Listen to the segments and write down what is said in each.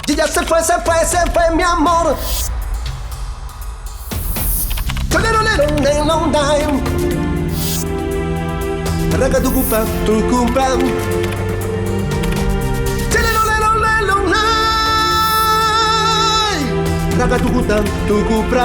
Y ya se fue mi amor. Ragatucupa, tucupa. Ragatucuta, tucupa.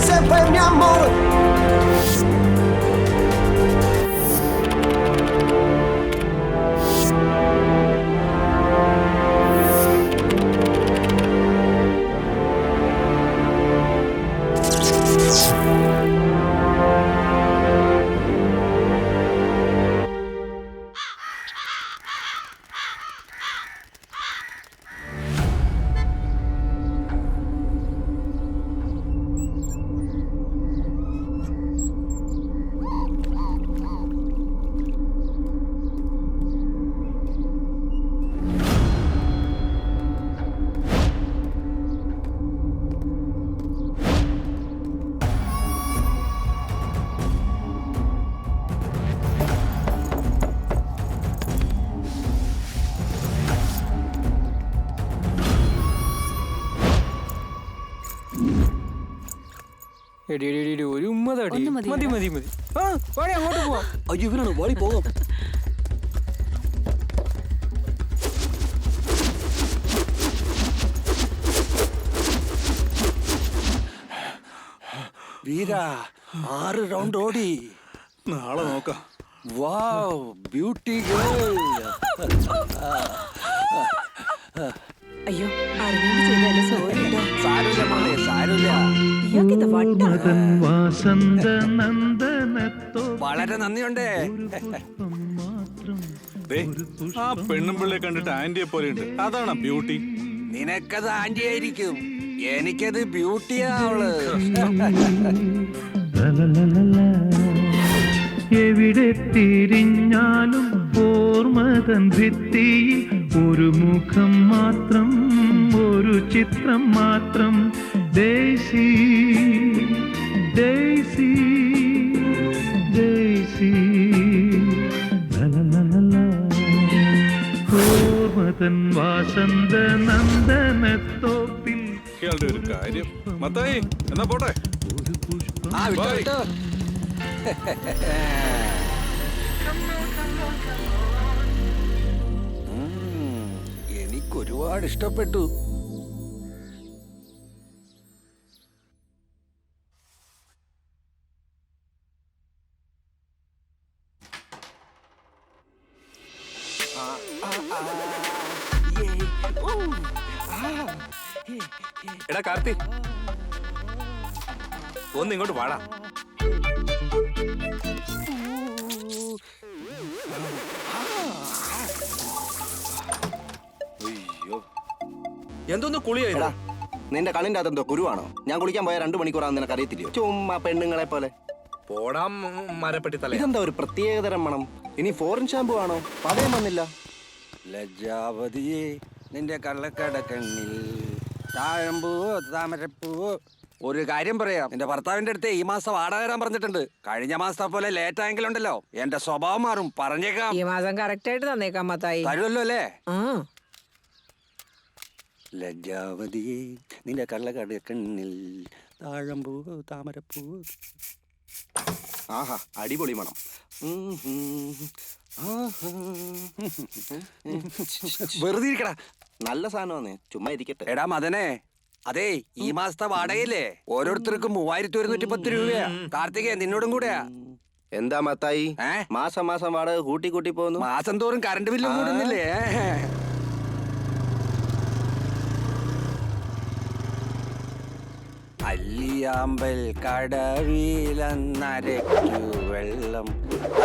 Se fue mi amor. ഒരു ഉമ്മതാടി മതി മതി മതി. ആ വാടി അങ്ങോട്ട് പോവാം. അയ്യോ ഇവനാണ് വാടി പോകാം. വീര 6 റൗണ്ട് ഓടി. നാളെ നോക്കാം. വാവ് ബ്യൂട്ടി ഗേൾ. അയ്യോ അറിഞ്ഞു ചെയ്തല്ലേ സോറി കേട്ടോ. സാരമില്ല മോളെ സാരമില്ല. ഇയാൾക്കിത് വട്ടാ. വളരെ നന്ദിയുണ്ടേ. ദേ, ആ പെണ്ണും പിള്ളയെ കണ്ടിട്ട് ആന്റിയെ പോലെ ഉണ്ട്. അതാണ് ബ്യൂട്ടി. നിനക്കത് ആന്റി ആയിരിക്കും, എനിക്കത് ബ്യൂട്ടിയാ അവള്. എവിടെ തിരിഞ്ഞാലും ഓർമ്മതൻ ഭിത്തിയിൽ ഒരു മുഖം മാത്രം, ഒരു ചിത്രം മാത്രം. ഡേയ്സി ഡേയ്സി ഡേയ്സി ഓർമ്മതൻ വാസന്ത നന്ദനത്തോപ്പിൽ. ഇയാളുടെ ഒരു കാര്യം. മത്തായി എന്നാ പോട്ടെ. ആ വിട്ടോ വിട്ടോ. എനിക്കൊരുപാട് ഇഷ്ടപ്പെട്ടു. എടാ കാർത്തി, ഒന്ന് ഇങ്ങോട്ട് വാടാ. എന്തൊന്ന് കുളിയാ. നിന്റെ കണ്ണിന്റെ അതെന്തോ കുരുവാണോ? ഞാൻ കുളിക്കാൻ പോയ 2 മണിക്കൂറാന്ന് നിനക്ക് അറിയത്തില്ലയോ? ചുമ്മാ പെണ്ണുങ്ങളെ പോലെ. പോടാം മരപ്പെട്ടി തല. ഇതെന്താ ഒരു പ്രത്യേകതരം മണം? ഇനി ഫോറിൻ ഷാമ്പു ആണോ? പതയം വന്നില്ല. ലജ്ജാവതിയെ നിന്റെ കള്ളക്കടക്കണ്ണിൽ താഴമ്പൂവോ താമരപ്പൂവോ. ഒരു കാര്യം പറയാം, എന്റെ ഭർത്താവിന്റെ അടുത്ത് ഈ മാസം വാടക തരാൻ പറഞ്ഞിട്ടുണ്ട്. കഴിഞ്ഞ മാസത്തെ പോലെ ലേറ്റ് ആയെങ്കിലുണ്ടല്ലോ എന്റെ സ്വഭാവം മാറും, പറഞ്ഞേക്കാം. ഈ മാസം കറക്റ്റ് ആയിട്ട് തന്നേക്കാം മത്തായി. തരുമല്ലോ അല്ലേ? ലജ്ജാവതിയെ നിന്റെ കള്ളക്കടക്കണ്ണിൽ താഴമ്പൂവോ താമരപ്പൂവോ. ആഹാ അടിപൊളി മണം. വെറുതെ ഇരിക്കടാ, നല്ല സാധനമാന്നേ, ചുമ്മാ ഇരിക്കട്ടെ. എടാ മദനെ, അതെ ഈ മാസത്തെ വാടകയില്ലേ ഓരോരുത്തർക്കും 3110 രൂപയാ. കാർത്തികേ നിന്നോടും കൂടെയാ. എന്താ മത്തായി മാസം മാസം വാടക കൂട്ടി കൂട്ടി പോകുന്നു? മാസം തോറും കറണ്ട് ബില്ലും കൂടുന്നില്ലേ? അല്ലിയാമ്പൽ കടവിലന്നരയ്ക്കു വെള്ളം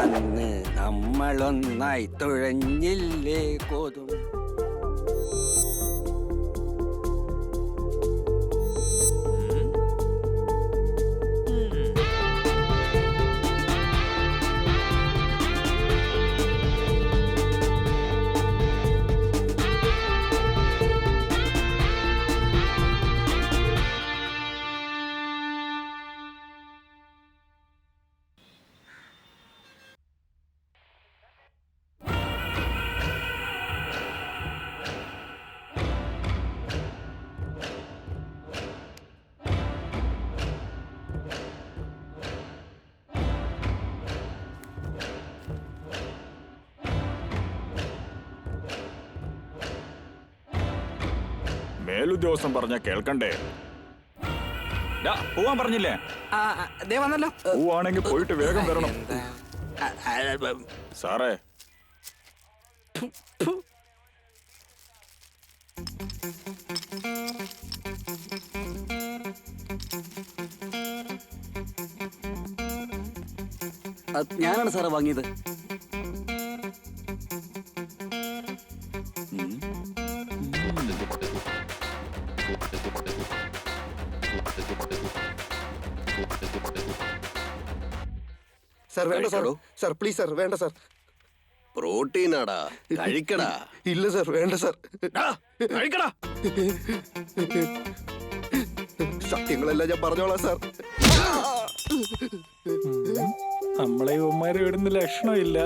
അന്ന് നമ്മളൊന്നായി തുഴഞ്ഞില്ലേ കോതും. മേലുദ്യോഗസ്ഥൻ പറഞ്ഞ കേൾക്കണ്ടേ? പോവാൻ പറഞ്ഞില്ലേ? ദേ വന്നല്ലോ. പോവാണെങ്കിൽ പോയിട്ട് വേഗം വരണം. സാറേ, ഞാനാണ് സാറേ വാങ്ങിയത്. സാർ വേണ്ട സാർ. സാർ പ്ലീസ് സാർ, വേണ്ട സാർ. പ്രോട്ടീനാടാ, കഴിക്കടാ. ഇല്ല സാർ, വേണ്ട സാർ. കഴിക്കടാ. സത്യങ്ങളെല്ലാം ഞാൻ പറഞ്ഞോളാം സാർ. നമ്മളെ ഇവന്മാരെ വിടുന്ന ലക്ഷണമില്ല,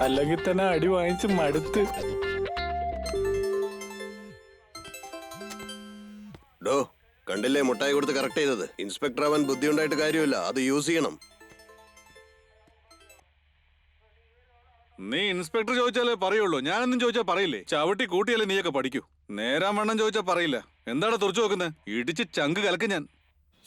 അല്ലെങ്കിൽ തന്നെ അടി വാങ്ങിച്ച് മടുത്ത്. ഡോ, കണ്ടില്ലേ മുട്ടായി കൊടുത്ത് കറക്റ്റ് ചെയ്തത്? ഇൻസ്പെക്ടർ അവൻ ബുദ്ധി ഉണ്ടായിട്ട് കാര്യമില്ല, അത് യൂസ് ചെയ്യണം. നീ ഇൻസ്പെക്ടർ ചോദിച്ചാലേ പറയുള്ളൂ, ഞാനൊന്നും ചോദിച്ചാൽ പറയില്ലേ? ചവിട്ടി കൂട്ടിയാലേ നീയൊക്കെ പഠിക്കൂ. നേരാൻ വണ്ണം ചോദിച്ചാൽ പറയില്ല. എന്താണ് തുറച്ചു നോക്കുന്നത്? ഇടിച്ച് ചങ്ക് കലക്കും ഞാൻ.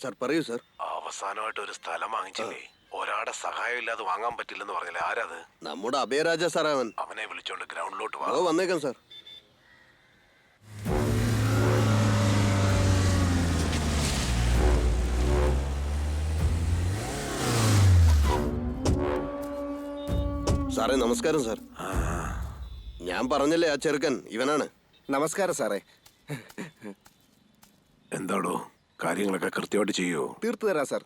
സാർ പറയൂ സാർ. അവസാനമായിട്ട് ഒരു സ്ഥലം വാങ്ങിച്ചില്ലേ, ഒരാളുടെ സഹായം ഇല്ലാതെ വാങ്ങാൻ പറ്റില്ലെന്ന് പറഞ്ഞില്ലേ, ആരാത്? നമ്മുടെ അഭയരാജ സാർ അവൻ. അവനെ വിളിച്ചോണ്ട് ഗ്രൗണ്ടിലോട്ട് വാ. ഓ, വന്നേക്കാം സാർ. സാറേ നമസ്കാരം സാർ. ഞാൻ പറഞ്ഞല്ലേ ആ ചെറുക്കൻ ഇവനാണ്. നമസ്കാരം സാറേ. എന്താടോ, കാര്യങ്ങളൊക്കെ കൃത്യമായിട്ട് ചെയ്യോ? തീർത്തു തരാം സാർ.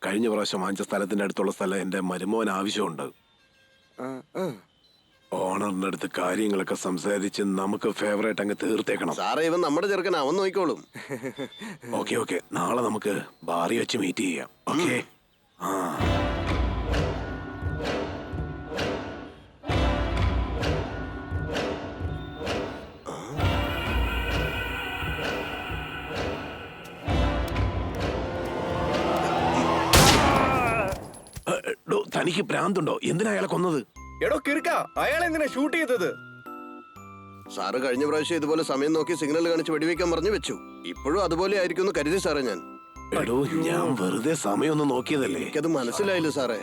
കഴിഞ്ഞ പ്രാവശ്യം വാങ്ങിച്ച സ്ഥലത്തിന്റെ അടുത്തുള്ള സ്ഥലം എന്റെ മരുമോൻ ആവശ്യമുണ്ട്. ഓണറിന്റെ അടുത്ത് കാര്യങ്ങളൊക്കെ സംസാരിച്ച് നമുക്ക് ഫേവറേറ്റ് അങ്ങ് തീർത്തേക്കണം. സാറേ ഇവൻ നമ്മുടെ ചെറുക്കൻ, അവൻ നോക്കിക്കോളും. ഓക്കെ, നാളെ നമുക്ക് ബാറി വെച്ച് മീറ്റ് ചെയ്യാം. ഓക്കെ. തനിക്ക് ഭ്രാന്തുണ്ടോ? എന്തിനാ അയാളെ കൊന്നത്? എടോ കിറുക്ക, അയാൾ എന്തിനാ ഷൂട്ട് ചെയ്തത്? സാറ് കഴിഞ്ഞ പ്രാവശ്യം ഇതുപോലെ സമയം നോക്കി സിഗ്നൽ കാണിച്ച് വെടിവെക്കാൻ പറഞ്ഞു വെച്ചു. ഇപ്പോഴും അതുപോലെ ആയിരിക്കും എന്ന് കരുതി സാറേ ഞാൻ. എടോ, ഞാൻ വെറുതെ സമയം ഒന്ന് നോക്കിയതല്ലേ. എനിക്കത് മനസ്സിലായില്ല സാറേ.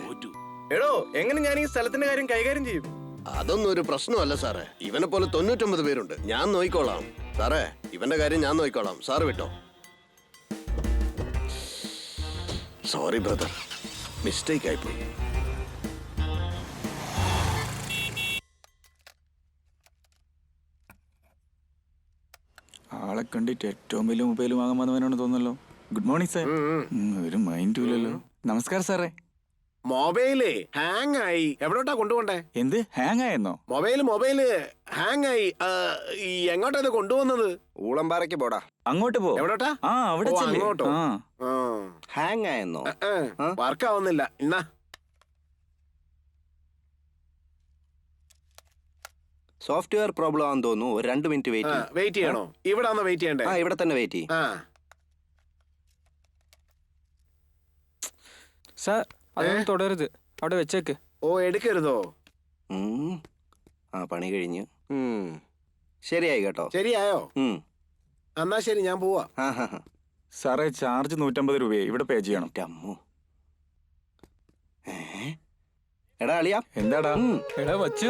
എടോ, എങ്ങനെ ഞാൻ ഈ സ്ഥലത്തിന്റെ കാര്യം കൈകാര്യം ചെയ്യും? അതൊന്നും ഒരു പ്രശ്നമല്ല സാറേ. ഇവനെ പോലെ 99 പേരുണ്ട്. ഞാൻ നോക്കിക്കോളാം സാറേ. ഇവന്റെ കാര്യം ഞാൻ നോക്കിക്കോളാം. സാറ് വിട്ടോ. സോറി ബ്രദർ, മിസ്റ്റേക്ക് ആയിപ്പോയി. ആളെ കണ്ടിട്ട് ഏറ്റവും വലിയ മൊബൈൽ വാങ്ങാൻ വന്നവനാണ് തോന്നല്ലോ. Good morning sir. ഒരു മൈൻഡും ഇല്ലല്ലോ. നമസ്കാരം സാറേ. മൊബൈല് ഹാങ് ആയി. എവിടോട്ടാ കൊണ്ടുപോണ്ടേ? എന്ത് ഹാങ് ആയെന്നോ? മൊബൈല് ഹാങ് ആയി. എങ്ങോട്ടാ ഇത് കൊണ്ടുപോകുന്നത്? ഊളംപാറയ്ക്ക് പോടാ. അങ്ങോട്ട് പോ. എവിടോട്ടാ? അവിടെ ചെല്ല്. അങ്ങോട്ടോ? ആ. ഹാങ് ആയെന്നോ? വർക്ക് ആവുന്നില്ല. ഇന്നാ സോഫ്റ്റ്വെയർ പ്രോബ്ലം ആണെന്ന് തോന്നുന്നു. ഒരു 2 മിനിറ്റ് വെയിറ്റ് ചെയ്യണോ? ഇവിടെ വെയിറ്റ് ചെയ്യണ്ടേ? ഇവിടെ തന്നെ വെയിറ്റ് ചെയ്യും. സാർ അതൊന്നും തുടരുത്, അവിടെ വെച്ചേക്ക്. ഓ, എടുക്കരുതോ? പണി കഴിഞ്ഞു. ശരിയായി കേട്ടോ. ശരിയായോ? എന്നാ ശരി, ഞാൻ പോവാ. സാറേ ചാർജ് 150 രൂപയെ ഇവിടെ പേ ചെയ്യണം. അമ്മോ. എടാ അളിയാ. എന്താടാ? എടാ വച്ചു,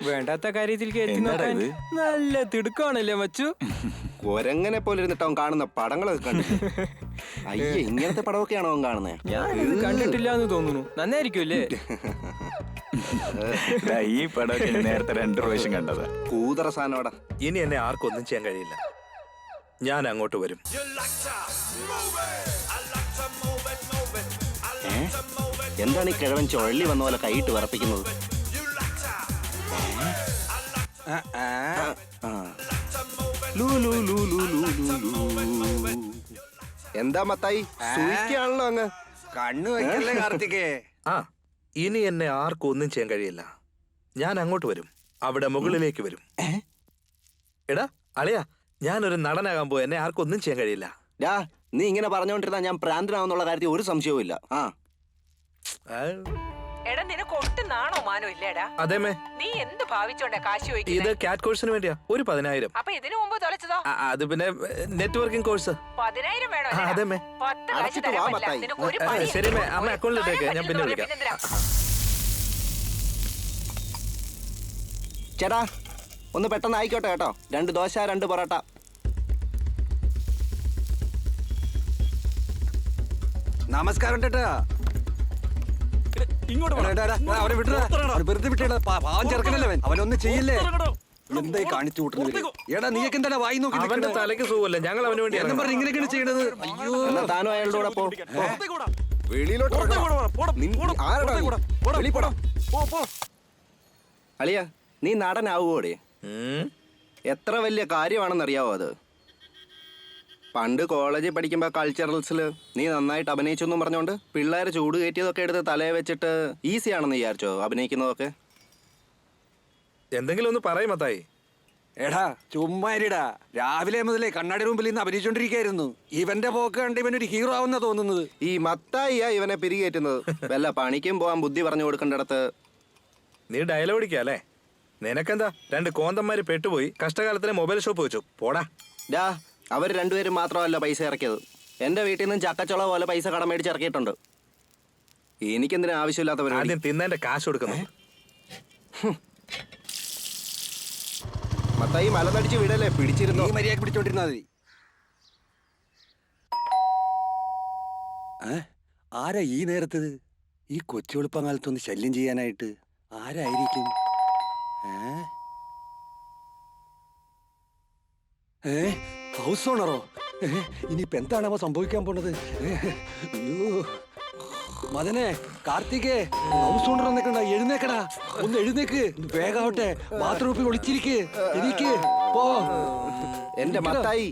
വേണ്ടാത്ത കാര്യത്തിൽ കയറ്റി എന്താടാ നോക്കാൻ ഇത്? നല്ല തിടുക്കാണല്ലേ വച്ചു. കൊരങ്ങനെ പോലെ ഇരുന്നിട്ട് അവൻ കാണുന്ന പടങ്ങളൊക്കെ കണ്ടു. അയ്യേ, ഇങ്ങനത്തെ പടമൊക്കെയാണോ അവൻ കാണുന്നേ? ഞാനിത് കണ്ടിട്ടില്ല എന്ന് തോന്നുന്നു. നന്നായിരിക്കുമല്ലേ? ഈ പടമൊക്കെ നേരത്തെ 2 പ്രാവശ്യം കണ്ടതാ. കൂതറ സാധനോടാ. ഇനി എന്നെ ആർക്കൊന്നും ചെയ്യാൻ കഴിയില്ല. ഞാൻ അങ്ങോട്ട് വരും. എന്താണ് ഈ കിഴവൻ ചുഴലി വന്ന പോലെ കൈയിട്ട് വിറപ്പിക്കുന്നത്? എന്താ മത്തായി, സൂയിക്കാണല്ലോ അങ്ങ്. കണ്ണു വയ്ക്കല്ലേ കാർത്തികേ. ഇനി എന്നെ ആർക്കും ഒന്നും ചെയ്യാൻ കഴിയില്ല. ഞാൻ അങ്ങോട്ട് വരും. അവിടെ മുകളിലേക്ക് വരും. എടാ അളിയാ, ഞാനൊരു നടനാകാൻ പോയി. എന്നെ ആർക്കും ഒന്നും ചെയ്യാൻ കഴിയില്ല. നീ ഇങ്ങനെ പറഞ്ഞുകൊണ്ടിരുന്നാ ഞാൻ പ്രാന്തനാവുന്നുള്ള കാര്യത്തിൽ ഒരു സംശയവും ഇല്ല. എടാ നിനക്ക് ഒട്ടും നാണോ മാനോ ഇല്ലേടാ? അതേമേ, നീ എന്ത് ഭാവിച്ചോണ്ടാ കാശ് ഇത് ചോദിക്കുന്നത്? കാറ്റ് കോഴ്സിന് വേണ്ടിയാ. ഒരു 10,000. അപ്പൊ ഇതിനു മുമ്പ് തൊലച്ചതോ? അത് പിന്നെ നെറ്റ്വർക്കിംഗ് കോഴ്സ്. 10,000 വേണോ? അതേമേ. 10 കാശ് അടച്ചിട്ട് തരാൻ വാ, പറ്റില്ല. മത്തായി. നിനക്ക് ഒരു പണി ശരി മേ, അമ്മ അക്കൗണ്ടിലിട്ടേക്ക്, ഞാൻ പിന്നെ വിളിക്കാം. ചേട്ടാ ഒന്ന് പെട്ടെന്ന് ആയിക്കോട്ടെ കേട്ടോ. 2 ദോശ 2 പൊറോട്ട. നമസ്കാരം ചേട്ടാ. ഇങ്ങോട്ട് വാ. എടാ, അവനെ വിട്ടടാ. അവനെ വെറുതെ വിട്ടേടാ. പാവം ചെറുക്കനല്ലേ അവൻ. അവനൊന്നും ചെയ്യില്ലേ? എന്തായി കാണിച്ചു കൂട്ടുന്നത്? എടാ നീയൊക്കെ എന്താ വായി നോക്കി അവന്റെ നിൽക്കണത്? തലയ്ക്ക് സുഖമല്ല, ഞങ്ങൾ അവന് വേണ്ടി എന്നും പറഞ്ഞ് ഇങ്ങനെയൊക്കെയാണ് ചെയ്യണത്. അയ്യോ, എന്നാ താനും അയാളുടെ കൂടെ പോ. വെളിയിലോട്ട് അളിയ, നീ നടനാവുകോടെ? എത്ര വലിയ കാര്യമാണെന്നറിയാവോ അത്? പണ്ട് കോളേജിൽ പഠിക്കുമ്പോൾ കൾച്ചറൽസിൽ നീ നന്നായിട്ട് അഭിനയിച്ചു എന്നും പറഞ്ഞോണ്ട് പിള്ളേർ ചൂട് കയറ്റിയതൊക്കെ എടുത്ത് തലയെ വെച്ചിട്ട് ഈസി ആണെന്ന് വിചാരിച്ചോ അഭിനയിക്കുന്നതൊക്കെ? എന്തെങ്കിലും ഒന്ന് പറയും മത്തായി. എടാ ചുമ്മാരിടാ. രാവിലെ മുതലേ കണ്ണാടി മുമ്പിൽ നിന്ന് അഭിനയിച്ചോണ്ടിരിക്കായിരുന്നു. ഇവന്റെ പോക്ക് കണ്ട് ഇവനൊരു ഹീറോ ആവുന്ന തോന്നുന്നത്. ഈ മത്തായിയാ ഇവനെ പിരികേറ്റുന്നത്. വല്ല പണിക്കും പോവാൻ ബുദ്ധി പറഞ്ഞു കൊടുക്കേണ്ടിടത്ത്. നീ ഡയലോഗ് അടിക്കുക അല്ലേ? നിനക്കെന്താ, 2 കോന്തന്മാര് പെട്ടുപോയി കഷ്ടകാലത്തിന് മൊബൈൽ ഷോപ്പ് വെച്ചു. പോടാ. ഡാ, അവർ രണ്ടുപേരും മാത്രമല്ല പൈസ ഇറക്കിയത്. എൻ്റെ വീട്ടിൽ നിന്നും ചക്കച്ചുള പോലെ പൈസ കടം മേടിച്ച് ഇറക്കിയിട്ടുണ്ട്. എനിക്കെന്തിനാ ആവശ്യമില്ലാത്ത പരിപാടി? ആദ്യം തിന്നേന്റെ കാശ് കൊടുക്കുന്നു. മത്തായി മലനടിച്ച് വിടല്ലേ, പിടിച്ചിരുന്നു. നീ മര്യാദ പിടിച്ചോണ്ടിരുന്നാ മതി. ആരാ ഈ നേരത്ത് ഈ കൊച്ചുവെളുപ്പകാലത്തൊന്ന് ശല്യം ചെയ്യാനായിട്ട്? ആരായിരിക്കും? ഹൗസ് ഓണറോ? ഇനിയിപ്പോ എന്താണാവോ സംഭവിക്കാൻ പോണത്? അയ്യോ മദനെ, കാർത്തികേ, ഹൗസ് ഓണർ വന്നേക്കണ്ട. എഴുന്നേക്കടാ, ഒന്ന് എഴുന്നേക്ക്. വേഗാവട്ടെ, ബാത്റൂമിൽ ഒളിച്ചിരിക്ക്. എനിക്ക് പോ. എന്റെ മത്തായി,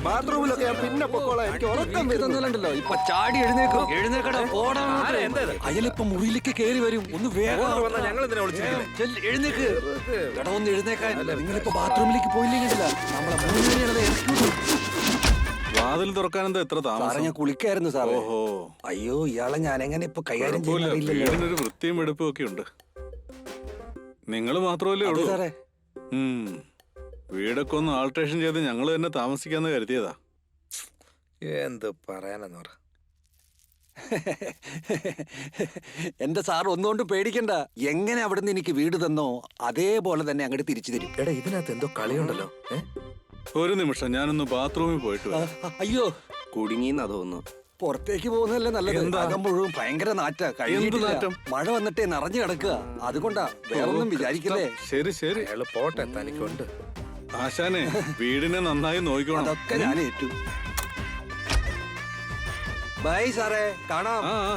ബാത്റൂമിലൊക്കെ ഞാൻ പിന്നെ പൊക്കോളാം. എനിക്ക് ഉറക്കം തന്നല്ലോ. ഇപ്പൊ ചാടി എഴുന്നേക്കും. എഴുന്നേക്കടാ, പോടാ. അയലിപ്പോ മുറിയിലേക്ക് കേറി വരും. ഒന്ന് വേഗം ഞങ്ങൾ എന്തിനാ വിളിച്ചിരിക്കുന്നത്? എഴുന്നേക്ക്. എടാ ഒന്ന് എഴുന്നേക്കാൻ. നിങ്ങളിപ്പോ ബാത്റൂമിലേക്ക് പോയില്ലെങ്കിലല്ല നമ്മളെ മൂന്നുപേരെയാണ് ഇറക്കി. വാതിൽ തുറക്കാൻ എന്താ എത്ര സാറേ, താമസം? ഞാൻ കുളിക്കായിരുന്നു സാറേ. ഓഹോ, അയ്യോ, ഇയാളെ ഞാൻ എങ്ങനെ ഇപ്പൊ കൈകാര്യം കുഴപ്പമില്ല. ചെയ്യുന്നില്ലല്ലോ വീടിനൊരു വൃത്തിയും വെടുപ്പും ഒക്കെ ഉണ്ട്. നിങ്ങൾ മാത്രമല്ലേ ഉള്ളൂ? സാറേ. വീടൊക്കെ ഒന്ന് ആൾട്രേഷൻ ചെയ്ത് ഞങ്ങൾ തന്നെ താമസിക്കാന്ന് കരുതിയതാ. എന്ത് പറയാനെന്ന് പറ. എന്റെ സാർ ഒന്നുകൊണ്ട് പേടിക്കണ്ട. എങ്ങനെ അവിടുന്ന് എനിക്ക് വീട് തന്നോ അതേപോലെ തന്നെ അങ്ങോട്ട് തിരിച്ചു തരും. എടാ, ഇതിനകത്ത് എന്തോ കളിയുണ്ടല്ലോ. ഒരു നിമിഷം, ഞാനൊന്ന് ബാത്റൂമിൽ പോയിട്ട് വരാം. അയ്യോ, കുടുങ്ങിന്നാ തോന്നുന്നു. പുറത്തേക്ക് പോകുന്നതല്ലേ നല്ലത്. അകം മുഴുവൻ ഭയങ്കര നാറ്റാ. കഴിഞ്ഞിട്ടില്ല. നാറ്റം? മഴ വന്നിട്ടേ നിറഞ്ഞു കിടക്കുക. അതുകൊണ്ടാ, വേറൊന്നും വിചാരിക്കില്ലേ. ശരി ശരി. അയാള് പോട്ടെ, തനിക്കുണ്ട്. ആശാനെ, വീടിനെ നന്നായി നോക്കിക്കോണം. അതൊക്കെ ഞാൻ ഏറ്റു. ബൈ സാറേ, കാണാം. ആ ആ.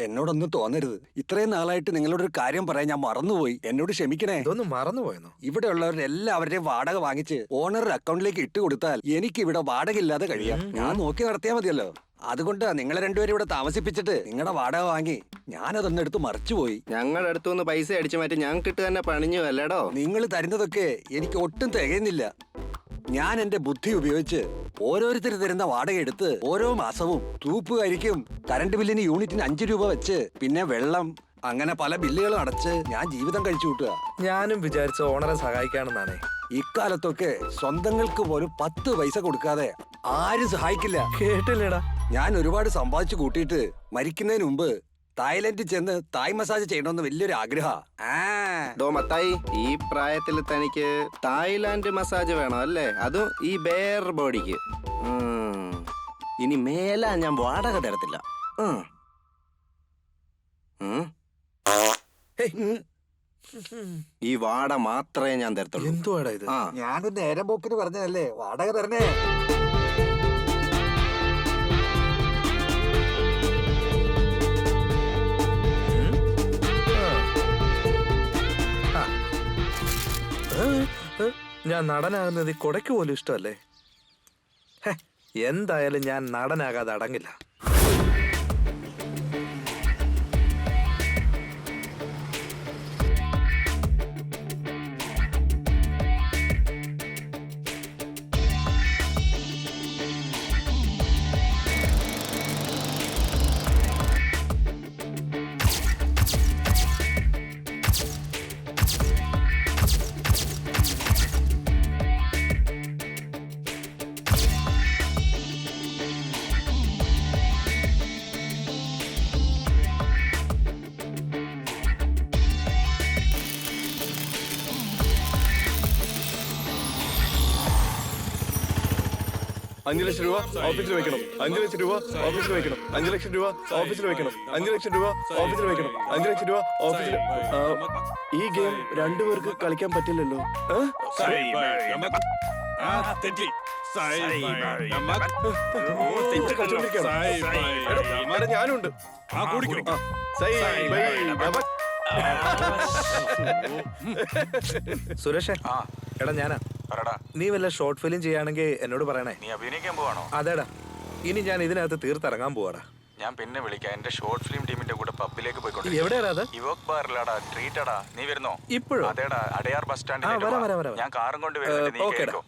എന്നോടൊന്നും തോന്നരുത്. ഇത്രയും നാളായിട്ട് നിങ്ങളോടൊരു കാര്യം പറയാൻ ഞാൻ മറന്നുപോയി. എന്നോട് ക്ഷമിക്കണേ. ഇതൊന്നും മറന്നുപോയെന്നോ? ഇവിടെ ഉള്ളവരെല്ലാവരുടെയും വാടക വാങ്ങിച്ച് ഓണറുടെ അക്കൗണ്ടിലേക്ക് ഇട്ട് കൊടുത്താൽ എനിക്ക് ഇവിടെ വാടക ഇല്ലാതെ കഴിയാം. ഞാൻ നോക്കി നടത്തിയാൽ മതിയല്ലോ. അതുകൊണ്ടാ നിങ്ങളെ രണ്ടുപേരും ഇവിടെ താമസിപ്പിച്ചിട്ട് നിങ്ങളുടെ വാടക വാങ്ങി ഞാനതൊന്നും എടുത്ത് മറിച്ചുപോയി. ഞങ്ങളുടെ അടുത്തുനിന്ന് പൈസ അടിച്ചു മാറ്റി ഞങ്ങൾക്കിട്ട് തന്നെ പണിഞ്ഞു അല്ലേടോ? നിങ്ങൾ തരുന്നതൊക്കെ എനിക്ക് ഒട്ടും തികയുന്നില്ല. ഞാൻ എന്റെ ബുദ്ധി ഉപയോഗിച്ച് ഓരോരുത്തർ തരുന്ന വാടക എടുത്ത് ഓരോ മാസവും തൂപ്പുകാരിക്കും കറണ്ട് ബില്ലിന് യൂണിറ്റിന് 5 രൂപ വെച്ച് പിന്നെ വെള്ളം, അങ്ങനെ പല ബില്ലുകളും അടച്ച് ഞാൻ ജീവിതം കഴിച്ചു കൂട്ടുക. ഞാനും വിചാരിച്ച ഓണറെ സഹായിക്കാണെന്നാണേ. ഇക്കാലത്തൊക്കെ സ്വന്തങ്ങൾക്ക് പോലും 10 പൈസ കൊടുക്കാതെ ആരും സഹായിക്കില്ല. കേട്ടില്ലടാ. ഞാൻ ഒരുപാട് സമ്പാദിച്ചു കൂട്ടിയിട്ട് മരിക്കുന്നതിന് മുമ്പ് തായ്ലൻഡിൽ ചെന്ന് തായ് മസാജ് ചെയ്യണമെന്ന് വലിയൊരു ആഗ്രഹ. ഡോ മത്തായി, ഈ പ്രായത്തിൽ തനിക്ക് തായ്ലാന്റ് മസാജ് വേണം അല്ലേ? അതും ഈ ബെയർ ബോഡിക്ക്. ഇനി മേലാ ഞാൻ വാടക തരത്തില്ല. ഈ വാട മാത്രമേ ഞാൻ തരത്തുള്ളൂ. എന്തുവാടാ ഇത്? ഞാനൊരു നേരം പോക്കിന് പറഞ്ഞതല്ലേ, വാടക തരണേ. ഞാൻ നടനാകുന്നത് ഈ കൊടയ്ക്ക് പോലും ഇഷ്ടമല്ലേ? എന്തായാലും ഞാൻ നടനാകാതെ അടങ്ങില്ല. 5 ലക്ഷം രൂപ ഓഫീസിൽ വെക്കണം. 5 ലക്ഷം രൂപ ഓഫീസിൽ വെക്കണം. 5 ലക്ഷം രൂപ ഓഫീസിൽ വെക്കണം. 5 ലക്ഷം രൂപ ഓഫീസിൽ വെക്കണം. 5 ലക്ഷം രൂപ ഓഫീസിൽ. ഈ ഗെയിം രണ്ടുപേർക്ക് കളിക്കാൻ പറ്റില്ലല്ലോ. ഞാനുണ്ട്. സുരേഷേ, എടാ ഞാനാ. നീ വല്ല ഷോർട്ട് ഫിലിം ചെയ്യാണെങ്കിൽ എന്നോട് പറയണേ. നീ അഭിനയിക്കാൻ പോവാണോ? അതേടാ, ഇനി ഞാൻ ഇതിനകത്ത് തീർത്തിറങ്ങാൻ പോവാടാ. ഞാൻ പിന്നെ വിളിക്കാം. എന്റെ ഷോർട്ട് ഫിലിം ടീമിന്റെ കൂടെ പബ്ബിലേക്ക് പോയിക്കോട്ടെ. എവിടെയാടാ അത്? ഇവോക് ബാറിലാടാ, ട്രീറ്റടാ. നീ വരുന്നോ? ഇപ്പോഴും? അതേടാ, അടയാർ ബസ് സ്റ്റാൻഡിൽ. വരാം. ഞാൻ കാറും കൊണ്ട് വരുന്നുണ്ട്. നീ ഓക്കേടാ. കേറിക്കോ.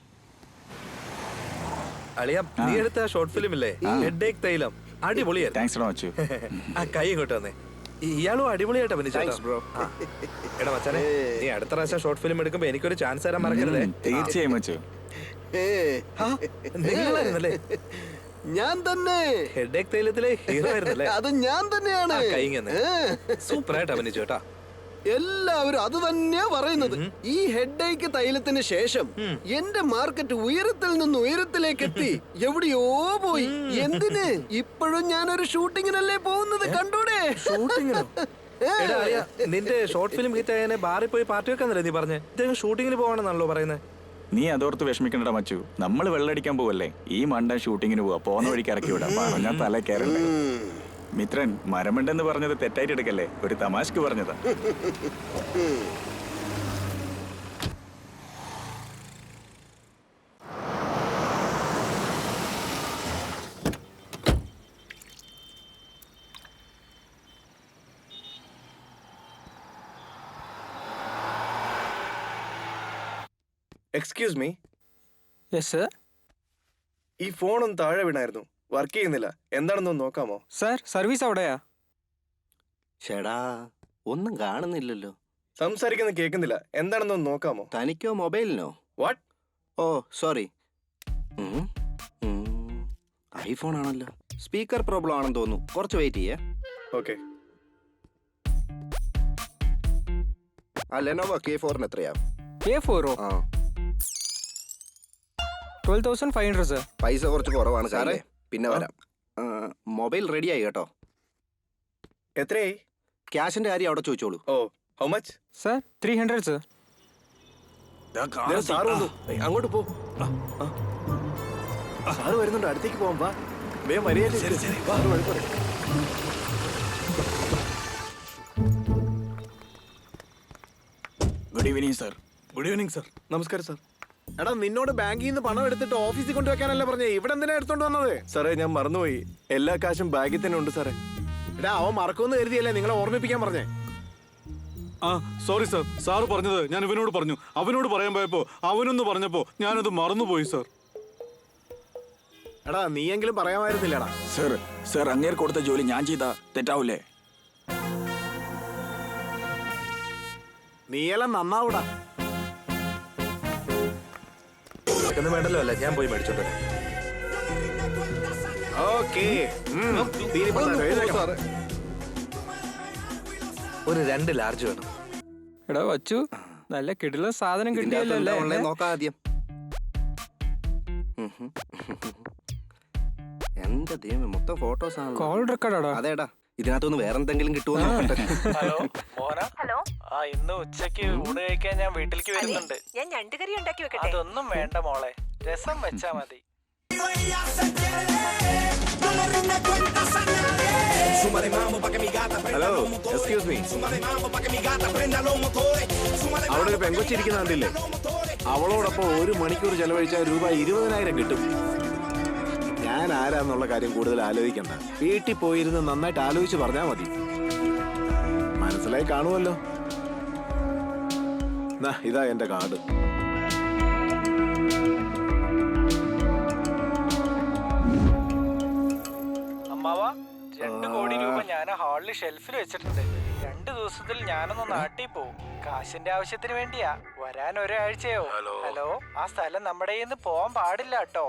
അളിയ, നീ എടുത്ത ഷോർട്ട് ഫിലിം ഇല്ലേ, ഹെഡേക്ക് തൈലം, അടിപൊളിയായിരുന്നു. താങ്ക്സ് മച്ചു. ആ കൈ ഇങ്ങോട്ട് വന്നേ. ഇയാളും അടിപൊളിയായിട്ട് അഭിനയിച്ചു. എടാ മച്ചാനെ, നീ അടുത്ത പ്രാവശ്യം ഷോർട്ട് ഫിലിം എടുക്കുമ്പോ എനിക്കൊരു ചാൻസ് തരാൻ മറക്കരുതേ. തീർച്ചയായും മച്ചു. നിങ്ങളായിരുന്നല്ലേ ഞാൻ തന്നെ ഹെഡേക്ക് തൈലത്തിലെ ഹീറോ ആയിരുന്നല്ലേ? അത് ഞാൻ തന്നെയാണ്. സൂപ്പറായിട്ട് അഭിനയിച്ചു കേട്ടാ. എല്ലാവരും അത് തന്നെയാ പറയുന്നത്. ഈ ഹെഡേക്ക് തൈലത്തിന് ശേഷം എന്റെ മാർക്കറ്റ് ഉയരത്തിൽ നിന്ന് ഉയരത്തിലേക്ക് എത്തി എവിടെയോ പോയി. എന്തിന്? ഇപ്പോഴും ഞാനൊരു ഷൂട്ടിങ്ങിനല്ലേ പോകുന്നത്. കണ്ടൂടെ? ഷൂട്ടിങ്ങിനോ? എടാ അളിയ, നിന്റെ ഷോർട്ട് ഫിലിം ഹിറ്റ് ആയതിനെ ബാറിൽ പോയി പാർട്ടി വെക്കാന്നല്ലേ നീ പറഞ്ഞേ? ഇദ്ദേഹം ഷൂട്ടിങ്ങിന് പോവാണെന്നാണല്ലോ പറയുന്നത്. നീ അതോർത്ത് വിഷമിക്കണ്ട മച്ചു. നമ്മൾ വെള്ളടിക്കാൻ പോവല്ലേ. ഈ മണ്ടൻ ഷൂട്ടിങ്ങിന് പോവാ. പോന്ന വഴിക്ക് ഇറക്കി വിടാം. പറഞ്ഞാൽ തല കയറണ്ടേ. മിത്രൻ, മരമുണ്ടെന്ന് പറഞ്ഞത് തെറ്റായിട്ട് എടുക്കല്ലേ. ഒരു തമാശക്ക് പറഞ്ഞതാ. Excuse me, yes sir. ഈ ഫോൺ ഒന്ന് താഴെ വീണായിരുന്നു. വർക്ക് ചെയ്യുന്നില്ല. എന്താണെന്ന് നോക്കാമോ? സാർ, സർവീസ് അവിടെയാ. ചേടാ, ഒന്നും കാണുന്നില്ലല്ലോ. സംസാരിക്കുന്നത് കേൾക്കുന്നില്ല. എന്താണെന്ന് നോക്കാമോ? തനിക്കോ മൊബൈലിനോ? വാട്ട്? Oh sorry. ഐഫോൺ ആണല്ലോ. സ്പീക്കർ പ്രോബ്ലം ആണെന്ന് തോന്നുന്നു. കുറച്ച് വെയിറ്റ് ചെയ്യേ. ഓക്കെ. ആ ലെനോവോ K4 എത്രയാ? K4 ആ, 12,500 സർ. പൈസ കുറച്ച് കുറവാണ് സാറേ. പിന്നെ വരാം. മൊബൈൽ റെഡിയായി കേട്ടോ. എത്രയായി? ക്യാഷിന്റെ കാര്യം അവിടെ ചോദിച്ചോളൂ. Oh, how much? Sir 300 sir. Sir വന്നു. അങ്ങോട്ട് പോ. സാറ് വരുന്നുണ്ട്. അടുത്തേക്ക് പോവാം. വാ, വേഗം വരികയല്ലേ. Good evening sir. Good evening sir. നമസ്കാരം സർ. എടാ, നിന്നോട് ബാങ്കിൽ നിന്ന് പണം എടുത്തിട്ട് ഓഫീസിൽ കൊണ്ടുവെക്കാനല്ലേ പറഞ്ഞേ? ഇവിടെ എന്തിനാ എടുത്തോണ്ട് വന്നത്? സാറേ, ഞാൻ മറന്നുപോയി. എല്ലാ കാശും ബാഗിൽ തന്നെ ഉണ്ട് സാറേ. എടാ, അവൻ മറക്കുമെന്ന് കരുതിയല്ലേ നിങ്ങളെ ഓർമ്മിപ്പിക്കാൻ പറഞ്ഞേ. ആ സോറി സാർ. സാറ് പറഞ്ഞത് ഞാൻ ഇവനോട് പറഞ്ഞു. അവനോട് പറയാൻ പോയപ്പോ അവനൊന്ന് പറഞ്ഞപ്പോ ഞാനത് മറന്നുപോയി സാർ. എടാ, നീയെങ്കിലും പറയാമായിരുന്നില്ലടാ. സർ, സർ അങ്ങേർ കൊടുത്ത ജോലി ഞാൻ ചെയ്താ തെറ്റാവൂലേ? നീയെല്ലാം നന്നാവൂടാ. ഒന്നും വേണ്ടല്ലോ. അല്ല, ഞാൻ പോയി മേടിച്ചോട്ടെ. ഓക്കേ. ഒരു 2 ലാർജ് വേണം. എടാ വച്ചു, നല്ല കിടില സാധനം ഇതിന്റെ കിട്ടിയല്ലോ അകത്ത് എന്താ അല്ലേ? ഉള്ളതെന്ന് നോക്കാം ആദ്യം. എന്റെ ദൈവമേ, മൊത്തം ഫോട്ടോസ് ആണ്. കോൾ റെക്കോർഡാടാ. അതേടാ, ഇതിനകത്തൊന്ന് വേറെ എന്തെങ്കിലും കിട്ടുമോ? ഹലോ മോന. ഹലോ. ആ, ഇന്ന് ഉച്ചക്ക് ഊണ് കഴിക്കാൻ ഞാൻ വീട്ടിലേക്ക് വരുന്നുണ്ട്. ഞാൻ ഞണ്ടുകറി ഉണ്ടാക്കി വെക്കട്ടെ? അതൊന്നും വേണ്ട മോളെ, രസം വെച്ചാ മതി. Hello, excuse me. അവിടെ ഒരു പെങ്കൊച്ചി ഇരിക്കുന്ന കണ്ടില്ലേ? അവളോടൊപ്പം 1 മണിക്കൂർ ചെലവഴിച്ചാൽ രൂപ 20,000 കിട്ടും. ഞാൻ ആരാന്നുള്ള കാര്യം കൂടുതൽ ആലോചിക്കണ്ട. വീട്ടിൽ പോയിരുന്ന് നന്നായിട്ട് ആലോചിച്ച് പറഞ്ഞാൽ മതി. മനസ്സിലായി കാണുമല്ലോ. ഇതാ എന്റെ കാർഡ്. അമ്മാവ, 2 കോടി രൂപ ഞാൻ ഹാളിൽ ഷെൽഫിൽ വെച്ചിട്ടുണ്ട്. 2 ദിവസത്തിൽ ഞാനൊന്ന് നാട്ടിൽ പോവും. കാശിന്റെ ആവശ്യത്തിന് വേണ്ടിയാ. വരാൻ ഒരാഴ്ചയോ? ഹലോ, ആ സ്ഥലം നമ്മുടെ കയ്യിൽ നിന്ന് പോവാൻ പാടില്ല കേട്ടോ.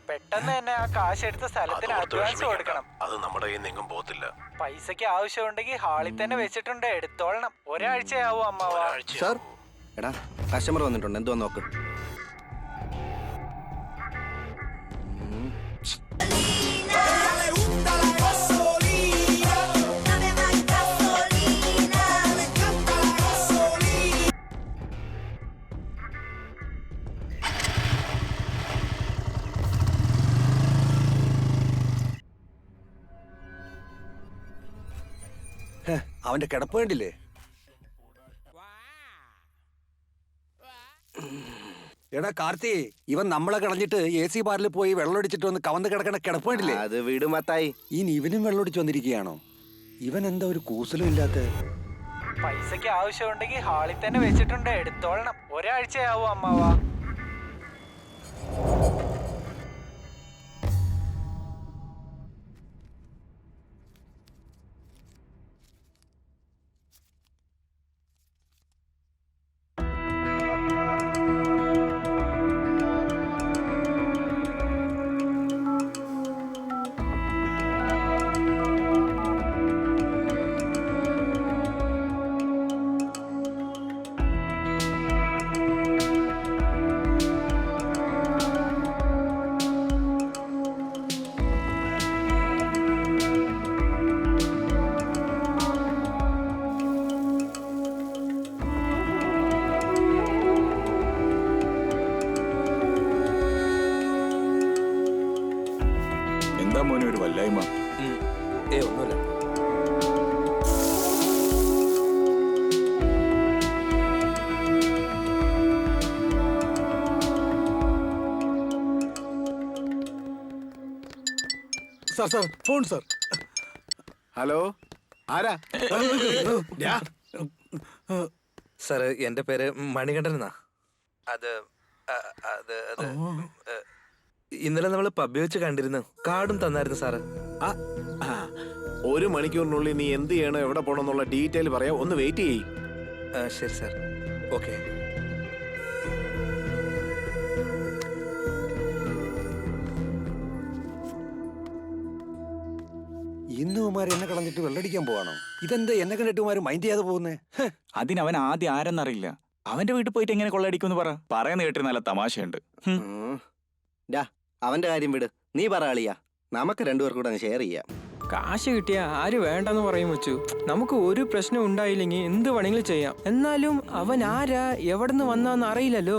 പെട്ടെന്ന് തന്നെ ആ കാശ് എടുത്ത സ്ഥലത്തിന് അഡ്വാൻസ് കൊടുക്കണം. അത് നമ്മുടെ കയ്യിൽ നിന്നും പോകത്തില്ല. പൈസക്ക് ആവശ്യമുണ്ടെങ്കിൽ ഹാളിൽ തന്നെ വെച്ചിട്ടുണ്ട്, എടുത്തോളണം. ഒരാഴ്ചയാവും അമ്മാവ. സാർ, എടാ കസ്റ്റമർ വന്നിട്ടുണ്ട്. എന്തുവാ നോക്ക്. അവന്റെ കിടപ്പ് കണ്ടില്ലേ? എടാ കാർത്തി, ഇവൻ നമ്മളെ കളഞ്ഞിട്ട് AC ബാറിൽ പോയി വെള്ളമടിച്ചിട്ട് വന്ന് കവന്ന് കിടക്കണ കിടപ്പ് കണ്ടില്ലേ? അത് വീട് മത്തായി. ഇനി ഇവനും വെള്ളമടിച്ച് വന്നിരിക്കുകയാണോ? ഇവൻ എന്താ ഒരു കൂസലും ഇല്ലാത്ത? പൈസക്ക് ആവശ്യമുണ്ടെങ്കിൽ ഹാളിൽ തന്നെ വെച്ചിട്ടുണ്ട്, എടുത്തോളണം. ഒരാഴ്ചയാവും അമ്മാവാ. എന്താ മോനെ ഒരു വല്ലായ്മ? ഒന്നുമില്ല. Sir phone sir. ഹലോ, ആരാ? സാർ, എന്റെ പേര് മണികണ്ഠൻ എന്നാ. അത് അത് അത് ഇന്നലെ നമ്മൾ പബ്ബി വെച്ച് കണ്ടിരുന്നു. കാർഡും തന്നായിരുന്നു സാറ്. 1 മണിക്കൂറിനുള്ളിൽ നീ എന്ത് ചെയ്യണം, എവിടെ പോകണം എന്നുള്ള ഡീറ്റെയിൽ പറയാം. ഒന്ന് വെയിറ്റ് ചെയ്യ്. ശരി സാർ. ഓക്കെ. ഇന്നുമാർ എന്നെ കളഞ്ഞിട്ട് വെള്ളടിക്കാൻ പോവാണോ? ഇതെന്താ എന്നെ കണ്ടിട്ടുമാര് മൈൻഡ് ചെയ്യാതെ പോകുന്നേ? അതിനവൻ ആദ്യം ആരെന്നറിയില്ല. അവന്റെ വീട്ടിൽ പോയിട്ട് എങ്ങനെ കൊള്ളയടിക്കുമെന്ന് പറ. പറയുന്ന കേട്ടിട്ട് നല്ല തമാശയുണ്ട്. അവന്റെ കാര്യം വിട്, നീ പറ അളിയാ. നമുക്ക് രണ്ടുപേർക്കും കൂടെ ഷെയർ ചെയ്യാം. കാശ് കിട്ടിയ ആര് വേണ്ടെന്ന് പറയും വെച്ചു. നമുക്ക് ഒരു പ്രശ്നം ഉണ്ടായില്ലെങ്കിൽ എന്ത് വേണമെങ്കിലും ചെയ്യാം. എന്നാലും അവൻ ആരാ, എവിടെ നിന്ന് വന്നാന്ന് അറിയില്ലല്ലോ.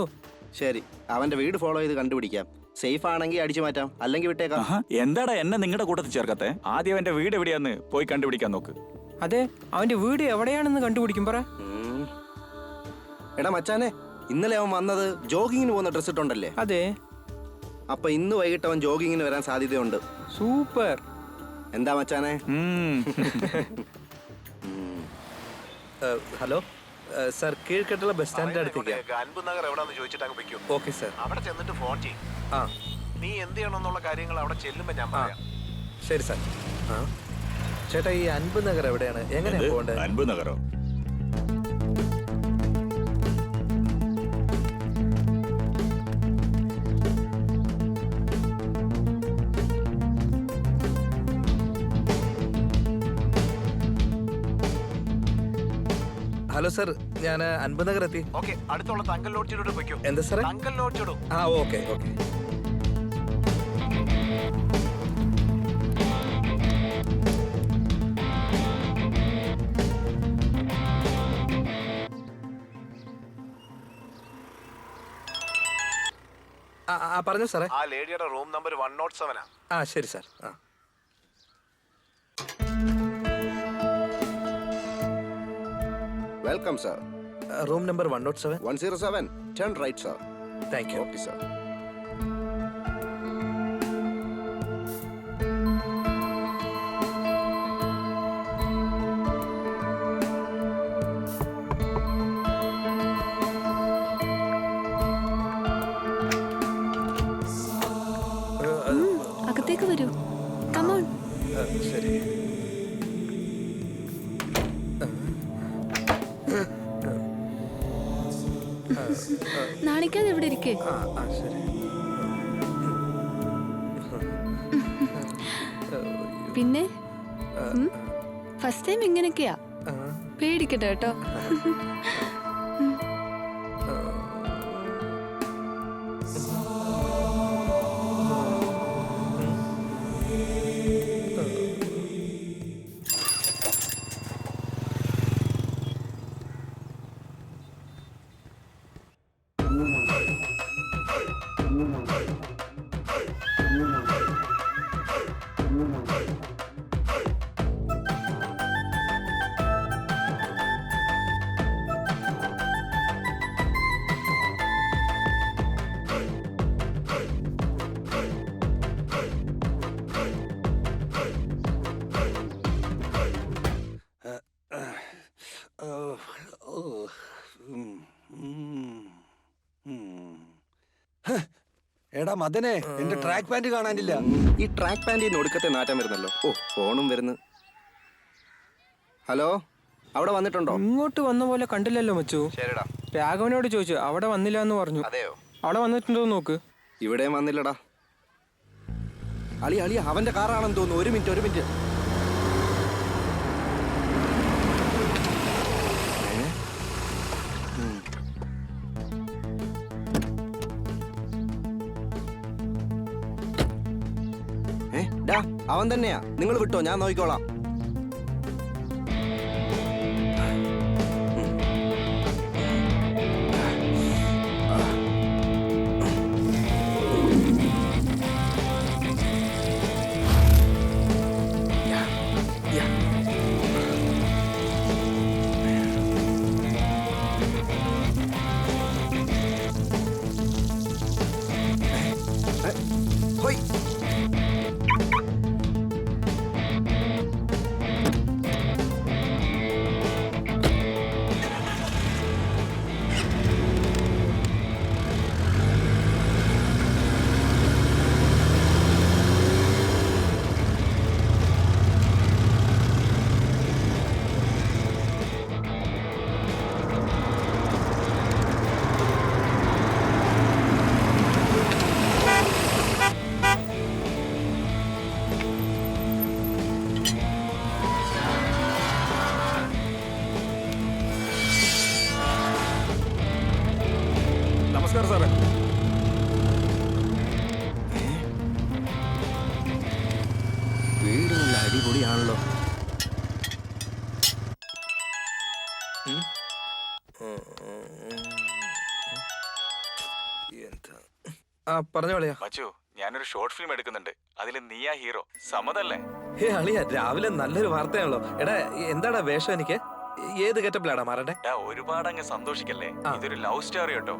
ശരി, അവന്റെ വീട് ഫോളോ ചെയ്ത് കണ്ടുപിടിക്കാം. സേഫ് ആണെങ്കിൽ അടിച്ചു മാറ്റാം, അല്ലെങ്കിൽ വിട്ടേക്കാം. എന്താടാ എന്നെ നിങ്ങളുടെ കൂട്ടത്തിൽ ചേർക്കത്തെ? ആദ്യം അവന്റെ വീട് എവിടെയാന്ന് പോയി കണ്ടുപിടിക്കാൻ നോക്ക്. അതെ, അവന്റെ വീട് എവിടെയാണെന്ന് കണ്ടുപിടിക്കും. പറ. എടാ മച്ചാനെ, ഇന്നലെ അവൻ വന്നത് ജോഗിങ്ങിന് പോകുന്ന ഡ്രസ് ഇട്ടുണ്ടല്ലേ? അതെ. അപ്പൊ ഇന്ന് വൈകിട്ട് അവൻ ജോഗിങ്ങിന് വരാൻ സാധ്യതയുണ്ട്. സൂപ്പർ. എന്താ മച്ചാനെ? ഹലോ സാർ, കീഴ്കെട്ടുള്ള ബസ് സ്റ്റാൻഡിന്റെ അടുത്തേക്ക്. അൻപ് നഗർ എവിടാന്ന് ചോദിച്ചിട്ട് അങ്ങ് വെക്കും. Okay sir. അവിടെ ചെന്നിട്ട് ഫോൺ ചെയ്യും. നീ എന്ത് ചെയ്യണമെന്നുള്ള കാര്യങ്ങൾ അവിടെ ചെല്ലുമ്പോ ഞാൻ പറയാം. ശരി സാർ. ചേട്ടാ, ഈ അൻപ് നഗർ എവിടെയാണ്? എങ്ങനെയാ പോകേണ്ടത്? അൻപ് നഗറോ? ഹലോ സാർ, ഞാൻ അൻപ് നഗർ എത്തി. ഓക്കെ, അടുത്തുള്ള തങ്കൽ ലോഡ്ജിലോട്ട് വെക്കും. എന്താ സാറേ? തങ്കൽ ലോഡ്ജിടും. Okay okay. പറഞ്ഞു സാറേ. ആ ലേഡിയുടെ റൂം നമ്പർ 107 ആ. ശരി sir. Welcome sir. Room number 107. 107. Turn right, sir. Thank you. Okay, sir. അകത്തേക്ക് വരൂ. കമോൺ. ശരി. നാണിക്കാതെ ഇവിടെ ഇരിക്കേ. ശരി. പിന്നെ ഫസ്റ്റ് ടൈം ഇങ്ങനെയൊക്കെയാ. പേടിക്കട്ടെ കേട്ടോ. എടാ മദനെ, എന്റെ ട്രാക്ക് പാന്റ് കാണാനില്ല. ഈ ട്രാക്ക് പാൻറ്റിന് ഒടുക്കത്തെ നാറ്റം വരുന്നല്ലോ. ഓ, ഫോണും വരുന്നു. ഹലോ, അവിടെ വന്നിട്ടുണ്ടോ? ഇങ്ങോട്ട് വന്ന പോലെ കണ്ടില്ലല്ലോ മച്ചു. ശരിടാ. രാഘവനോട് ചോദിച്ചു, അവിടെ വന്നില്ല എന്ന് പറഞ്ഞു. അതെയോ? അവിടെ വന്നിട്ടുണ്ടോ നോക്ക്. ഇവിടെയും വന്നില്ലടാ. അളി അളി അവന്റെ കാറാണെന്ന് തോന്നുന്നു. ഒരു മിനിറ്റ്. ഡാ, അവൻ തന്നെയാ. നിങ്ങൾ വിട്ടോ, ഞാൻ നോക്കിക്കോളാം. ഹോയ്. നമസ്കാരം സാറേ. വീട് നല്ല അടിപൊളിയാണല്ലോ. പറഞ്ഞോളിയാ. മച്ചു, ഞാനൊരു ഷോർട്ട് ഫിലിം എടുക്കുന്നുണ്ട്. അതിൽ നീയാ ഹീറോ. സമ്മതല്ലേ? ഹേ അളിയ, രാവിലെ നല്ലൊരു വാർത്തയാണല്ലോ. എടാ, എന്താടാ വേഷം? എനിക്ക് ഏത് ഗെറ്റപ്പിലാടാ മാറണ്ടേ? ഒരുപാട് അങ്ങ് സന്തോഷിക്കല്ലേ. ഇതൊരു ലവ് സ്റ്റോറി കേട്ടോ.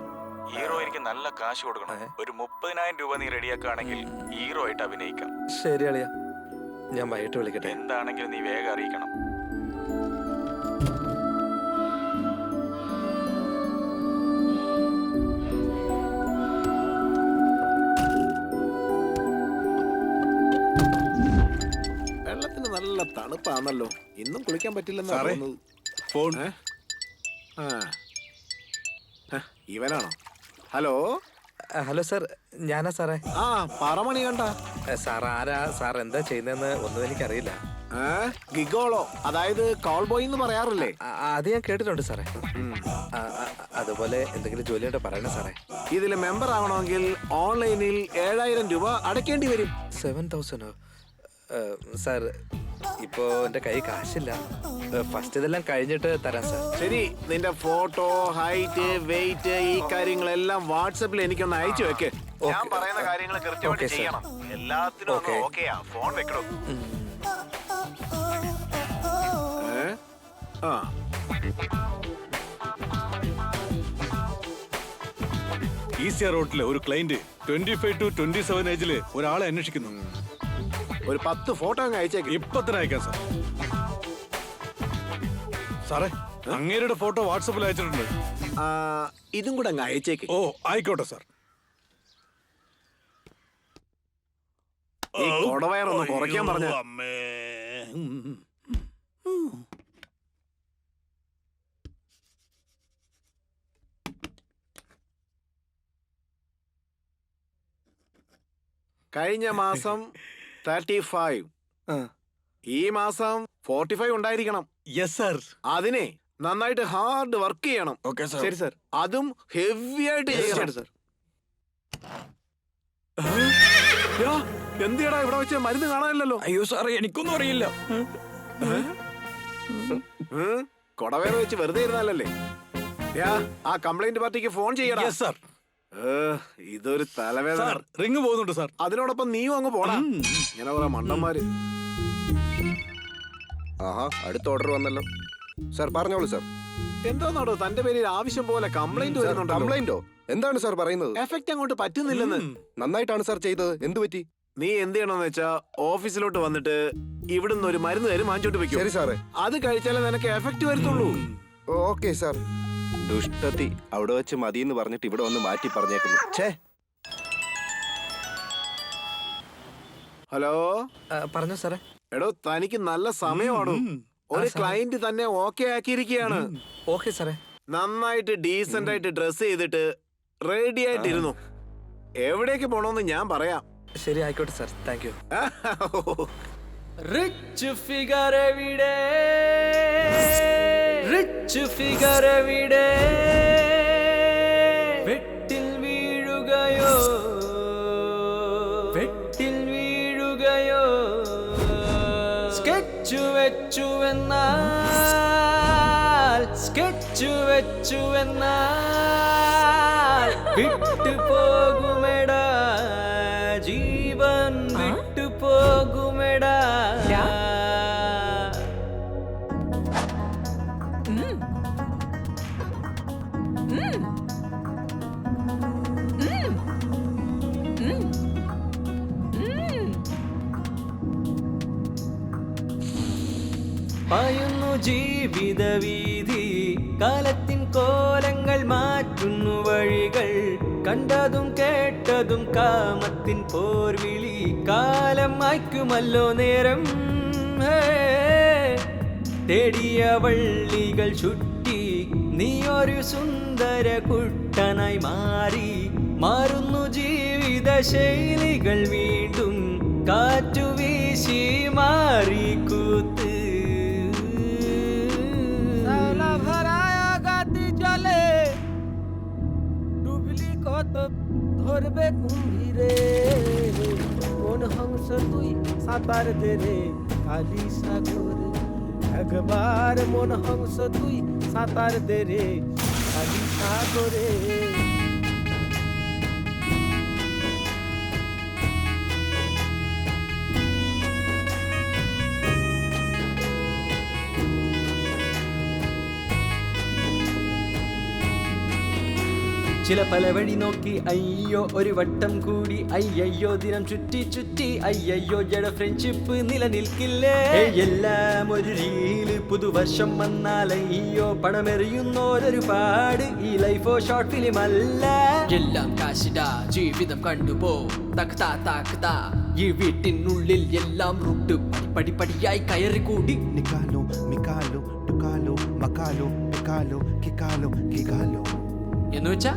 ഹീറോ എനിക്ക് നല്ല കാശ് കൊടുക്കണം. ഒരു 30,000 രൂപ നീ റെഡിയാക്കുകയാണെങ്കിൽ ഹീറോ ആയിട്ട് അഭിനയിക്കാം. ശരി അളിയ, ഞാൻ വൈകിട്ട് വിളിക്കട്ടെ. എന്താണെങ്കിലും നീ വേഗം അറിയിക്കണം. വെള്ളത്തിന് നല്ല തണുപ്പാണല്ലോ. ഇന്നും കുളിക്കാൻ പറ്റില്ലെന്ന് തോന്നുന്നത്. ഫോൺ. ഇവനാണോ? ഹലോ. ഹലോ സാർ, ഞാനാ സാറേ. ആ, പറമണി കണ്ട. സാർ ആരാ? സാർ എന്താ ചെയ്യുന്നതെന്ന് ഒന്നും എനിക്കറിയില്ല. ഗിഗോളോ, അതായത് കോൾ ബോയ് എന്ന് പറയാറില്ലേ? അത് ഞാൻ കേട്ടിട്ടുണ്ട് സാറേ. അതുപോലെ എന്തെങ്കിലും ജോലി ഉണ്ടോ പറയണേ സാറേ. ഇതിൽ മെമ്പർ ആവണമെങ്കിൽ ഓൺലൈനിൽ 7,000 രൂപ അടയ്ക്കേണ്ടി വരും. 7,000? സാർ, ഇപ്പോ എന്റെ കൈ കാശില്ല. ഫസ്റ്റ് ഇതെല്ലാം കഴിഞ്ഞിട്ട് തരാം സാർ. ശരി, നിന്റെ ഫോട്ടോ, ഹൈറ്റ്, വെയിറ്റ്, ഈ കാര്യങ്ങളെല്ലാം വാട്സപ്പിൽ എനിക്കൊന്ന് അയച്ചു വെക്ക്. ഞാൻ പറയുന്ന കാര്യങ്ങൾ കൃത്യമായിട്ട് ചെയ്യണം. എല്ലാത്തിനും ഓക്കെയാ. ഫോൺ വെക്കണോ? ഈസിയ റോഡിലെ ഒരു ക്ലൈന്റ് 25 to 27 ഏജില് ഒരാളെ അന്വേഷിക്കുന്നു. ഒരു 10 ഫോട്ടോ അങ്ങ് അയച്ചേക്ക്. ഇപ്പൊ തന്നെ അയക്കാം സാർ. സാറേ, അങ്ങേരുടെ ഫോട്ടോ വാട്സപ്പിൽ അയച്ചിട്ടുണ്ട്. ഇതും കൂടെ അങ്ങ് അയച്ചേക്ക്. ഓ, ആയിക്കോട്ടെ സാർ. ഈ കൊടവയറൊന്ന് കുറയ്ക്കാൻ പറഞ്ഞ. കഴിഞ്ഞ മാസം 35, ഈ മാസം 45 ഉണ്ടായിരിക്കണം. Yes sir. അതിനെ നന്നായിട്ട് ഹാർഡ് വർക്ക് ചെയ്യണം. ശരി സാർ. അതും ഹെവി ആയിട്ട് ചെയ്യണം സാർ. എന്തിയടാ ഇവിടെ വെച്ച് മരുന്ന് കാണാനില്ലല്ലോ? അയ്യോ സാറേ, എനിക്കൊന്നും അറിയില്ല. കൊടവേറ വെച്ച് വെറുതെ ഇരുന്നാലല്ലേ? ആ കംപ്ലൈന്റ് പാർട്ടിക്ക് ഫോൺ ചെയ്യണം. Yes sir. ഇതൊരു തലവേദന. റിങ് പോകുന്നുണ്ട് സാർ. അതിനോടൊപ്പം നീയും അങ്ങ് പോടാ. ഇങ്ങനെ കുറെ മണ്ടന്മാര്. ആഹാ, അടുത്ത ഓർഡർ വന്നല്ലോ. സാർ പറഞ്ഞോളൂ സാർ. എന്താണോ തന്റെ പേരിൽ ആവശ്യം പോലെ കംപ്ലൈന്റ് വരുന്നുണ്ട്? കംപ്ലൈന്റോ? എന്താണ് സാർ പറയുന്നത്? എഫക്റ്റ് അങ്ങോട്ട് പറ്റുന്നില്ലെന്ന്. നന്നായിട്ടാണ് സാർ ചെയ്തത്. എന്ത് പറ്റി? നീ എന്ത് ചെയ്യണമെന്ന് വെച്ചാ ഓഫീസിലോട്ട് വന്നിട്ട് ഇവിടുന്ന് ഒരു മരുന്ന് തരും, വാങ്ങിച്ചോട്ട് വെക്കും. ശരി സാറേ. അത് കഴിച്ചാലേ നിനക്ക് എഫക്റ്റ് വരത്തുള്ളൂ. Okay sir. ദുഷ്ടത്തി അവിടെ വെച്ച് മതിയെന്ന് പറഞ്ഞിട്ട് ഇവിടെ വന്ന് മാറ്റി പറഞ്ഞേക്കുന്നു. ഛേ. ഹലോ, പറഞ്ഞു സാറേ. എടോ തനിക്ക് നല്ല സമയമാണോ? ഒരു ക്ലയന്റ് തന്നെ ഓക്കെ ആക്കിയിരിക്കുകയാണ്. ഓക്കെ സാറേ. നന്നായിട്ട് ഡീസന്റ് ആയിട്ട് ഡ്രസ് ചെയ്തിട്ട് റെഡി ആയിട്ടിരുന്നു. എവിടേക്ക് പോണോന്ന് ഞാൻ പറയാം. ശരി, ആയിക്കോട്ടെ sir. Thank you. Rich figure എവിടെ, റിച്ച് ഫിഗർ എവിടെ, വെട്ടിൽ വീഴുകയോ, വെട്ടിൽ വീഴുകയോ, സ്കെച്ച് വെച്ചുവെന്നാൽ, സ്കെച്ച് വെച്ചുവെന്നാൽ വിട്ടു പോകുമെടാ, ജീവൻ വിട്ടു പോകുമെടാ. പായുന്നു ജീവിത വീതി, കാലത്തിൻ കോലങ്ങൾ മാറ്റുന്നു വഴികൾ, കണ്ടതും കേട്ടതും കാമത്തിൻ പോർവിളി, കാലം മായ്ക്കുമല്ലോ നേരം. തേടിയ വള്ളികൾ ചുറ്റി നീ ഒരു സുന്ദര കുട്ടനായി മാറി, മാറുന്നു ജീവിത ശൈലികൾ വീണ്ടും, കാറ്റു വീശി മാറി കൂത്ത്. ধরবে কুম্ভীরে, কোন হংস তুই সাঁতার দে রে কালী সাগরে, একবার মন হংস তুই সাঁতার দে রে কালী সাগরে. ചില പല വഴി നോക്കി അയ്യോ ഒരു വട്ടം കൂടി, അയ്യോ ദിനം ചുറ്റി ചുറ്റി, അയ്യോ ജഡ ഫ്രണ്ട്ഷിപ്പ് നിലനിൽക്കില്ലേ. എല്ലാം ഒരു റീല്, പുതുവർഷം വന്നാൽ അയ്യോ പണമെറിയുന്നോരൊരുപാട്, ഈ ലൈഫോ ഷോർട്ട് ഫിലിം അല്ല. എല്ലാം കാശിടാ, ജീവിതം കണ്ടുപോ തക്താ താക്താ, ഈ വീട്ടിനുള്ളിൽ എല്ലാം റൂട്ട് പടിപടിയായി കയറി കൂടി. നിക്കാലോ മിക്കാലോ ടുക്കാലോ മക്കാലോ ടിക്കാലോ കിക്കാലോ കികാലോ എന്ന് വെച്ചാ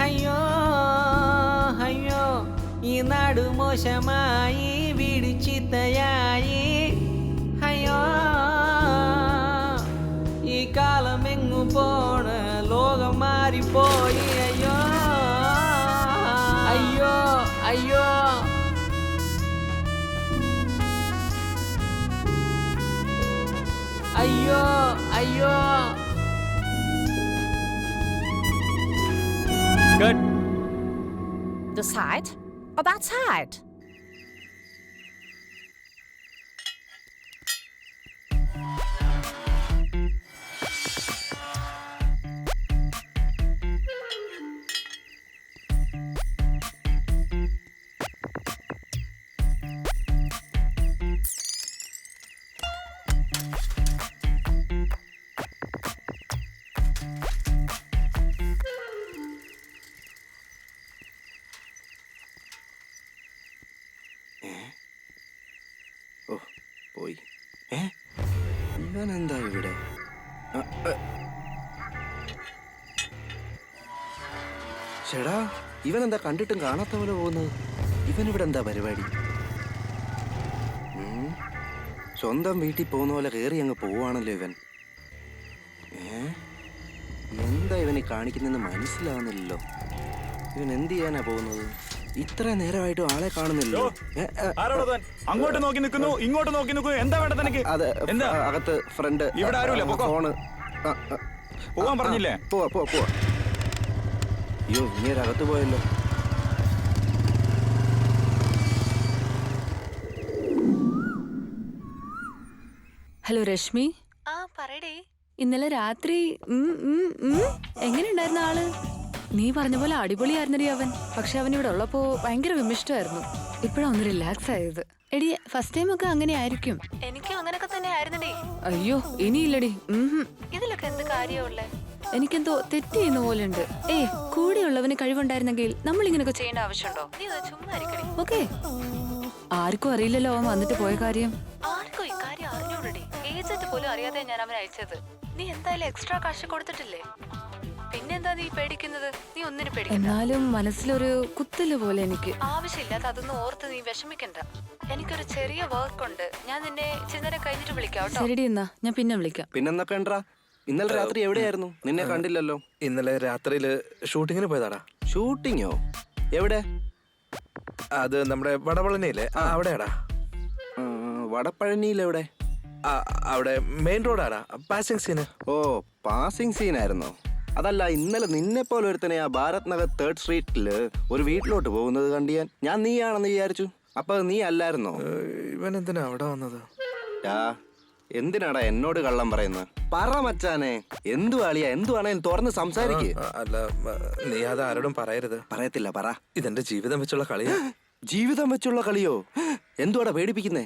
അയ്യോ അയ്യോ ഈ നാടു മോശമായി, വീട് ചീത്തയായി, അയ്യോ ഈ കാലം എങ്ങു പോണ, ലോകം മാറിപ്പോയി, അയ്യോ അയ്യോ അയ്യോ. അയ്യോ അയ്യോ. Good. The side or that side? പോയി. ഇവനെന്താ ഇവിടെ? ചേടാ, ഇവനെന്താ കണ്ടിട്ടും കാണാത്ത പോലെ പോകുന്നത്? ഇവനിവിടെ എന്താ പരിപാടി? സ്വന്തം വീട്ടിൽ പോകുന്ന പോലെ കയറി അങ്ങ് പോവാണല്ലോ ഇവൻ. എന്താ ഇവന് കാണിക്കുന്നെന്ന് മനസ്സിലാവുന്നില്ലല്ലോ. ഇവൻ എന്ത് ചെയ്യാനാ പോകുന്നത്? ഇത്ര നേരമായിട്ടും ആളെ കാണുന്നില്ലോ. അങ്ങോട്ട് നോക്കി നിൽക്കുന്നു, ഇങ്ങോട്ട് നോക്കി നിൽക്കുന്നു. എന്താ വേണ്ട തനിക്ക്? അത് അകത്ത് ഫ്രണ്ട് ഇവിടെ ആരുമില്ല, ഫോണ്. പോവാൻ പറഞ്ഞില്ലേ? പോവാ. അയ്യോ, ഇനി അകത്ത് പോയല്ലോ. ഹലോ രശ്മി. പറയടേ. ഇന്നലെ രാത്രി എങ്ങനെയുണ്ടായിരുന്ന ആള്? നീ പറഞ്ഞ പോലെ അടിപൊളിയായിരുന്നടി അവൻ. പക്ഷെ അവൻ ഇവിടെ ഉള്ളപ്പോ ഭയങ്കര വിമിഷ്ടമായിരുന്നു. ഇപ്പഴാ ഒന്ന് റിലാക്സ് ആയത്. എടി, ഫസ്റ്റ് ടൈം ഒക്കെ അങ്ങനെ ആയിരിക്കും. എനിക്കും അങ്ങനൊക്കെ തന്നെ ആയിരുന്നടി. അയ്യോ, ഇനിയില്ലടി. ഇതിലൊക്കെ എന്ത് കാര്യം? കാര്യമുള്ളേ? എനിക്കെന്തോ തെറ്റ് ചെയ്യുന്ന പോലെ ഉണ്ട്. കൂടെയുള്ളവന് കഴിവുണ്ടായിരുന്നെങ്കിൽ നമ്മൾ ഇങ്ങനെയൊക്കെ ചെയ്യേണ്ട ആവശ്യമുണ്ടോ? നീ ചുമ്മാ ഓക്കെ. ആർക്കും അറിയില്ലല്ലോ അവൻ വന്നിട്ട് പോയ കാര്യം. ആർക്കും ഇക്കാര്യം അറിഞ്ഞൂടേ? ഏജന്റ് പോലും അറിയാതെ ഞാൻ അവനെ അയച്ചത്. നീ എന്തായാലും എക്സ്ട്രാ കാശ് കൊടുത്തിട്ടില്ലേ? പിന്നെന്താ നീ പേടിക്കുന്നത്? നീ ഒന്നിനു പേടിക്കണ്ട. എന്നാലും മനസ്സിലൊരു കുത്തല് പോലെ എനിക്ക്. ആവശ്യമില്ലാത്ത അതൊന്നും ഓർത്ത് നീ വിഷമിക്കണ്ട. എനിക്കൊരു ചെറിയ വർക്ക് ഉണ്ട്. ഞാൻ നിന്നെ ചിന്നരെ കഴിഞ്ഞിട്ട് വിളിക്കാം കേട്ടോ. ശരി എന്നാ ഞാൻ പിന്നെ വിളിക്കാം. പിന്നെന്തൊക്കെ ഉണ്ടാ? ഇന്നലെ രാത്രി എവിടെയായിരുന്നു? നിന്നെ കണ്ടില്ലല്ലോ. ഇന്നലെ രാത്രിയില് ഷൂട്ടിങ്ങിന് പോയതാടാ. ഷൂട്ടിങ്ങോ? എവിടെ? അത് നമ്മുടെ വടപളനിയില്ലേ അവിടെയാടാ. വടപ്പഴനിയിൽ എവിടെ? അവിടെ മെയിൻ റോഡാടാ. Passing scene. ഓ, പാസിംഗ് സീനായിരുന്നോ? അതല്ല, ഇന്നലെ നിന്നെ പോലെ ഒരുത്തനെ ആ ഭാരത് നഗർ 3rd സ്ട്രീറ്റില് ഒരു വീട്ടിലോട്ട് പോകുന്നത് കണ്ട് ഞാൻ നീയാണെന്ന് വിചാരിച്ചു. അപ്പൊ നീ അല്ലായിരുന്നോ? ഇവൻ എന്തിനാ അവിടെ വന്നത്? എന്തിനാടാ എന്നോട് കള്ളം പറയുന്നത്? പറ മച്ചാനെ, എന്തുവാളിയാ? എന്തുവാണേലും തുറന്ന് സംസാരിക്ക്. അല്ല, നീ അത് ആരോടും പറയരുത്. പറയത്തില്ല, പറ. ഇതെന്റെ ജീവിതം വെച്ചുള്ള കളിയാ. ജീവിതം വെച്ചുള്ള കളിയോ? എന്തുവാടാ പേടിപ്പിക്കുന്നേ?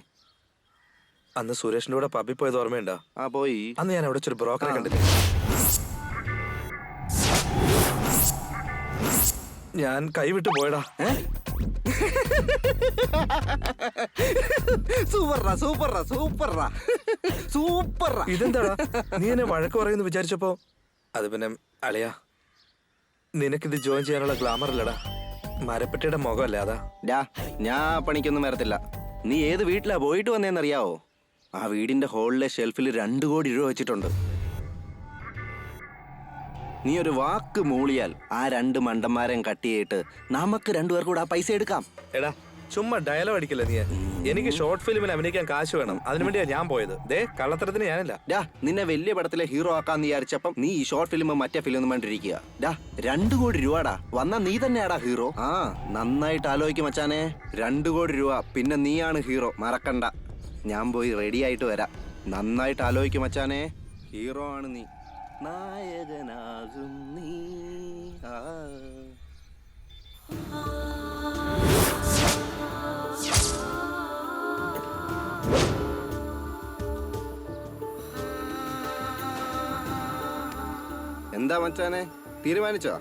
അന്ന് സുരേഷിന്റെ കൂടെ പബ്ബിൽ പോയത് ഓർമ്മയുണ്ടോ? പോയി. അന്ന് ഞാൻ അവിടെ ഒരു ബ്രോക്കറെ കണ്ടില്ലേ? ഞാൻ കൈവിട്ട് പോയടാ. സൂപ്പറാ സൂപ്പറാ സൂപ്പറാ സൂപ്പറാ. ഇതെന്താടാ നീ എന്നെ വഴക്ക് പറയുന്നു വിചാരിച്ചപ്പോ? അത് പിന്നെ അളിയാ, നിനക്കിത് ജോയിൻ ചെയ്യാനുള്ള ഗ്ലാമർ അല്ലടാ, മരപ്പെട്ടിയുടെ മുഖമല്ലേ അതാ. ഞാൻ പണിക്കൊന്നും വരത്തില്ല. നീ ഏത് വീട്ടിലാ പോയിട്ട് വന്നേന്നറിയാവോ? ആ വീടിന്റെ ഹോളിലെ ഷെൽഫിൽ 2 കോടി രൂപ വെച്ചിട്ടുണ്ട്. നീ ഒരു വാക്ക് മൂളിയാൽ ആ 2 മണ്ടന്മാരെയും കട്ട് ചെയ്തിട്ട് നമുക്ക് 2 പേർ കൂടെ ആ പൈസ എടുക്കാം. എടാ ചുമ്മാ ഡയലോഗ് അടിക്കില്ല നീ. എനിക്ക് ഷോർട്ട് ഫിലിമിൽ അഭിനയിക്കാൻ കാശ് വേണം, അതിനുവേണ്ടിയാ ഞാൻ പോയത്. കള്ളത്തരത്തിന് ഞാനില്ല. നിന്നെ വലിയ പടത്തിലെ ഹീറോ ആക്കാന്ന് വിചാരിച്ചപ്പം നീ ഈ ഷോർട്ട് ഫിലിം മറ്റേ ഫിലിം ഒന്നും വേണ്ടിരിക്കുക. 2 കോടി രൂപടാ. വന്നാ നീ തന്നെയാടാ ഹീറോ. നന്നായിട്ട് ആലോചിക്കും മച്ചാനെ. 2 കോടി രൂപ, പിന്നെ നീയാണ് ഹീറോ, മറക്കണ്ട. ഞാൻ പോയി റെഡി ആയിട്ട് വരാം. നന്നായിട്ട് ആലോചിക്കും മച്ചാനെ. ഹീറോ ആണ് നീ, നായകനാകും നീ. എന്താ മച്ചാനെ, തീരുമാനിച്ചോ?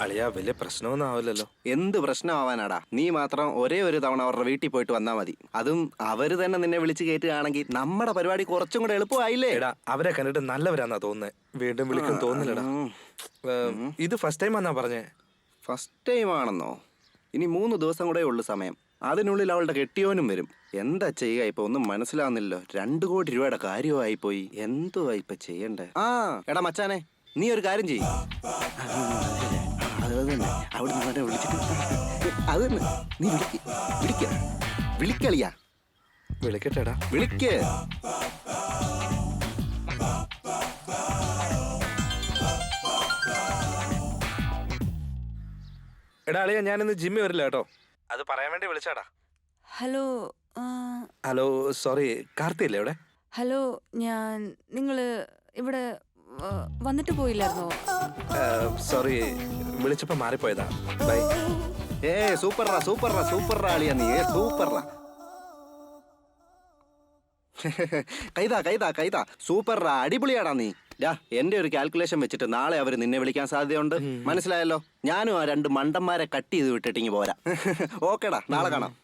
അളിയാ, വലിയ പ്രശ്നമൊന്നും ആവില്ലല്ലോ. എന്ത് പ്രശ്നമാവാനാടാ? നീ മാത്രം ഒരേ ഒരു തവണ അവരുടെ വീട്ടിൽ പോയിട്ട് വന്നാ മതി. അതും അവര് തന്നെ നിന്നെ വിളിച്ച് കയറ്റുകയാണെങ്കിൽ നമ്മുടെ പരിപാടി കുറച്ചും കൂടെ എളുപ്പമായില്ലേ? അവരെ കണ്ടിട്ട് നല്ലവരാന്നാ തോന്നുന്നത്. വീണ്ടും വിളിക്കും തോന്നില്ലടാ. ഇത് ഫസ്റ്റ് ടൈം ആന്നാ പറഞ്ഞേ. ഫസ്റ്റ് ടൈം ആണെന്നോ? ഇനി 3 ദിവസം കൂടെ ഉള്ളു സമയം. അതിനുള്ളിൽ അവളുടെ കെട്ടിയോനും വരും. എന്താ ചെയ്യുക? ഇപ്പൊ ഒന്നും മനസ്സിലാവുന്നില്ലല്ലോ. 2 കോടി രൂപയുടെ കാര്യമായി പോയി. എന്തുവാ ഇപ്പൊ ചെയ്യണ്ടേ? എടാ മച്ചാനെ, നീ ഒരു കാര്യം ചെയ്യും. അവിടെ നിന്ന് വിളിച്ചിട്ട് അത് തന്നെ നീ വിളിക്കളിയാ. വിളിക്കട്ടെടാ, വിളിക്ക്. എടാ അളിയാ, ഞാനിന്ന് ജിമ്മി വരില്ല കേട്ടോ. അത് പറയാൻ വേണ്ടി വിളിച്ചാടാ. ഹലോ. ഹലോ, സോറി, കാർത്തി അല്ലേ ഇവിടെ? ഹലോ, നിങ്ങള് ഇവിടെ വന്നിട്ട് പോയില്ലായിരുന്നോ? സോറി, വിളിച്ചപ്പോ മാറിപ്പോയതാ. ബൈ. സൂപ്പറാ സൂപ്പറാ സൂപ്പറാ അളിയാ നീ. സൂപ്പറാ. കൈതാ കൈതാ കൈതാ. സൂപ്പറാ, അടിപൊളിയാടാ നീ. എന്റെ ഒരു കാൽക്കുലേഷൻ വെച്ചിട്ട് നാളെ അവർ നിന്നെ വിളിക്കാൻ സാധ്യതയുണ്ട്. മനസ്സിലായല്ലോ? ഞാനും ആ 2 മണ്ടന്മാരെ കട്ട് ചെയ്ത് വിട്ടിട്ടിങ്ങി പോരാ. ഓക്കേടാ, നാളെ കാണാം.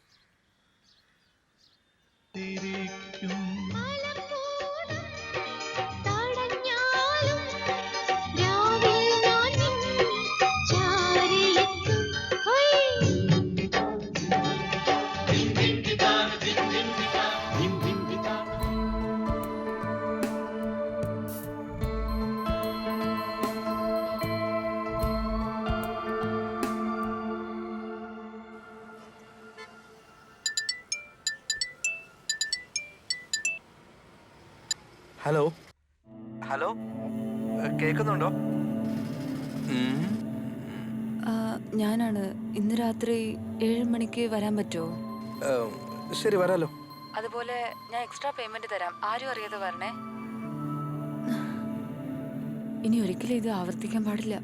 ഹലോ ഹലോ, കേൾക്കുന്നുണ്ടോ? ഞാനാണ്. ഇന്ന് രാത്രി 7 മണിക്ക് വരാൻ പറ്റുമോ? ശരി, വരാലോ. അതുപോലെ ഞാൻ എക്സ്ട്രാ പേയ്മെന്റ് തരാം. ആരും അറിയാതെ വരണേ. ഇനി ഒരിക്കലും ഇത് ആവർത്തിക്കാൻ പാടില്ല.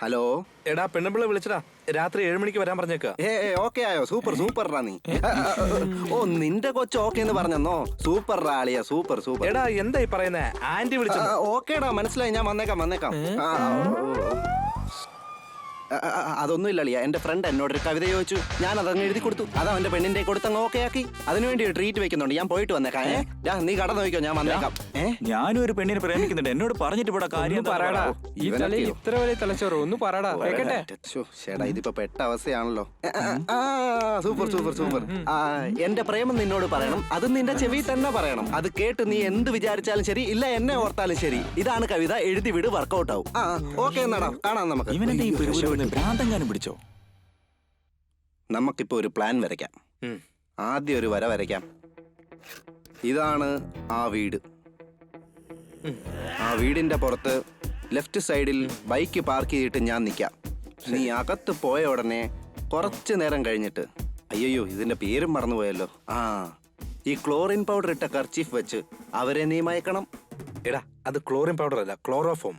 ഹലോ. എടാ പെണ്ണുമ്പിള്ള വിളിച്ചടാ, രാത്രി 7 മണിക്ക് വരാൻ പറഞ്ഞേക്ക. ഓക്കെ ആയോ? സൂപ്പർ സൂപ്പർ റാ നീ. ഓ നിന്റെ കൊച്ചു ഓക്കെ എന്ന് പറഞ്ഞോ? സൂപ്പർ റാളിയ, സൂപ്പർ സൂപ്പർ. എടാ എന്തായി പറയുന്നേ? ആന്റി വിളിച്ചത്. ഓക്കേടാ, മനസ്സിലായി, ഞാൻ വന്നേക്കാം. അതൊന്നും ഇല്ല അളിയ, എന്റെ ഫ്രണ്ട് എന്നോടൊരു കവിത ചോദിച്ചു, ഞാൻ അതങ്ങ് എഴുതി കൊടുത്തു. അത് അവന്റെ പെണ്ണിന്റെ കൊടുത്തങ്ങ് ഓക്കെ ആക്കി. അതിനുവേണ്ടി ഒരു ട്രീറ്റ് വെക്കുന്നുണ്ട്, ഞാൻ പോയിട്ട് വന്നേക്കാം. നീ കട നോക്കിക്കോ, ഞാൻ വന്നേക്കാം. ഞാനും ഒരു പെണ്ണിനെ പ്രേമിക്കുന്നുണ്ട്, എന്നോട് പറഞ്ഞിട്ട് ഇവിടെ കാര്യം പറയടാ. ഈ തലയിൽ ഇത്ര വലിയ തലച്ചോറ് ഒന്ന് പറയടാ, കേക്കട്ടെ. ചേട്ടാ ഇതിപ്പോ പെട്ട അവസ്ഥയാണല്ലോ. Super super super. എന്റെ പ്രേമം നിന്നോട് പറയണം, അത് നിന്റെ ചെവി തന്നെ പറയണം. അത് കേട്ട് നീ എന്ത് വിചാരിച്ചാലും ശരി, ഇല്ല എന്നെ ഓർത്താലും ശരി. ഇതാണ് കവിത, എഴുതി വിട്, വർക്കൗട്ട് ആവും. ഓക്കെ എന്നാടാ, കാണാം നമുക്ക്. ഇവനെന്താ ഈ പരിപാടി ഭ്രാന്തങ്ങാനും പിടിച്ചോ? നമുക്കിപ്പോ ഒരു പ്ലാൻ വരയ്ക്കാം. ആദ്യം ഒരു വര വരയ്ക്കാം. ഇതാണ് ആ വീട്. ആ വീടിന്റെ പുറത്ത് ലെഫ്റ്റ് സൈഡിൽ ബൈക്ക് പാർക്ക് ചെയ്തിട്ട് ഞാൻ നിൽക്കാം. നീ അകത്ത് പോയ ഉടനെ കുറച്ചു നേരം കഴിഞ്ഞിട്ട്, അയ്യോ ഇതിന്റെ പേരും മറന്നുപോയല്ലോ, ഈ ക്ലോറിൻ പൗഡർ ഇട്ട കർച്ചീഫ് വെച്ച് അവരെ നീ മയക്കണം. എടാ അത് ക്ലോറിൻ പൗഡർ അല്ല, ക്ലോറോഫോം.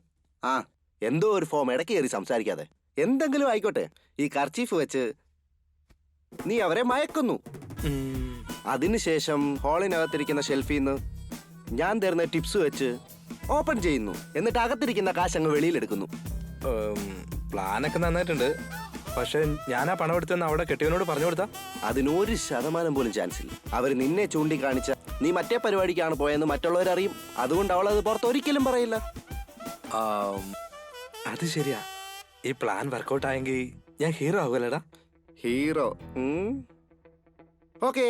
എന്തോ ഒരു ഫോം, ഇടയ്ക്ക് കയറി സംസാരിക്കാതെ. എന്തെങ്കിലും ആയിക്കോട്ടെ, ഈ കർച്ചീഫ് വെച്ച് നീ അവരെ മയക്കുന്നു. അതിനുശേഷം ഹാളിനകത്തിരിക്കുന്ന ഷെൽഫിൽ നിന്ന് ഞാൻ തരുന്ന ടിപ്സ് വെച്ച് ഓപ്പൺ ചെയ്യുന്നു. എന്നിട്ട് അകത്തിരിക്കുന്ന കാശ് അങ്ങ് വെളിയിലെടുക്കുന്നു. പ്ലാനൊക്കെ നന്നായിട്ടുണ്ട്, പക്ഷെ ഞാൻ ആ പണം എടുത്തെന്ന് അവിടെ കെട്ടിയവനോട് പറഞ്ഞു കൊടുത്താ? അതിന് 1% പോലും ചാൻസ് ഇല്ല. അവർ നിന്നെ ചൂണ്ടിക്കാണിച്ച നീ മറ്റേ പരിപാടിക്കാണ് പോയെന്ന് മറ്റുള്ളവരറിയും. അതുകൊണ്ട് അവൾ അത് പുറത്ത് ഒരിക്കലും പറയില്ല. അത് ശരിയാ. ഈ പ്ലാൻ വർക്കൗട്ട് ആയെങ്കിൽ ഞാൻ ഹീറോ ആകുമല്ലേടാ? ഹീറോ? ഓക്കേ.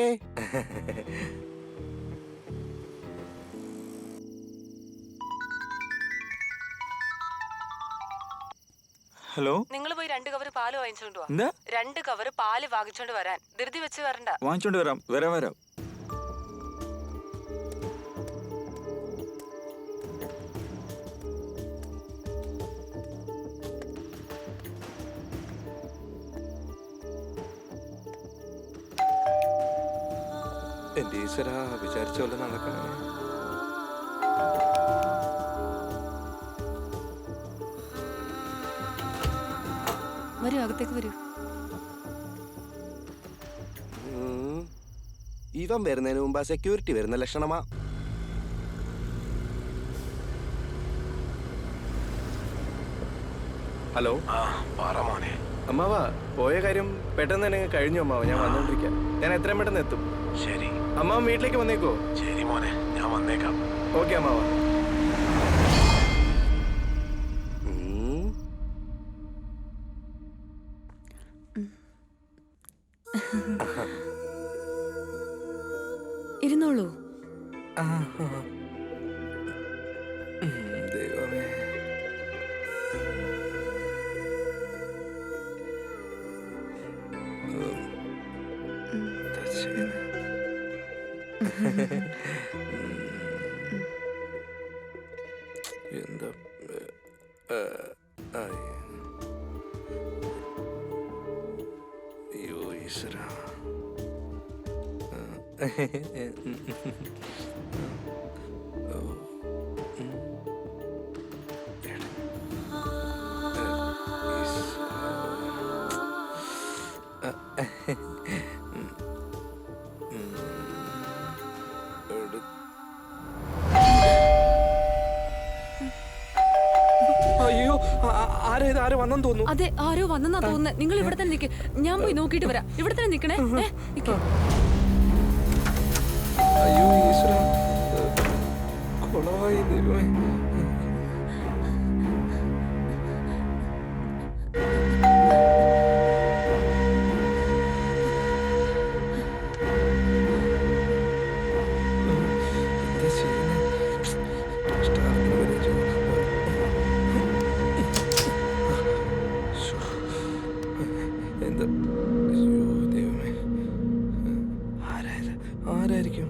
ഹലോ. നിങ്ങൾ പോയി 2 കവർ പാല് വാങ്ങിച്ചോണ്ട് വാ. എന്താ? 2 കവർ പാല് വാങ്ങിച്ചോണ്ട് വരാൻ. ധൃതി വെച്ച് വരണ്ട. വാങ്ങിച്ചോണ്ട് വരാം. എന്റെ ഈശ്വര, വിചാരിച്ച പോലെ നടക്കണേ. വരൂ, അകത്തേക്ക് വരൂ. ഇവൻ വരുന്നതിന് മുമ്പ് സെക്യൂരിറ്റി വരുന്ന ലക്ഷണമാ. ഹലോ. മോനെ. അമ്മാവാ, പോയ കാര്യം പെട്ടെന്ന് തന്നെ കഴിഞ്ഞു അമ്മാവ. ഞാൻ വന്നോണ്ടിരിക്കാം. ഞാൻ എത്രയും പെട്ടെന്ന് എത്തും. ശരി. അമ്മാവൻ വീട്ടിലേക്ക് വന്നേക്കോ? ശരി മോനെ, ഞാൻ വന്നേക്കാം. ഓക്കെ അമ്മാവ. ഇരുന്നോളൂ. ദൈവമേ. എന്താ അയ്യോ ഈശ്വര. അയ്യോ, ആരോ വന്നെന്ന് തോന്നുന്നു. അതെ, ആരോ വന്നെന്നാ തോന്നുന്നത്. നിങ്ങൾ ഇവിടെ തന്നെ നിൽക്ക്, ഞാൻ പോയി നോക്കിയിട്ട് വരാം. ഇവിടെ തന്നെ നിൽക്കണേ. അയ്യോ ഈശ്വര, കൊളവായി ദൈവമേ. ആരായിരിക്കും?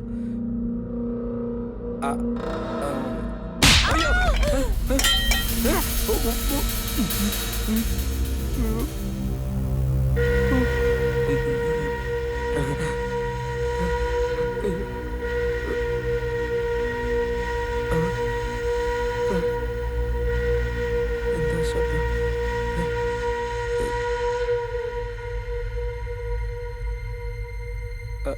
എന്താ ശബ്ദം? അയ്യോ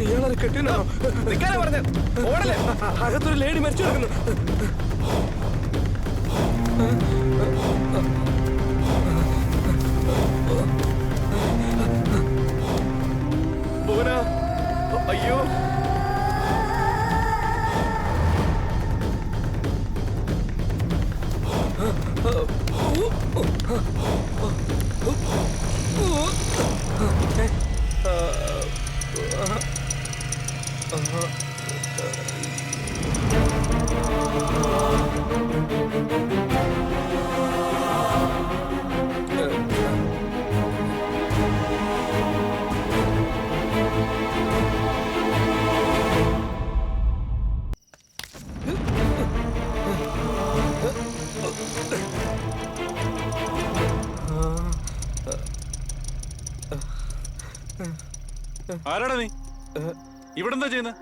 ഇയാളെ കെട്ടിനോ നിൽക്കാനാ പറഞ്ഞ ഓടല്ലേ അകത്തൊരു ലേഡി മരിച്ചു കിടക്കുന്നു അയ്യോ ആരാടാ നീ? ഇവിടെ എന്താ ചെയ്യുന്നത്?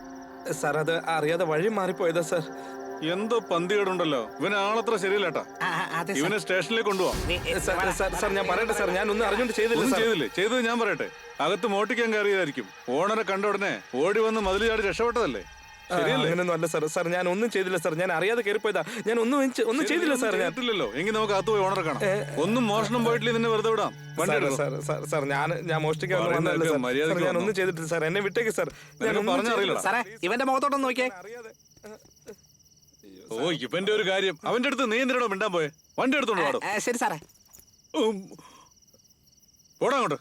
സാർ അത് അറിയാതെ വഴി മാറിപ്പോയതാ സാർ. എന്തോ പന്തികേടുണ്ടല്ലോ. ഇവന് ആളത്ര ശരിയല്ലേട്ടാ. ഇവനെ സ്റ്റേഷനിലേക്ക് കൊണ്ടുപോവാം. സാർ ഞാൻ പറയട്ടെ സാർ, ഞാൻ ഒന്നും അറിഞ്ഞോണ്ട് ചെയ്തില്ലേ. ചെയ്തത് ഞാൻ പറയട്ടെ. അകത്ത് മോട്ടിക്കാൻ കയറിയതായിരിക്കും. ഓണറെ കണ്ട ഉടനെ ഓടി വന്ന് മതിൽ ചാടി രക്ഷപ്പെട്ടതല്ലേ? അങ്ങനെയൊന്നും അല്ല സാർ. സാർ ഞാൻ ഒന്നും ചെയ്തില്ല സാർ, ഞാൻ അറിയാതെ കയറിപ്പോയതാ. ഞാൻ ഒന്നും ചെയ്തില്ല സാർ. ഞാനില്ലല്ലോ. എങ്കിൽ നമുക്ക് അകത്ത് പോയി ഓണറെ കാണാം. ഒന്നും മോഷണം പോയിട്ടില്ല, നിന്നെ വെറുതെ വിടാം. സാർ ഞാൻ മോഷ്ടിക്കാൻ ഞാൻ ഒന്നും ചെയ്തിട്ടില്ല സാർ. എന്നെ വിട്ടേക്ക് സാർ. ഞാൻ പറഞ്ഞറിയില്ല സാറേ, ഇവന്റെ മുഖത്തോട്ടൊന്ന് നോക്കിയേ. ഓ, ഇവന്റെ ഒരു കാര്യം. അവന്റെ അടുത്ത് നീ എന്തിനാണോ മിണ്ടാൻ പോയെ? വണ്ടി എടുത്തോണ്ട് പാടും. ശരി സാറേ. ഓടാ അങ്ങോട്ട്.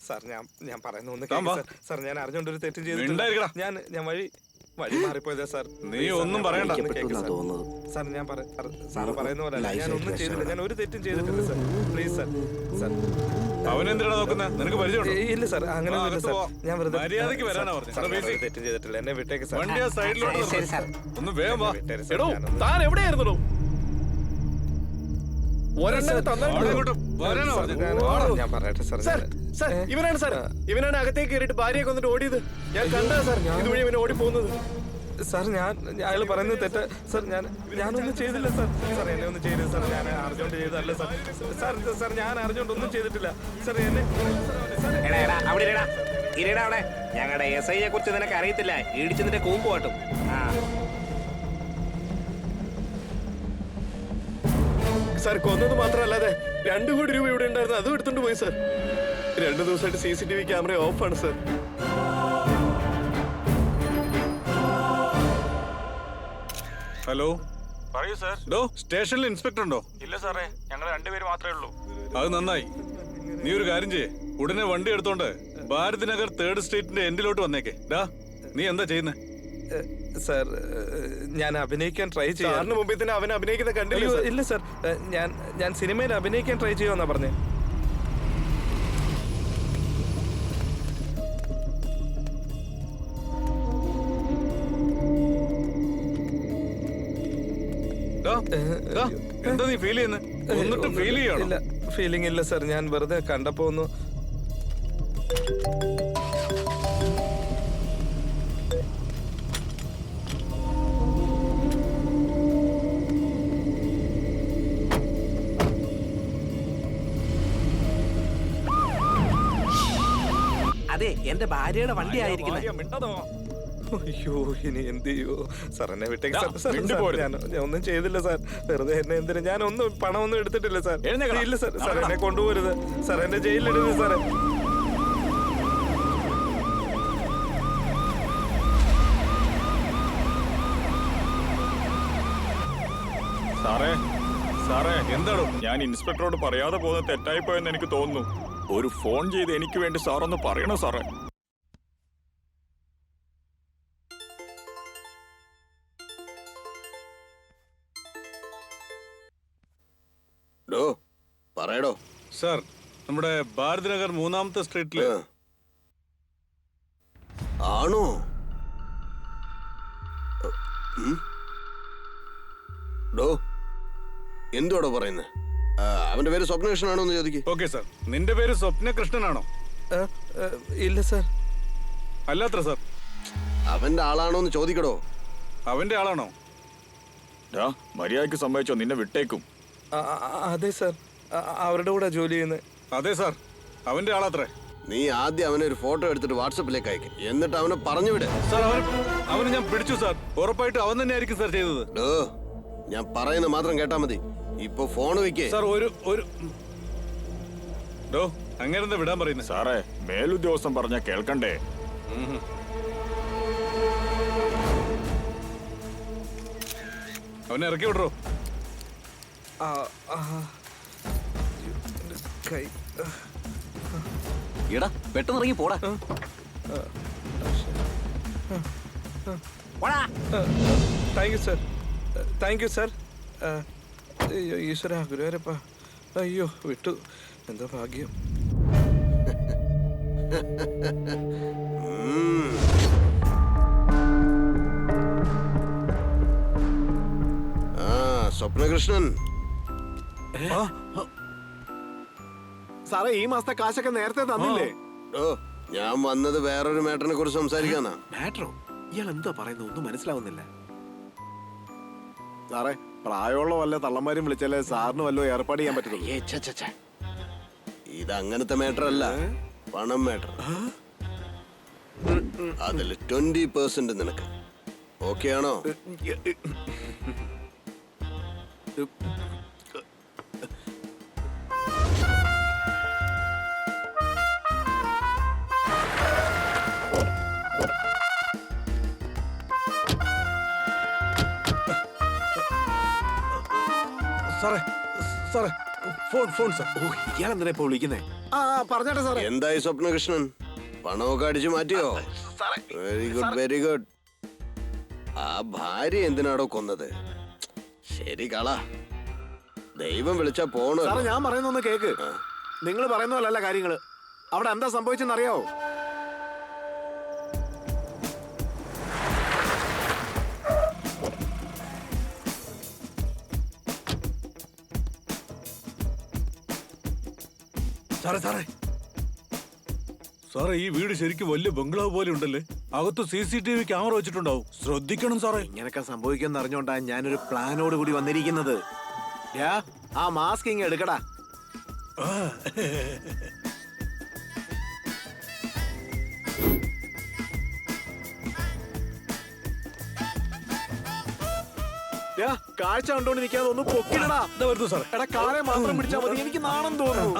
സാർ ഞാൻ പറയുന്ന ഒന്ന് സാർ, ഞാൻ അറിഞ്ഞോണ്ടൊരു തെറ്റും ചെയ്തിട്ടില്ല. ഞാൻ വഴി മാറിപ്പോയതാ സാർ. നീ ഒന്നും പറയണ്ട. സാർ ഞാൻ സാറ് പറയുന്ന പോലെ ഞാൻ ഒന്നും ചെയ്തില്ല. ഞാൻ ഒരു തെറ്റും ചെയ്തിട്ടില്ല സാർ. Please sir. സാർ അവനെന്തിനാ നോക്കുന്നത്? നിനക്ക് പരിചയമുണ്ടോ? ഇല്ല സാർ, അങ്ങനെ ഞാൻ വെറുതെ മര്യാദയ്ക്ക് വരാനാ പറഞ്ഞത്. തെറ്റും ചെയ്തിട്ടില്ല. എന്നെ വിട്ടേക്ക് സാർ. വണ്ടി ആ സൈഡിലോട്ട് ഒന്ന് വേഗം വാ. എടോ, താൻ എവിടെയായിരുന്നോ? ഞാൻ പറയട്ടെ സാർ. ഇവനാണ് സാർ, ഇവനാണ് അകത്തേക്ക് കയറിയിട്ട് ഭാര്യയെ കൊന്നിട്ട് ഓടിയത്. ഞാൻ കണ്ടാ സാർ ഇതുവഴി ഇവനെ ഓടി പോകുന്നത്. സാർ അയാൾ പറയുന്നത് തെറ്റ സാർ. ഞാനൊന്നും ചെയ്തില്ല സാർ. സാർ എന്നെ ഒന്നും ചെയ്തില്ല സാർ. ഞാൻ അറിഞ്ഞോണ്ട് ചെയ്തതല്ല സാർ. സാർ ഞാൻ അറിഞ്ഞോണ്ട് ഒന്നും ചെയ്തിട്ടില്ല സാർ. എന്നെ അവിടെ ഞങ്ങളുടെ SI യെ കുറിച്ച് നിനക്ക് അറിയത്തില്ല. ഇടിച്ചതിന്റെ കൂമ്പ് കാട്ടും. സാർ കൊന്നത് മാത്രമല്ലാതെ 2 കോടി രൂപ ഇവിടെ ഉണ്ടായിരുന്നു, അതും എടുത്തോണ്ട് പോയി സാർ. 2 ദിവസമായിട്ട് CCTV ക്യാമറ ഓഫാണ് സാർ. ഹലോ, പറയൂ സാർ. സ്റ്റേഷനിൽ ഇൻസ്പെക്ടർ ഉണ്ടോ? ഇല്ല സാറേ, ഞങ്ങൾ 2 പേര് മാത്രമേ ഉള്ളൂ. അത് നന്നായി. നീ ഒരു കാര്യം ചെയ്യേ, ഉടനെ വണ്ടി എടുത്തോണ്ട് ഭാരത് നഗർ 3rd സ്ട്രീറ്റിന്റെ എൻഡിലോട്ട് വന്നേക്കെ. നീ എന്താ ചെയ്യുന്നേ? സാർ ഞാൻ അഭിനയിക്കാൻ ട്രൈ ചെയ്യാം. മുമ്പിൽ തന്നെ അവൻ അഭിനയിക്കുന്ന കണ്ടില്ല. ഇല്ല സാർ, ഞാൻ സിനിമയിൽ അഭിനയിക്കാൻ ട്രൈ ചെയ്യുമെന്നാ പറഞ്ഞേ. എന്താ നീ ഫീൽ ചെയ്യുന്നത്? എന്നിട്ട് ഫീൽ ചെയ്യണം. ഇല്ല, ഫീലിംഗ് ഇല്ല സാർ. ഞാൻ വെറുതെ കണ്ടപ്പോ ഒന്ന് അതെ, എന്റെ ഭാര്യയുടെ വണ്ടി ആയിരിക്കുന്നത്. അയ്യോ, ഇനി എന്ത് ചെയ്യോ സാർ? എന്നെ വിട്ടേക്ക് സാർ. ഞാൻ ഒന്നും ചെയ്തില്ല സാർ. വെറുതെ എന്നെ എന്തിനാ? ഞാൻ പണമൊന്നും എടുത്തിട്ടില്ല സാർ. ഇല്ല സാർ. സാർ എന്നെ കൊണ്ടുപോരുത് സാർ. എന്നെ ജയിലിലിടുന്നു സാറേ. സാറേ, സാറേ എന്താണോ ഞാൻ ഇൻസ്പെക്ടറോട് പറയാതെ പോകുന്നത് തെറ്റായി പോയെന്ന് എനിക്ക് തോന്നുന്നു. ഒരു ഫോൺ ചെയ്ത് എനിക്ക് വേണ്ടി സാറൊന്ന് പറയണോ സാറേ? ഡോ പറയടോ. സാർ, നമ്മുടെ ഭാരത് നഗർ 3-ാമത്തെ സ്ട്രീറ്റില് ആണോ? ഡോ എന്തുവാടോ പറയുന്നത്? അവന്റെ പേര് സ്വപ്നകൃഷ്ണനാണോ എന്ന് ചോദിക്കും. ഓക്കെ സാർ, നിന്റെ പേര് സ്വപ്നകൃഷ്ണനാണോ? ഇല്ല സാർ. അല്ലാത്ര സാർ. അവന്റെ ആളാണോ എന്ന് ചോദിക്കടോ. അവന്റെ ആളാണോ? മര്യാദയ്ക്ക് സംഭവിച്ചോ, നിന്നെ വിട്ടേക്കും. അതെ സാർ, അവരുടെ കൂടെ ജോലി ചെയ്യുന്നത്. അതെ സാർ, അവന്റെ ആളാത്രേ. നീ ആദ്യം അവനെ ഒരു ഫോട്ടോ എടുത്തിട്ട് വാട്സപ്പിലേക്ക് അയക്കും, എന്നിട്ട് അവനെ പറഞ്ഞു വിട്. സാർ, അവന് ഞാൻ പിടിച്ചു സാർ. ഉറപ്പായിട്ട് അവൻ തന്നെ ആയിരിക്കും സാർ ചെയ്തത്. ഡോ ഞാൻ പറയുന്നത് മാത്രം കേട്ടാ മതി. ഇപ്പൊ ഫോൺ വെക്കേ സാർ. ഡോ അങ്ങനെ വിടാൻ പറയുന്നത്. സാറേ, മേലുദ്യോഗസ്ഥൻ പറഞ്ഞ കേൾക്കണ്ടേ? അവനെ ഇറക്കി വിടറോ. എടാ പെട്ടെന്ന് ഇറങ്ങി പോടാ. Thank you sir, thank you sir. അയ്യോ ഈശ്വര, ഗുരുവായൂരപ്പ, അയ്യോ വിട്ടു, എന്താ ഭാഗ്യം. സ്വപ്നകൃഷ്ണൻ സാറേ, ഈ മാസത്തെ കാശൊക്കെ നേരത്തെ തന്നില്ലേ? ഓ ഞാൻ വന്നത് വേറൊരു മാറ്ററിനെ കുറിച്ച് സംസാരിക്കാനാ. മാറ്ററോ? ഇയാൾ എന്താ പറയുന്നത്? ഒന്നും മനസ്സിലാവുന്നില്ല സാറേ. പ്രായമുള്ള വല്ല തള്ളന്മാരും വിളിച്ചാലേ സാറിന് വല്ലോ ഏർപ്പാട് ചെയ്യാൻ പറ്റുള്ളൂ. ഇത് അങ്ങനത്തെ മാറ്റർ അല്ല, പണം മാറ്റർ. അതിൽ 20% നിനക്ക് ഓക്കെ ആണോ? സാറേ, സാറേ, ഫോൺ സാർ. ഓ, ഇയാൾ എന്തിനാ ഇപ്പൊ വിളിക്കുന്നേ? പറഞ്ഞാട്ടെ സാറേ. എന്തായി സ്വപ്നകൃഷ്ണൻ, പണമൊക്കെ അടിച്ചു മാറ്റിയോ? Very good, very good. ആ ഭാര്യ എന്തിനാടോ കൊന്നത്? ശരി കള, ദൈവം വിളിച്ചാ പോണോ? സാറേ, ഞാൻ പറയുന്നൊന്ന് കേക്ക്. നിങ്ങൾ പറയുന്ന പോലല്ല കാര്യങ്ങള്. അവിടെ എന്താ സംഭവിച്ചെന്ന് അറിയാവോ? സാറേ, സാറേ, സാറേ, ഈ വീട് ശരിക്കും വലിയ ബംഗ്ലാവ് പോലെ ഉണ്ടല്ലേ. അകത്ത് CCTV ക്യാമറ വെച്ചിട്ടുണ്ടാവും. ശ്രദ്ധിക്കണം സാറേ. ഇങ്ങനൊക്കെ സംഭവിക്കുമെന്ന് അറിഞ്ഞോണ്ടാ ഞാനൊരു പ്ലാനോട് കൂടി വന്നിരിക്കുന്നത്. ആ മാസ്ക് ഇങ്ങ് എടുക്കടാ. കാഴ്ച കണ്ടോണ്ട് നിൽക്കാതെ ഒന്ന് പൊക്കിടടാ. സാറേ, എടാ, കാറെ മാത്രം പിടിച്ചാൽ മതി, എനിക്ക് നാണം തോന്നുന്നു.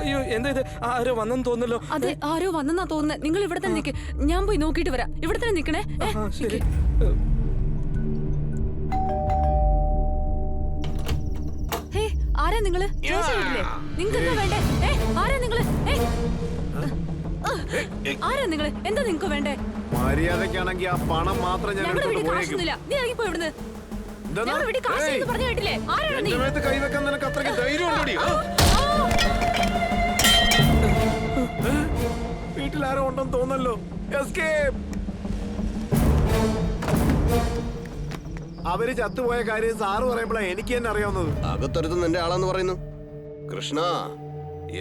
അയ്യോ എന്താ ഇത്, ആരോ വന്നെന്ന് തോന്നല്ലോ. അതെ, ആരോ വന്നെന്നാ തോന്നുന്നത്. നിങ്ങൾ ഇവിടെ തന്നെ നിൽക്ക്, ഞാൻ പോയി നോക്കിയിട്ട് വരാം. ഇവിടെ തന്നെ നിൽക്കണേ. ശരി. ആരാ നിങ്ങള്? നിങ്ങൾക്ക് വേണ്ടേ? ആരാ നിങ്ങള്? ആരാ നിങ്ങള്? എന്താ നിങ്ങക്ക് വേണ്ടേ? മര്യാദക്കാണെങ്കിൽ ആ പണം മാത്രം ഞാൻ കാശൊന്നുമില്ല. നീ ഇറങ്ങിപ്പോ ഇവിടുന്ന്. ഞങ്ങളുടെ വീട്ടിൽ കാശ് പറഞ്ഞു കേട്ടില്ലേ? ആരാണ് നീ? കൈവെക്കാൻ നിനക്ക് അത്രയ്ക്ക് ധൈര്യം? വീട്ടിലാരോ ഉണ്ടെന്ന് തോന്നല്ലോ. എസ്കേപ്പ്. അവര് ചത്തുപോയ കാര്യം സാറ് പറയുമ്പോഴാ എനിക്ക് തന്നെ അറിയാവുന്നത്. അകത്തൊരുത്ത് നിന്റെ ആളാന്ന് പറയുന്നു. കൃഷ്ണ,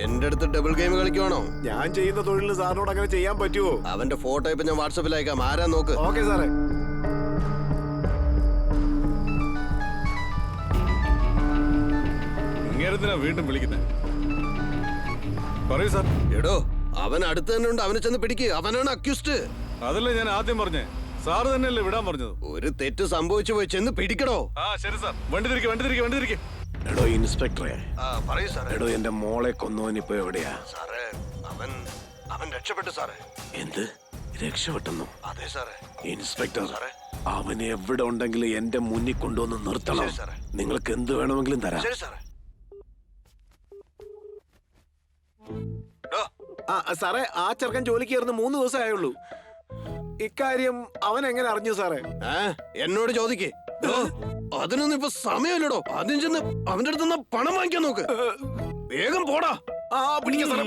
എന്റെ അടുത്ത് ഡബിൾ ഗെയിം കളിക്കുവാണോ? ഞാൻ ചെയ്യുന്ന തൊഴിലിന് സാറിനോട് അങ്ങനെ ചെയ്യാൻ പറ്റുമോ? അവന്റെ ഫോട്ടോ ഇപ്പൊ ഞാൻ വാട്സാപ്പിൽ അയക്കാം, ആരാ നോക്ക്. ഓക്കെ സാറേ. ഇങ്ങനെന്തിനാ വീണ്ടും വിളിക്കുന്നത്? പറയൂ സാർ. എടോ, അവൻ അടുത്ത് തന്നെ ഉണ്ട്, അവനെ ചെന്ന് പിടിക്കുക. അവനാണ് അക്യൂസ്ഡ്. അതല്ലേ ഞാൻ ആദ്യം പറഞ്ഞേ. സാറ് തന്നെയല്ലേ വിടാൻ പറഞ്ഞത്. ഒരു തെറ്റ് സംഭവിച്ചു പോയി, ചെന്ന് പിടിക്കടോ. ശരി സാർ. വണ്ടി തിരികെ. എടോ ഇൻസ്പെക്ടറെ, പറയൂ സാറേ. എടോ എന്റെ മോളെ കൊന്നവനിപ്പോ എവിടെയാ? സാറേ, അവൻ രക്ഷപ്പെട്ടു സാറേ. എന്ത് രക്ഷപ്പെട്ടെന്നോ? അതെ സാറേ. ഇൻസ്പെക്ടർ, അവൻ എവിടെ ഉണ്ടെങ്കിലും എന്റെ മുന്നിൽ കൊണ്ടുവന്ന് നിർത്തണം. നിങ്ങൾക്ക് എന്ത് വേണമെങ്കിലും തരാം. സാറേ, ആ ചെറുക്കൻ ജോലിക്ക് കയറുന്ന 3 ദിവസം ആയുള്ളൂ. ഇക്കാര്യം അവൻ എങ്ങനെ അറിഞ്ഞു സാറേ? എന്നോട് ചോദിക്കേ. അതിനൊന്നും ഇപ്പൊ സമയമില്ലടോ. ആദ്യം ചെന്ന് അവന്റെ അടുത്ത് പണം വാങ്ങിക്കാൻ നോക്ക്. വേഗം പോടാ. പിടിക്കാം സാറേ.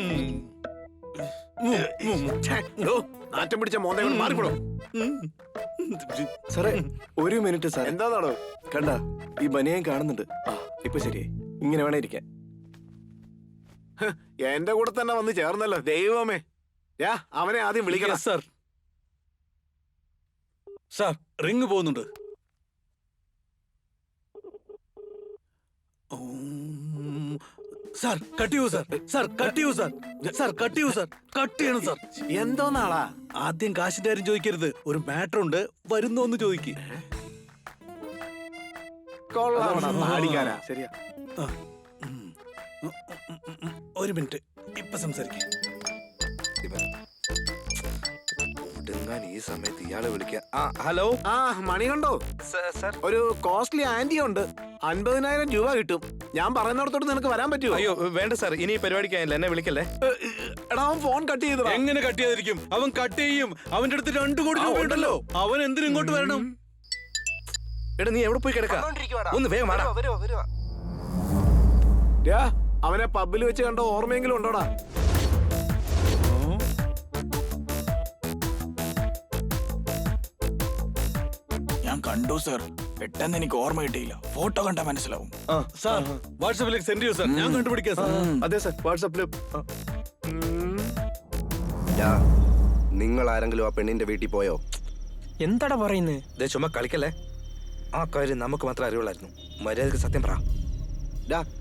നാറ്റം പിടിച്ച മോന്തകൾ മാറിപ്പോടും. സാറേ, 1 മിനിറ്റ് സാർ. എന്താണോ കണ്ട, ഈ ബനിയൻ കാണുന്നുണ്ട്. ഇപ്പൊ ശരിയായി. ഇങ്ങനെ വേണേ ഇരിക്കാൻ. എന്റെ കൂടെ തന്നെ വന്ന് ചേർന്നല്ലോ. ദൈവമേ, അവനെ ആദ്യം വിളിക്കണം. സാർ സാർ, റിങ് പോകുന്നുണ്ട്. സാർ കട്ട് ചെയ്യൂ സാർ. സാർ കട്ട് ചെയ്യൂ സാർ. സാർ കട്ട് ചെയ്യൂ സാർ. കട്ട് ചെയ്യണം സാർ. എന്തോന്നാളാ? ആദ്യം കാശിന്റെ കാര്യം ചോദിക്കരുത്. ഒരു മാറ്റർ ഉണ്ട്, വരുന്നോന്ന് ചോദിക്ക്. കൊള്ളാം. ശരിയാ. ഒരു മിനിറ്റ്, ഇപ്പൊ സംസാരിക്കാം. ഈ സമയത്ത് ഇയാളെ വിളിക്കാം. ഹലോ. മണി കണ്ടോ? ഒരു കോസ്റ്റ്ലി ആന്റി ഉണ്ട്. 50,000 രൂപ കിട്ടും. ഞാൻ പറയുന്നിടത്തോട്ട് നിനക്ക് വരാൻ പറ്റുമോ? അയ്യോ വേണ്ട സാർ, ഇനി പരിപാടിക്കാനില്ല, എന്നെ വിളിക്കല്ലേ. എടാ, അവൻ ഫോൺ കട്ട് ചെയ്തു. എങ്ങനെ കട്ട് ചെയ്യാതിരിക്കും? അവൻ കട്ട് ചെയ്യും. അവന്റെ അടുത്ത് 2 കോടി രൂപ ഉണ്ടല്ലോ. അവൻ എന്തിനും ഇങ്ങോട്ട് വരണം? എടാ, നീ എവിടെ പോയി കിടക്കാ? ഒന്ന് വേഗം വാടാ. അവനെ പബ്ബിൽ വെച്ച് കണ്ട ഓർമ്മയെങ്കിലും ഉണ്ടോടാ? ഞാൻ കണ്ടു സർ. പെട്ടെന്ന് എനിക്ക് ഓർമ്മ കിട്ടിയില്ല. ഫോട്ടോ കണ്ടാ മനസ്സിലാവും. സാർ, വാട്സാപ്പിലേക്ക് സെൻഡ് ചെയ്യൂ സാർ. ഞാൻ കണ്ടുപിടിക്കാം സാർ. അതെ സാർ, വാട്സാപ്പില്. നിങ്ങൾ ആരെങ്കിലും ആ പെണ്ണിന്റെ വീട്ടിൽ പോയോ? എന്താടാ പറയുന്നത്? ചുമ്മാ കളിക്കല്ലേ. ആ കാര്യം നമുക്ക് മാത്രമേ അറിയുള്ളായിരുന്നു. മര്യാദക്ക് സത്യം പറ.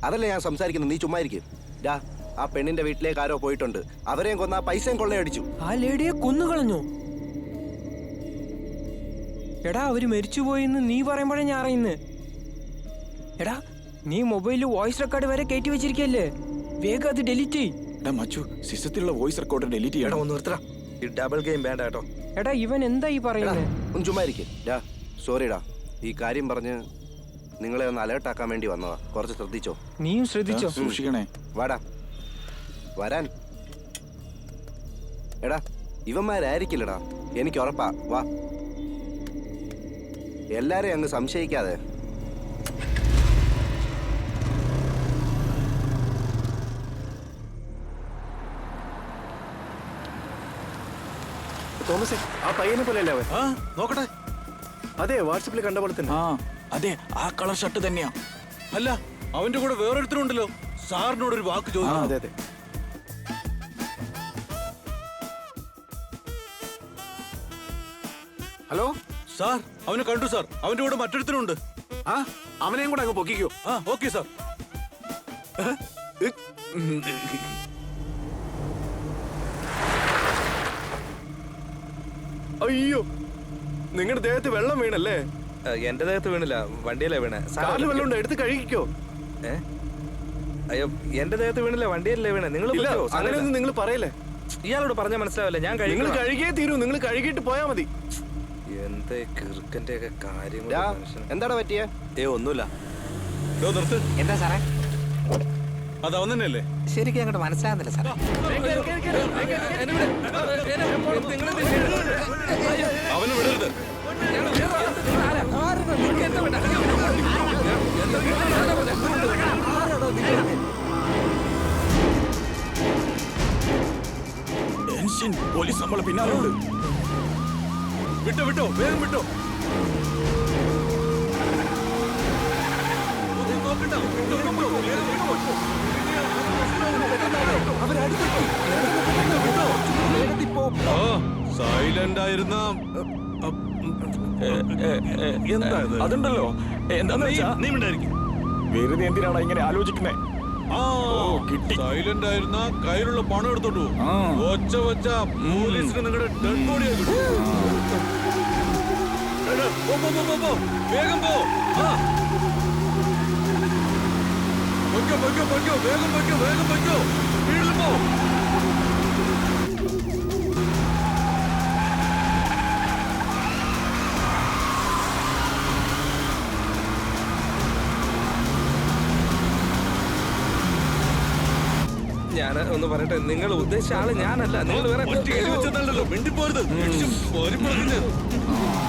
അതല്ലേ ഞാൻ സംസാരിക്കുന്നത്. നീ ചുമ്മാ ഇരിക്കും. ആ പെണ്ണിന്റെ വീട്ടിലേക്ക് ആരോ പോയിട്ടുണ്ട്. അവരെയും കൊന്ന പൈസയും കൊള്ളയടിച്ചു. ആ ലേഡിയെ കൊന്നുകളഞ്ഞു. എടാ, അവര് മരിച്ചുപോയിന്ന് നീ പറയുമ്പോഴേ ഞാൻ അറിയുന്നത്. എടാ, നീ മൊബൈലിൽ വോയിസ് റെക്കോർഡ് വരെ കയറ്റി വെച്ചിരിക്കല്ലേ? വേഗം അത് ഡിലീറ്റ് ചെയ്യ്. എടാ മച്ചു, സിസ്റ്റത്തിലുള്ള വോയിസ് റെക്കോർഡ് ഡിലീറ്റ് ചെയ്യണം. ഒന്ന് നിർത്തടാ. ഈ ഡബിൾ ഗെയിം വേണ്ട കേട്ടോ. എടാ, ഇവൻ എന്താ ഈ പറയുന്നത്? ഒന്ന് ചുമ്മാ ഇരിക്കും. സോറിടാ, ഈ കാര്യം പറഞ്ഞ് നിങ്ങളെ ഒന്ന് അലേർട്ടാക്കാൻ വേണ്ടി വന്നതാ. കുറച്ച് ശ്രദ്ധിച്ചോ. നീയും ശ്രദ്ധിച്ചോ. സൂക്ഷിക്കണേ. വാടാ, വരാൻ. എടാ, ഇവന്മാരായിരിക്കില്ലടാ, എനിക്ക് ഉറപ്പാ. വാ, എല്ലാരെയും അങ്ങ് സംശയിക്കാതെ. തോമസേ, ആ പയ്യനെ പോലെയല്ലേ അവൻ? നോക്കട്ടെ. അതെ, വാട്സാപ്പിൽ കണ്ട പോലെ തന്നെ. അതെ, ആ കളർ ഷർട്ട് തന്നെയാ. അല്ല, അവന്റെ കൂടെ വേറൊരുത്തരുണ്ടല്ലോ. സാറിനോടൊരു വാക്ക് ചോദിച്ചു. അതെ അതെ. ഹലോ സാർ, അവനെ കണ്ടു സാർ. അവന്റെ കൂടെ മറ്റൊരുത്തരുണ്ട്. അവനെയും കൂടെ അങ്ങ് പൊക്കിക്കോ. Okay sir. അയ്യോ, നിങ്ങളുടെ ദേഹത്ത് വെള്ളം വീണല്ലേ? എന്റെ ദേഹത്ത് വീണില്ല, വണ്ടിയല്ലേ വീണേ. കാറിൽ വെള്ളം ഉണ്ട്, എടുത്ത് കഴുകിക്കോ. അയ്യോ, എന്റെ ദേഹത്ത് വീണില്ല, വണ്ടിയല്ലേ വീണേ. നിങ്ങൾ അങ്ങനെയൊന്നും നിങ്ങൾ പറയല്ലേ. ഇയാളോട് പറഞ്ഞാൽ മനസ്സിലാവില്ല. ഞാൻ നിങ്ങൾ കഴുകിയേ തീരൂ. നിങ്ങൾ കഴുകിയിട്ട് പോയാ മതി. എന്താ കിറുക്കന്റെ ഒക്കെ കാര്യം. എന്താണ് പറ്റിയ? ഒന്നുമില്ല. നിർത്ത്. എന്താ സാറേ? അത് അവൻ തന്നെയല്ലേ? ശരിക്കും അങ്ങോട്ട് മനസ്സിലാകുന്നില്ല സാറേ. അവന് വിടരുത്. പോലീസ് നമ്മളെ പിന്നാലുണ്ട്. വിട്ടോ വിട്ടോ, വേഗം വിട്ടോ. സൈലന്റ് ആയിരുന്ന എന്താ അതുണ്ടല്ലോ. എന്താന്ന് വെച്ചാ നീ ഉണ്ടായിരിക്കും. വെറുതെ എന്തിനാണ് ഇങ്ങനെ ആലോചിക്കുന്നേ? സൈലന്റ് ആയിരുന്ന കയ്യിലുള്ള പണം എടുത്തോട്ടു. ഒച്ച വെച്ച പോലീസിന് നിങ്ങളുടെ ഡെഡ് ബോഡിയാ കിട്ടും. വേഗം പോ. പൊയ്ക്കോ പൊയ്ക്കോ പൊയ്ക്കോ, വേഗം പൊയ്ക്കോ, വേഗം പൊയ്ക്കോ. വീട്ടിൽ പോ. ഒന്ന് പറയട്ടെ, നിങ്ങൾ ഉദ്ദേശിച്ച ആള് ഞാനല്ല. നിങ്ങൾ വേറെ മിണ്ടിപ്പോരുത്.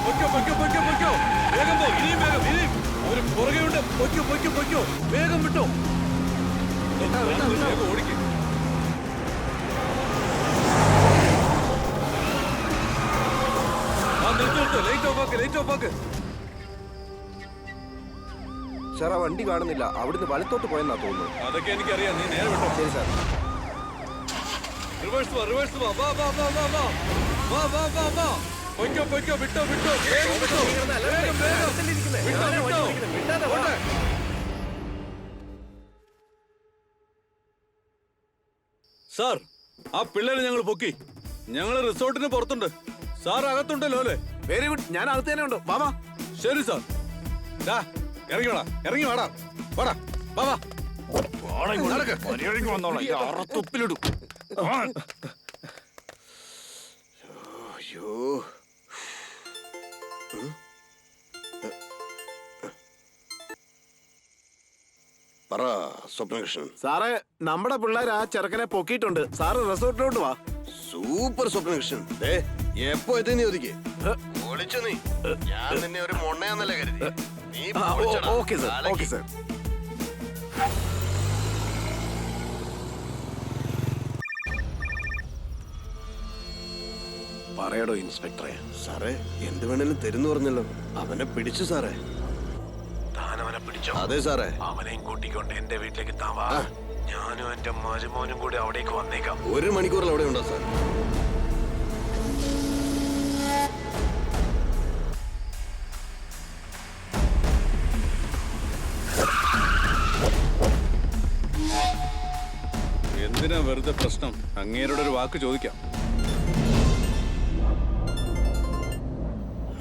പൊയ്ക്കോ, പൊയ്ക്കോ, പൊയ്ക്കോ, പൊയ്ക്കോ. വേഗം പോ, ഇനിയും വേഗം, ഇനിയും. അവര് പുറകെയുണ്ട്. പൊയ്ക്കോ, പൊയ്ക്കോ, പൊയ്ക്കോ. വേഗം വിട്ടോ. വേഗം ഓടിക്ക്. ലൈറ്റ് ഓഫ് ആക്ക്, ലൈറ്റ് ഓഫ് ആക്ക്. സാർ ആ വണ്ടി കാണുന്നില്ല, അവിടുന്ന് വലത്തോട്ട് പോയെന്നാ തോന്നുന്നു. അതൊക്കെ എനിക്കറിയാം, നീ നേരെ വിട്ടോ. ശരി സാർ. റിവേഴ്സ് വാ, റിവേഴ്സ് വാ. വാ, വാ, വാ, വാ, വാ. വാ, വാ, വാ, വാ. പൊയ്ക്കോ, പൊയ്ക്കോ, വിട്ടോ, വിട്ടോ. വേഗം വിട്ടോ. വേഗം, വേഗം. വിട്ടോ, വിട്ടോ. ഓട്ടെ. സാർ, ആ പിള്ളേരെ ഞങ്ങൾ പൊക്കി. ഞങ്ങൾ റിസോർട്ടിന് പുറത്തുണ്ട്. സാർ അകത്തുണ്ടല്ലോ അല്ലേ? വെരി ഗുഡ്, ഞാൻ അകത്ത് തന്നെ ഉണ്ടോ. വാ. ശരി സാർ. ഇറങ്ങി വാടാ, ഇറങ്ങി വാടാ. വാടാ, വാ, വാ. നടക്ക്. തുപ്പിലിടും. അയ്യോ, പറ സ്വപ്നകൃഷ്ണൻ. സാറേ, നമ്മുടെ പിള്ളേർ ആ ചെറുക്കനെ പൊക്കിയിട്ടുണ്ട്. സാറ് റിസോർട്ടിലോട്ട് വാ. സൂപ്പർ സ്വപ്നകൃഷ്ണൻ. എപ്പോ എത്തി നീ ഒതുക്കി വിളിച്ചു നീ? ഞാൻ നിന്നെ ഒരു മൊണ്ണയാന്നല്ലേ കരുതി. നീ ഓക്കെ സാർ, ഓക്കെ സാർ. പറയടോ ഇൻസ്പെക്ടറെ. സാറേ, എന്ത് വേണേലും തരുന്നു പറഞ്ഞല്ലോ. അവനെ പിടിച്ചു സാറേ. താനവനെ പിടിച്ചോ? അതെ സാറേ. അവനെയും കൂട്ടിക്കൊണ്ട് എന്റെ വീട്ടിലേക്ക് താവാ. ഞാനും എന്റെ മരുമോനും കൂടി അവിടേക്ക് വന്നേക്കാം. 1 മണിക്കൂറിൽ അവിടെ ഉണ്ടോ സാർ? എന്തിനാ വെറുതെ പ്രശ്നം? അങ്ങേരോട് ഒരു വാക്ക് ചോദിക്കാം.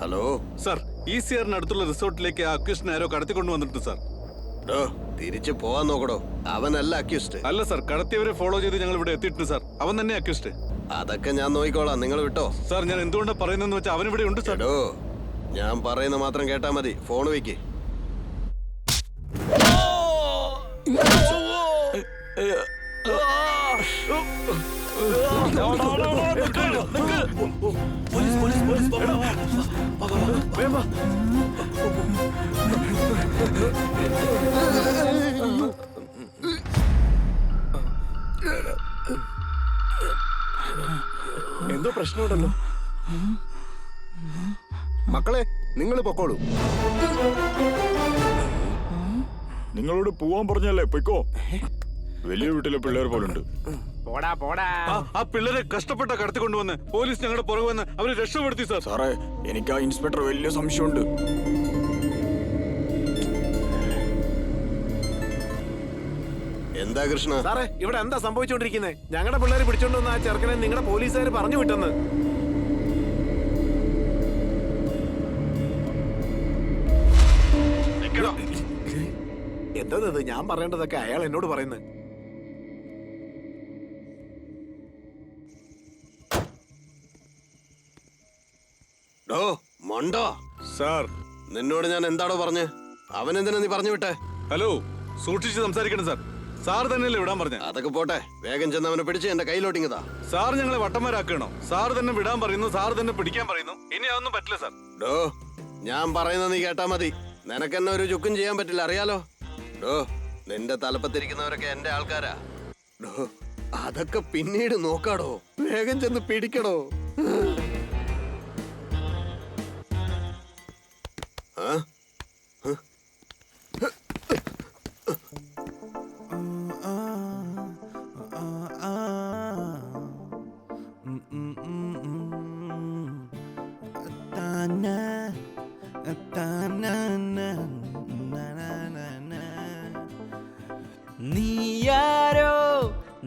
ഹലോ സാർ, ECR അടുത്തുള്ള റിസോർട്ടിലേക്ക് ആ അക്യൂസ്റ്റിനെ ആരോ കടത്തിക്കൊണ്ടു വന്നിട്ടുണ്ട് സാർ. തിരിച്ചു പോവാൻ നോക്കടോ. അവനല്ല അക്യൂസ്റ്റ്. അല്ല സാർ, കടത്തിയവരെ ഫോളോ ചെയ്ത് ഞങ്ങൾ ഇവിടെ എത്തിയിട്ടുണ്ട് സാർ. അവൻ തന്നെ അക്യൂസ്റ്റ്. അതൊക്കെ ഞാൻ നോക്കിക്കോളാം, നിങ്ങൾ വിട്ടോ. സാർ, ഞാൻ എന്തുകൊണ്ടാ പറയുന്നതെന്ന് വെച്ചാൽ അവൻ ഇവിടെ ഉണ്ട് സാർ. ഞാൻ പറയുന്ന മാത്രം കേട്ടാ മതി. ഫോൺ വെക്ക്. എന്തോ പ്രശ്നമുണ്ടല്ലോ. മക്കളെ, നിങ്ങൾ പൊക്കോളൂ. നിങ്ങളോട് പോവാൻ പറഞ്ഞല്ലേ? പൊയ്ക്കോ. വലിയ വീട്ടിലെ പിള്ളേർ പോലുണ്ട്. പോടാ പോടാ. ആ പിള്ളേരെ കഷ്ടപ്പെട്ട കടത്തിക്കൊണ്ടുവന്ന് പോലീസ് ഞങ്ങളുടെ പുറകെ വന്ന് അവരെ രക്ഷപ്പെടുത്തി സാർ. സാറേ, എനിക്ക് ആ ഇൻസ്പെക്ടർ വലിയ സംശയമുണ്ട്. എന്താ കൃഷ്ണ? സാറേ, ഇവിടെ എന്താ സംഭവിച്ചുകൊണ്ടിരിക്കുന്നത്? ഞങ്ങളുടെ പിള്ളേർ പിടിച്ചോണ്ടുവന്ന ആ ചെറുക്കനെ നിങ്ങളുടെ പോലീസുകാർ പറഞ്ഞു വിട്ടെന്ന്. എന്താ ഞാൻ പറയേണ്ടതൊക്കെ അയാൾ എന്നോട് പറയുന്നത്. മണ്ടോ സാർ, നിന്നോട് ഞാൻ എന്താണോ പറഞ്ഞ്? അവനെന്തിനാ നീ പറഞ്ഞു വിട്ടെ? ഹലോ, സൂക്ഷിച്ച് സംസാരിക്കണം സാർ. സാർ തന്നെയല്ലേ വിടാൻ പറഞ്ഞ? അതൊക്കെ പോട്ടെ, വേഗം ചെന്ന് അവനെ പിടിച്ച് എന്റെ കയ്യിലോട്ടിങ്ങതാ. സാർ ഞങ്ങളെ വട്ടന്മാരാക്കണോ? സാർ തന്നെ വിടാൻ പറയുന്നു, സാർ തന്നെ പിടിക്കാൻ പറയുന്നു. ഇനി അതൊന്നും പറ്റില്ല സാർ. ഞാൻ പറയുന്നത് നീ കേട്ടാ മതി. നിനക്കെന്നെ ഒരു ചുക്കും ചെയ്യാൻ പറ്റില്ല, അറിയാലോ. നിന്റെ തലപ്പത്തിരിക്കുന്നവരൊക്കെ എന്റെ ആൾക്കാരാ. അതൊക്കെ പിന്നീട് നോക്കാടോ. വേഗം ചെന്ന് പിടിക്കടോ.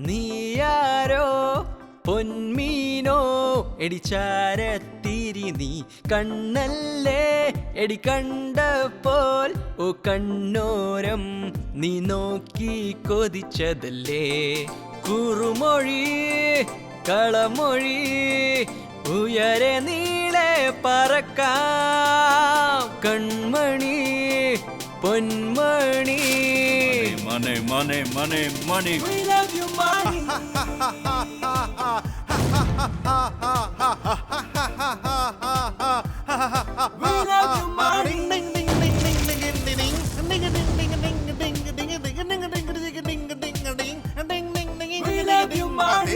നീയാരോ പൊന്മീനോ എടിച്ചാരത്തിരി നീ കണ്ണല്ലേ എടി കണ്ടപ്പോൾ ഓ കണ്ണോരം നീ നോക്കി കൊതിച്ചതല്ലേ കുറുമൊഴി കളമൊഴി ഉയരെ നീളെ പറക്കാം കൺമണി പൊന്മണി money, money, money, money. We love you, money. We love you, money. We love you, money. We love you, money.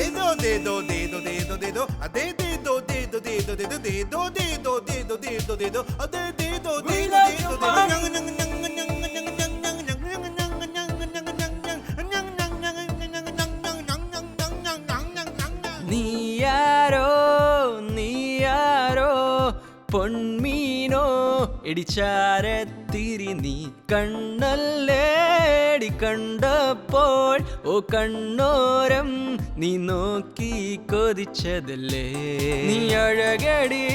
നീയാരോ നീയാരോ പൊന്മീനോ ഇടിച്ചാരത്തിരി നീ കണ്ണല്ലേടി കണ്ടപ്പോൾ ഓ കണ്ണോരം നീ നോക്കി കൊതിച്ചതല്ലേ നീ അഴകടി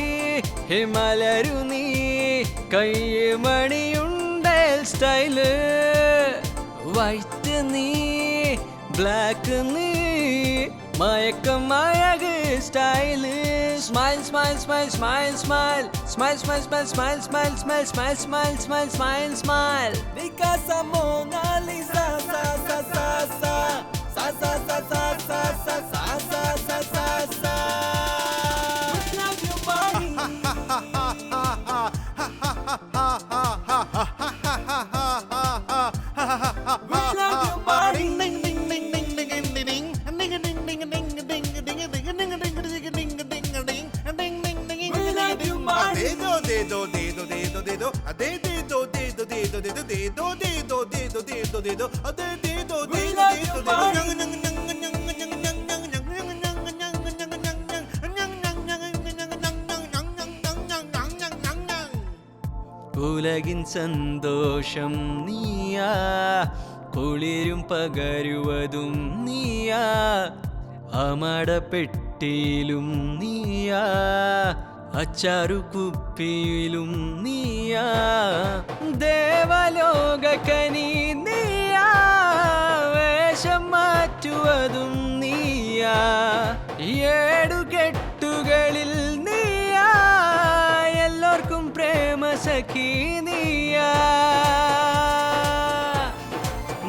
ഹിമലരു നീ കയ്യമണിയുണ്ടേ സ്റ്റൈല് വൈറ്റ് നീ ബ്ലാക്ക് നീ മയക്കം അഴക് style smile smile smile smile smile smile smile smile smile smile smile smile smile smile smile smile Because Mona Lisa sa sa sa sa sa sa sa sa sa sa sa sa sa sa sa We love you, money. We love you, money. We love you, money. We love you, money. ഉലകിൻ സന്തോഷം നീയാ കുളിരും പകരുവതും നീയാ അമടപ്പെട്ടിയിലും നീയാ അച്ചാറു കുപ്പിയിലും നീയാ ദേവലോകക്കനി നീയാ വേഷം മാറ്റുവതും നീയാ ഏടുകെട്ടുകളിൽ നീയാ എല്ലാവർക്കും പ്രേമ സഖി നീയാ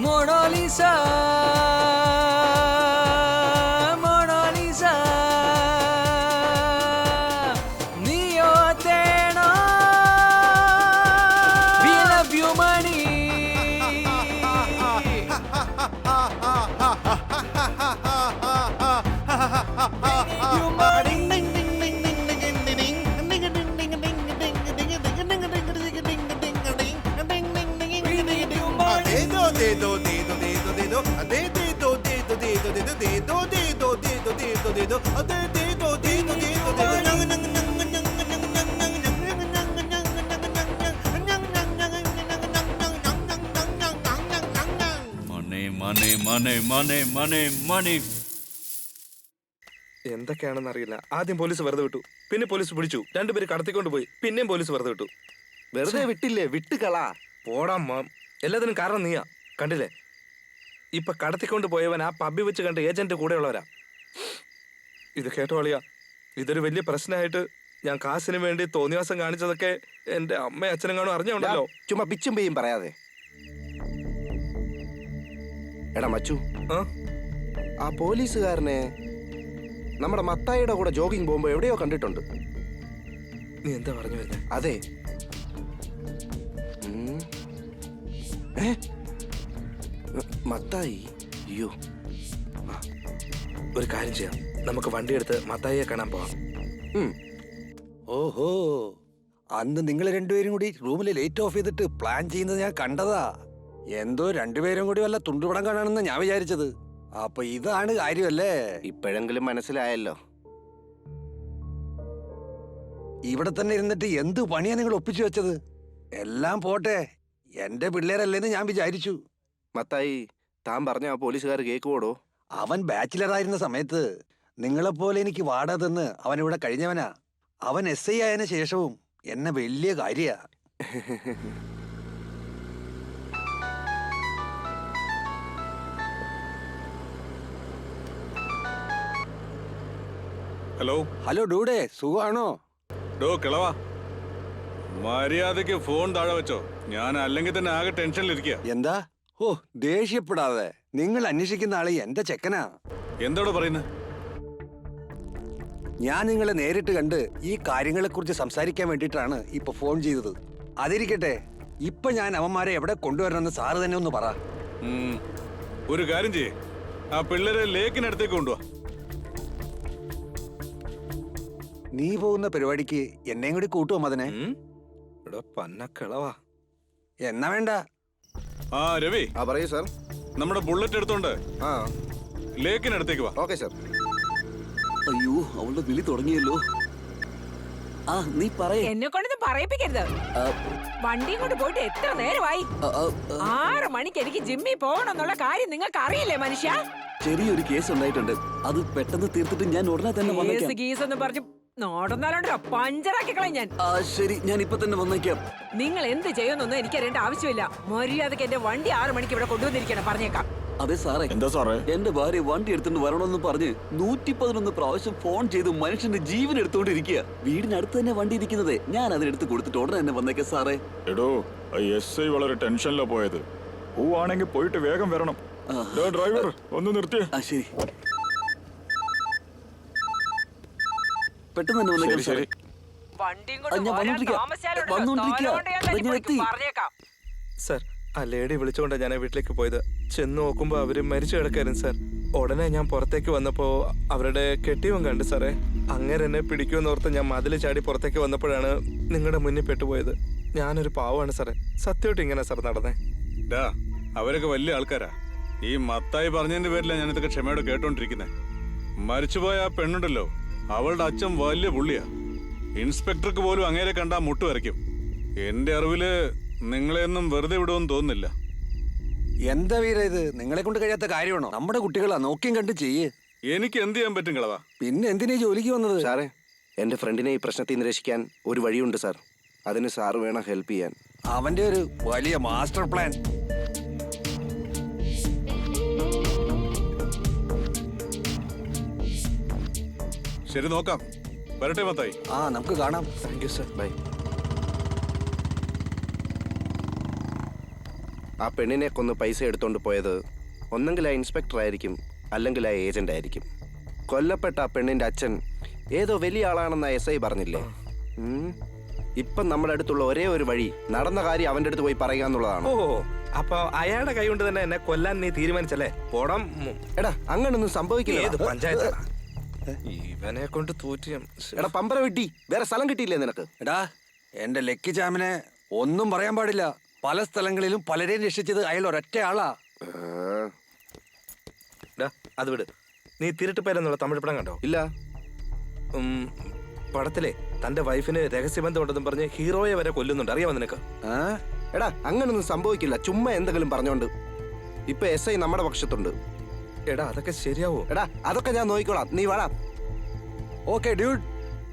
മൊണാലിസ മൊണാലിസ നീയോ തേണോ We love you, money. You money. We need you, money. Money, money, money, money, money, money. എന്തൊക്കെയാണെന്ന് അറിയില്ല. ആദ്യം പോലീസ് വെറുതെ വിട്ടു, പിന്നെ പോലീസ് പിടിച്ചു, രണ്ടുപേര് കടത്തിക്കൊണ്ട് പോയി, പിന്നെയും പോലീസ് വെറുതെ വിട്ടു. വെറുതെ വിട്ടില്ലേ, വിട്ടുകളാ. പോടാ മാം, എല്ലാത്തിനും കാരണം നീയാ. കണ്ടില്ലേ, ഇപ്പൊ കടത്തിക്കൊണ്ട് പോയവൻ ആ പബ്ബി വെച്ച് കണ്ട ഏജന്റ് കൂടെയുള്ളവരാ. ഇത് കേട്ടോ അളിയാ, ഇതൊരു വലിയ പ്രശ്നമായിട്ട് ഞാൻ കാശിന് വേണ്ടി തോന്നിവാസം കാണിച്ചതൊക്കെ എന്റെ അമ്മയും അച്ഛനും കാണും അറിഞ്ഞുണ്ടല്ലോ. ചുമ്മാ പിച്ചും പെയ്യും പറയാതെ. എടാ മച്ചു, ആ പോലീസുകാരനെ നമ്മുടെ മത്തായിയുടെ കൂടെ ജോഗിങ് പോകുമ്പോ എവിടെയോ കണ്ടിട്ടുണ്ട്. നീ എന്താ പറഞ്ഞു വരുന്നത്? അതെ. മത്തായി, അയ്യോ. ഒരു കാര്യം ചെയ്യാം, നമുക്ക് വണ്ടി എടുത്ത് മത്തായിയെ കാണാൻ പോവാം. ഓഹോ, അന്ന് നിങ്ങൾ രണ്ടുപേരും കൂടി റൂമിൽ ലൈറ്റ് ഓഫ് ചെയ്തിട്ട് പ്ലാൻ ചെയ്യുന്നത് ഞാൻ കണ്ടതാ. എന്തോ രണ്ടുപേരും കൂടി വല്ല തുണ്ടുപടം കാണാണെന്ന് ഞാൻ വിചാരിച്ചത്. അപ്പൊ ഇതാണ് കാര്യമല്ലേ? ഇപ്പോഴെങ്കിലും മനസ്സിലായല്ലോ. ഇവിടെ തന്നെ ഇരുന്നിട്ട് എന്ത് പണിയാ നിങ്ങൾ ഒപ്പിച്ചു വെച്ചത്? എല്ലാം പോട്ടെ, എന്റെ പിള്ളേരല്ലേന്ന് ഞാൻ വിചാരിച്ചു. മത്തായി, താൻ പറഞ്ഞ ആ പോലീസുകാർ കേക്കുവോടോ? അവൻ ബാച്ചിലറായിരുന്ന സമയത്ത് നിങ്ങളെപ്പോലെ എനിക്ക് വാടക തന്ന് അവൻ ഇവിടെ കഴിഞ്ഞവനാ. അവൻ SI ആയതിനു ശേഷവും എന്നെ വലിയ കാര്യാ. ഹലോ ഹലോ ഡൂഡേ, സുഖമാണോ? ഡോ കിളവാ, മര്യാദക്ക് ഫോൺ താഴെ വെച്ചോ. ഞാൻ അല്ലെങ്കിൽ തന്നെ ആകെ ടെൻഷനിലിരിക്കുക. എന്താ ഓ ദേഷ്യപ്പെടാതെ. നിങ്ങൾ അന്വേഷിക്കുന്ന ആള് എന്റെ ചെക്കനാ. എന്താടോ പറയുന്നത്? ഞാൻ നിങ്ങളെ നേരിട്ട് കണ്ട് ഈ കാര്യങ്ങളെ കുറിച്ച് സംസാരിക്കാൻ വേണ്ടിയിട്ടാണ് ഇപ്പൊ ഫോൺ ചെയ്തത്. അതിരിക്കട്ടെ, ഇപ്പൊ ഞാൻ അവന്മാരെ എവിടെ കൊണ്ടുവരണമെന്ന് സാറ് തന്നെ ഒന്ന് പറ. ഒരു കാര്യം ചെയ്യേ, ആ പിള്ളേരെ ലേക്കിനടുത്തേക്ക് കൊണ്ടുപോവാ. നീ പോകുന്ന പരിപാടിക്ക് എന്നെയും കൂടി കൂട്ടുവോ മതനെ? ഇവിടെ പന്നക്കിളവാ. എന്നാ വേണ്ട. ആ രവി, പറയൂ സാർ. നമ്മുടെ ബുള്ളറ്റ് എടുത്തോണ്ട് ആ ലേക്കിനടുത്തേക്ക് വാ. Okay sir. അയ്യോ, അവളുടെ വിളി തുടങ്ങിയല്ലോ. ആ നീ പറയേ. എന്നെ കൊണ്ടൊന്നും പറയിപ്പിക്കരുത്. വണ്ടിയും കൊണ്ട് പോയിട്ട് എത്ര നേരമായി? 6 മണിക്ക് എനിക്ക് ജിമ്മിൽ പോകണമെന്നുള്ള കാര്യം നിങ്ങൾക്ക് അറിയില്ലേ മനുഷ്യ? ചെറിയൊരു കേസ് ഉണ്ടായിട്ടുണ്ട്. അത് പെട്ടെന്ന് തീർത്തിട്ട് ഞാൻ ഉടനെ തന്നെ വന്നേക്കാം. കേസ് എന്ന് പറഞ്ഞു നോടുന്നാലോണ്ടോ പഞ്ചറാക്കി കളയും ഞാൻ. ശരി, ഞാൻ ഇപ്പൊ തന്നെ വന്നേക്കാം. നിങ്ങൾ എന്ത് ചെയ്യുന്നൊന്നും എനിക്കറിയേണ്ട ആവശ്യമില്ല. മര്യാദക്ക് എന്റെ വണ്ടി 6 മണിക്ക് ഇവിടെ കൊണ്ടുവന്നിരിക്കണം, പറഞ്ഞേക്കാം. അതെ സാറേ. എന്താ സാറേ? എന്റെ ഭാര്യ വണ്ടി എടുത്തോണ്ട് വരണമെന്ന് പറഞ്ഞ് 111 പ്രാവശ്യം ഫോൺ ചെയ്ത് മനുഷ്യന്റെ ജീവൻ എടുത്തോണ്ടിരിക്കുക. വീടിനടുത്ത് തന്നെ വണ്ടി ഇരിക്കുന്നത്. ഞാൻ അതിനെടുത്ത് കൊടുത്തിട്ട് ഉടനെ തന്നെ വന്നേക്കാം സാറേ. എടോ, SI വളരെ ടെൻഷനിലാ പോയത്. ആണെങ്കിൽ പോയിട്ട് വേഗം വരണം. ഡ്രൈവർ ഒന്ന് നിർത്തിയേ. ശരി, പെട്ടെന്ന് തന്നെ വന്നേക്കാം സാറേ. വണ്ടിയും ഞാൻ വന്നോണ്ടിരിക്കുക. പറഞ്ഞേക്കാം. സർ, ആ ലേഡി വിളിച്ചുകൊണ്ടാണ് ഞാൻ വീട്ടിലേക്ക് പോയത്. ചെന്ന് നോക്കുമ്പോ അവര് മരിച്ചു കിടക്കായിരുന്നു സാർ. ഉടനെ ഞാൻ പുറത്തേക്ക് വന്നപ്പോ അവരുടെ കെട്ടിയവൻ കണ്ടു സാറേ. അങ്ങനെ എന്നെ പിടിക്കുമെന്നോർത്ത് ഞാൻ മതിൽ ചാടി പുറത്തേക്ക് വന്നപ്പോഴാണ് നിങ്ങളുടെ മുന്നിൽ പെട്ടുപോയത്. ഞാനൊരു പാവമാണ് സാറേ. സത്യമായിട്ട് ഇങ്ങനെ സാർ നടന്നേ. അവരൊക്കെ വലിയ ആൾക്കാരാ. ഈ മത്തായി പറഞ്ഞതിന്റെ പേരിലാണ് ഞാൻ ഇതൊക്കെ ക്ഷമയോടെ കേട്ടോണ്ടിരിക്കുന്നത്. മരിച്ചുപോയ ആ പെണ്ണുണ്ടല്ലോ, അവളുടെ അച്ഛൻ വലിയ പുള്ളിയാ. ഇൻസ്പെക്ടർക്ക് പോലും അങ്ങേരെ കണ്ടാ മുട്ട് വരയ്ക്കും. എന്റെ അറിവില് നിങ്ങളെയൊന്നും വെറുതെ വിടുമെന്ന് തോന്നുന്നില്ല. എന്താ വീര ഇത്? നിങ്ങളെ കൊണ്ട് കഴിയാത്ത കാര്യമാണോ? നമ്മുടെ കുട്ടികളാ, നോക്കിയും കണ്ട് ചെയ്യേ. എനിക്ക് എന്ത് ചെയ്യാൻ പറ്റും കളവാ? പിന്നെ എന്തിനാ ജോലിക്ക് വന്നത്? സാറേ, എന്റെ ഫ്രണ്ടിനെ ഈ പ്രശ്നത്തിൽ നിന്ന് രക്ഷിക്കാൻ ഒരു വഴിയുണ്ട് സാർ. അതിന് സാറ് വേണം ഹെൽപ്പ് ചെയ്യാൻ. അവന്റെ ഒരു വലിയ മാസ്റ്റർ പ്ലാൻ. ശരി, നോക്കാം. വരട്ടെ മത്തായി. നമുക്ക് കാണാം. Thank you sir. ബൈ. ആ പെണ്ണിനെ കൊന്ന് പൈസ എടുത്തോണ്ട് പോയത് ഒന്നെങ്കിൽ ആ ഇൻസ്പെക്ടർ ആയിരിക്കും, അല്ലെങ്കിൽ ആ ഏജന്റ് ആയിരിക്കും. കൊല്ലപ്പെട്ട ആ പെണ്ണിന്റെ അച്ഛൻ ഏതോ വലിയ ആളാണെന്ന SI പറഞ്ഞില്ലേ? ഇപ്പം നമ്മുടെ അടുത്തുള്ള ഒരേ ഒരു വഴി നടന്ന കാര്യം അവന്റെ അടുത്ത് പോയി പറയുക എന്നുള്ളതാണ്. ഓ, അപ്പൊ അയാളുടെ കൈ കൊണ്ട് തന്നെ എന്നെ കൊല്ലാൻ നീ തീരുമാനിച്ചല്ലേ? പോടാം. എടാ, അങ്ങനൊന്നും സംഭവിക്കില്ല. ഏത് പഞ്ചായത്ത്? ഇവനെ കൊണ്ട് തൂറ്റി. എടാ പമ്പര വെട്ടി, വേറെ സ്ഥലം കിട്ടിയില്ലേ നിനക്ക്? എടാ, എന്റെ ലക്കി ചാമിനെ ഒന്നും പറയാൻ പാടില്ല. പല സ്ഥലങ്ങളിലും പലരെയും രക്ഷിച്ചത് അയാൾ ഒരൊറ്റ ആളാ. അത് വിട്. നീ തിരുട്ടുപേരെന്നുള്ള തമിഴ് പടം കണ്ടോ? ഇല്ല. പടത്തിലെ തന്റെ വൈഫിന് രഹസ്യബന്ധം ഉണ്ടെന്നും പറഞ്ഞ് ഹീറോയെ വരെ കൊല്ലുന്നുണ്ട്. അറിയാമോ നിനക്ക്? എടാ, അങ്ങനൊന്നും സംഭവിക്കില്ല. ചുമ്മാ എന്തെങ്കിലും പറഞ്ഞോണ്ട്. ഇപ്പൊ SI നമ്മുടെ പക്ഷത്തുണ്ട്. എടാ, അതൊക്കെ ശരിയാവോ? എടാ, അതൊക്കെ ഞാൻ നോക്കിക്കോളാം, നീ വാടാ. ഓക്കെ ഡ്യൂഡ്,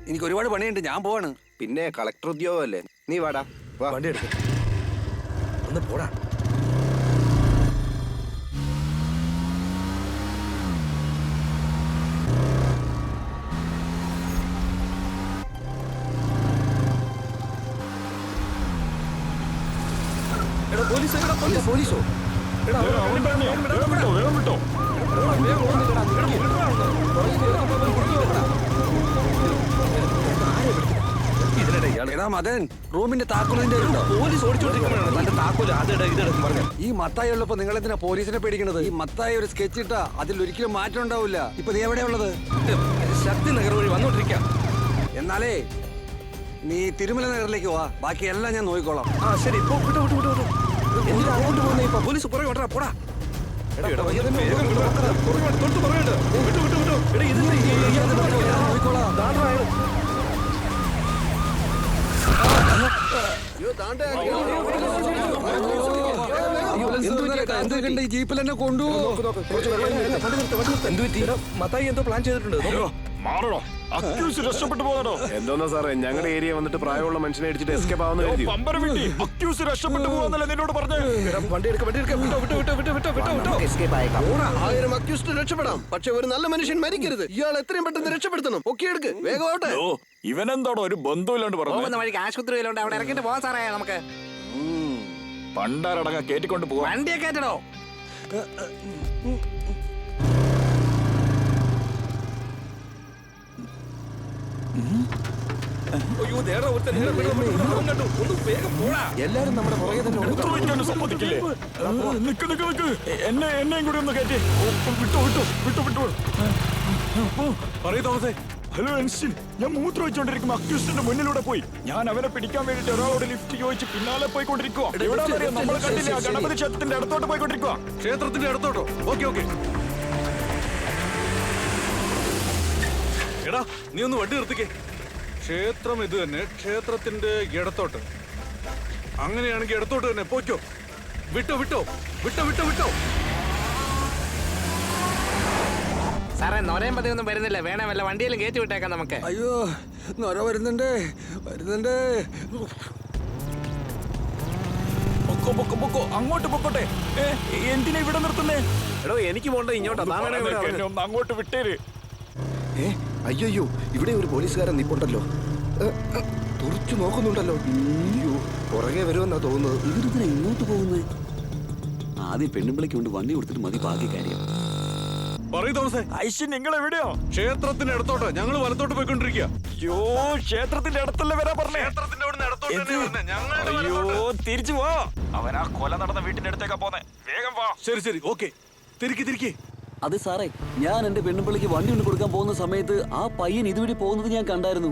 എനിക്ക് ഒരുപാട് പണിയുണ്ട്, ഞാൻ പോവാണ്. പിന്നെ കളക്ടർ ഉദ്യോഗമല്ലേ, നീ വാടാ. വണ്ടി എടുക്ക, ഒന്ന് പോടാ. പോലീസോ? എടാ മദൻ, റൂമിന്റെ താക്കോലിന്റെ പോലീസ് ഓടിച്ചോണ്ടിരിക്കുമ്പോഴാണ് തന്റെ താക്കോല് ഇതെടുക്കും പറഞ്ഞു. ഈ മത്തായി ഉള്ളപ്പോ നിങ്ങൾ എന്തിനാ പോലീസിനെ പേടിക്കണത്? ഈ മത്തായി ഒരു സ്കെച്ച് ഇട്ടാ അതിൽ ഒരിക്കലും മാറ്റം ഉണ്ടാവില്ല. ഇപ്പൊ നീ എവിടെയാ ഉള്ളത്? ശക്തി നഗർ വഴി വന്നോണ്ടിരിക്കാം. എന്നാലേ നീ തിരുമല നഗറിലേക്ക് വാ, ബാക്കി എല്ലാം ഞാൻ നോക്കിക്കോളാം. ശരി, എന്തിനാ അങ്ങോട്ട് പോകുന്നേ? ഇപ്പൊ പോലീസ് പുറകെ കൊണ്ടാ, പോടാ. ജീപ്പിൽ എന്നെ കൊണ്ടുപോകും. മത്തായി എന്തോ പ്ലാൻ ചെയ്തിട്ടുണ്ട്. രക്ഷപ്പെട്ടു പോകണോ? എന്തോന്നാ സാറേ, ഞങ്ങളുടെ ഏരിയ വന്നിട്ട് പ്രായമുള്ള മനുഷ്യനെ അടിച്ചിട്ട് എസ്കേപ്പ് ആവുന്ന കരുതി. രക്ഷപ്പെട്ടു പോകാന്നല്ലേ നിന്നോട് പറഞ്ഞു? വണ്ടി എടുക്ക, വണ്ടി എടുക്ക. ആയിരം അക്യൂസ്ഡ് രക്ഷപ്പെടാം, പക്ഷെ ഒരു നല്ല മനുഷ്യൻ മരിക്കരുത്. ഇയാൾ എത്രയും പെട്ടെന്ന് രക്ഷപ്പെടുത്തണം. ഒക്കെ എടുക്ക്, വേഗമാവട്ടെ. ഇവനെന്താടോ ഒരു ബന്ധമില്ലാണ്ട് പറഞ്ഞു? വഴിക്ക് ആശുപത്രിയിലുണ്ട്, അവിടെ ഇറങ്ങിട്ട് പോവാൻ സാറേ നമുക്ക്. പണ്ടാരടങ്ങ കേറ്റിക്കൊണ്ട് പോവാ. വണ്ടിയെ കയറ്റടോ. അയ്യോ നേരെ ഒരുത്തൻ നേരെ പെട്ടെന്ന് പെട്ടെന്ന് അങ്ങോട്ട് ഒന്ന് വേഗം പോടാ. എല്ലാരും നമ്മുടെ പുറകെ തന്നെ ഉണ്ട്. മൂത്രമൊഴിക്കാനും സമ്മതിക്കില്ലേ? നിക്ക് നിക്ക് നിക്ക്. എന്നെയും കൂടി ഒന്ന് കയറ്റി. വിട്ടു. പറയൂ തോമസേ. ഹലോ എൻസിൻ, ഞാൻ മൂത്രമൊഴിച്ചോണ്ടിരിക്കുമ്പോ അക്യൂസ്റ്റിന്റെ മുന്നിലൂടെ പോയി. ഞാൻ അവനെ പിടിക്കാൻ വേണ്ടിട്ട് ഒരാളോട് ലിഫ്റ്റ് ചോദിച്ച് പിന്നാലെ പോയിക്കൊണ്ടിരിക്കുക. എവിടെയാണെന്നറിയാം? നമ്മൾ കണ്ടില്ല, ഗണപതി ക്ഷേത്രത്തിന്റെ അടുത്തോട്ട് പോയിക്കൊണ്ടിരിക്കുക. ക്ഷേത്രത്തിന്റെ അടുത്തോട്ടോ? ഓക്കെ. എടാ നീ ഒന്ന് വണ്ടി നിർത്തിക്കേ. ക്ഷേത്രം ഇത് തന്നെ, ക്ഷേത്രത്തിന്റെ ഇടത്തോട്ട്. അങ്ങനെയാണെങ്കിൽ ഇടത്തോട്ട് തന്നെ പോയിക്കോ. വിട്ടോ. സാറേ നൊരയും പതിയൊന്നും വരുന്നില്ല. വേണം വല്ല വണ്ടിയിലും കയറ്റി വിട്ടേക്കാം നമുക്ക്. അയ്യോ നൊര വരുന്നുണ്ട്. പൊക്കോ, അങ്ങോട്ട് പൊക്കോട്ടെ. എന്തിനാ ഇവിടെ നിർത്തുന്നേ? എടോ എനിക്ക് പോണ്ട ഇങ്ങോട്ടാ. എന്നെ ഒന്ന് അങ്ങോട്ട് വിട്ടേര്. അയ്യോ ഇവിടെ ഒരു പോലീസുകാരൻ നിപ്പുണ്ടല്ലോ. തുറച്ചു നോക്കുന്നുണ്ടല്ലോ. അയ്യോ പുറകെ വരുമെന്നാ തോന്നുന്നത്. ഇവരിതിനെ ഇങ്ങോട്ട് പോകുന്നേ? ആദ്യം പെണ്ണുമ്പിളിക്ക് കൊണ്ട് വണ്ടി കൊടുത്തിട്ട് മതി ബാക്കി കാര്യം. പറയൂ തോമസേ. ഐശ്വൻ നിങ്ങൾ എവിടെയോ? ക്ഷേത്രത്തിന്റെ അടുത്തോട്ട്. ഞങ്ങൾ വലത്തോട്ട് പോയിക്കൊണ്ടിരിക്കുക. അയ്യോ ക്ഷേത്രത്തിന്റെ അടുത്തല്ലേ വരാൻ പറഞ്ഞേ? ക്ഷേത്രത്തിന്റെ അവിടുന്ന് ഇടത്തോട്ട് തന്നെ വരുന്നേ. ഞങ്ങളുടെ അയ്യോ വലത്തോട്ട്. തിരിച്ചു പോ. അവൻ ആ കൊല നടന്ന വീട്ടിന്റെ അടുത്തേക്കാ പോന്നെ. വേഗം വാ. ശരി ഓക്കെ. തിരിക്കി. അത് സാറേ, ഞാൻ എന്റെ പെണ്ണുമ്പിളിക്ക് വണ്ടി കൊണ്ട് കൊടുക്കാൻ പോകുന്ന സമയത്ത് ആ പയ്യൻ ഇതുവഴി പോകുന്നത് ഞാൻ കണ്ടായിരുന്നു.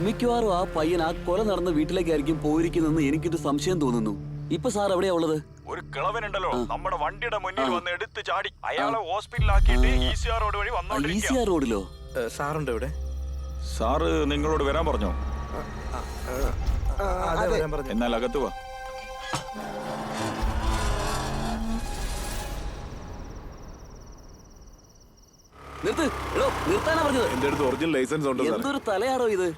മിക്കവാറും ആ പയ്യൻ ആ കൊല നടന്ന വീട്ടിലേക്കായിരിക്കും പോയിരിക്കുന്നെന്ന് എനിക്കൊരു സംശയം തോന്നുന്നു. ഇപ്പൊ സാർ എവിടെയാ ഉള്ളത്? ഒരു കിളവനുണ്ടല്ലോ നമ്മുടെ വണ്ടിയുടെ മുന്നിൽ വന്ന് എടുത്ത് ചാടി. അയാളെ ഹോസ്പിറ്റലിലാക്കിയിട്ട് ECR റോഡ് വഴി വന്നോണ്ടിരിക്കുക. ECR റോഡിലോ? സാറുണ്ട് ഇവിടെ? സാറ് നിങ്ങളോട് വരാൻ പറഞ്ഞോ? എന്നാൽ അകത്ത് വാ. നിർത്താനാ പറഞ്ഞത്. എന്റെ അടുത്ത് ഒറിജിനൽ ലൈസൻസ് ഉണ്ട് സാർ. എന്തൊരു തലയാണോ ഇത്?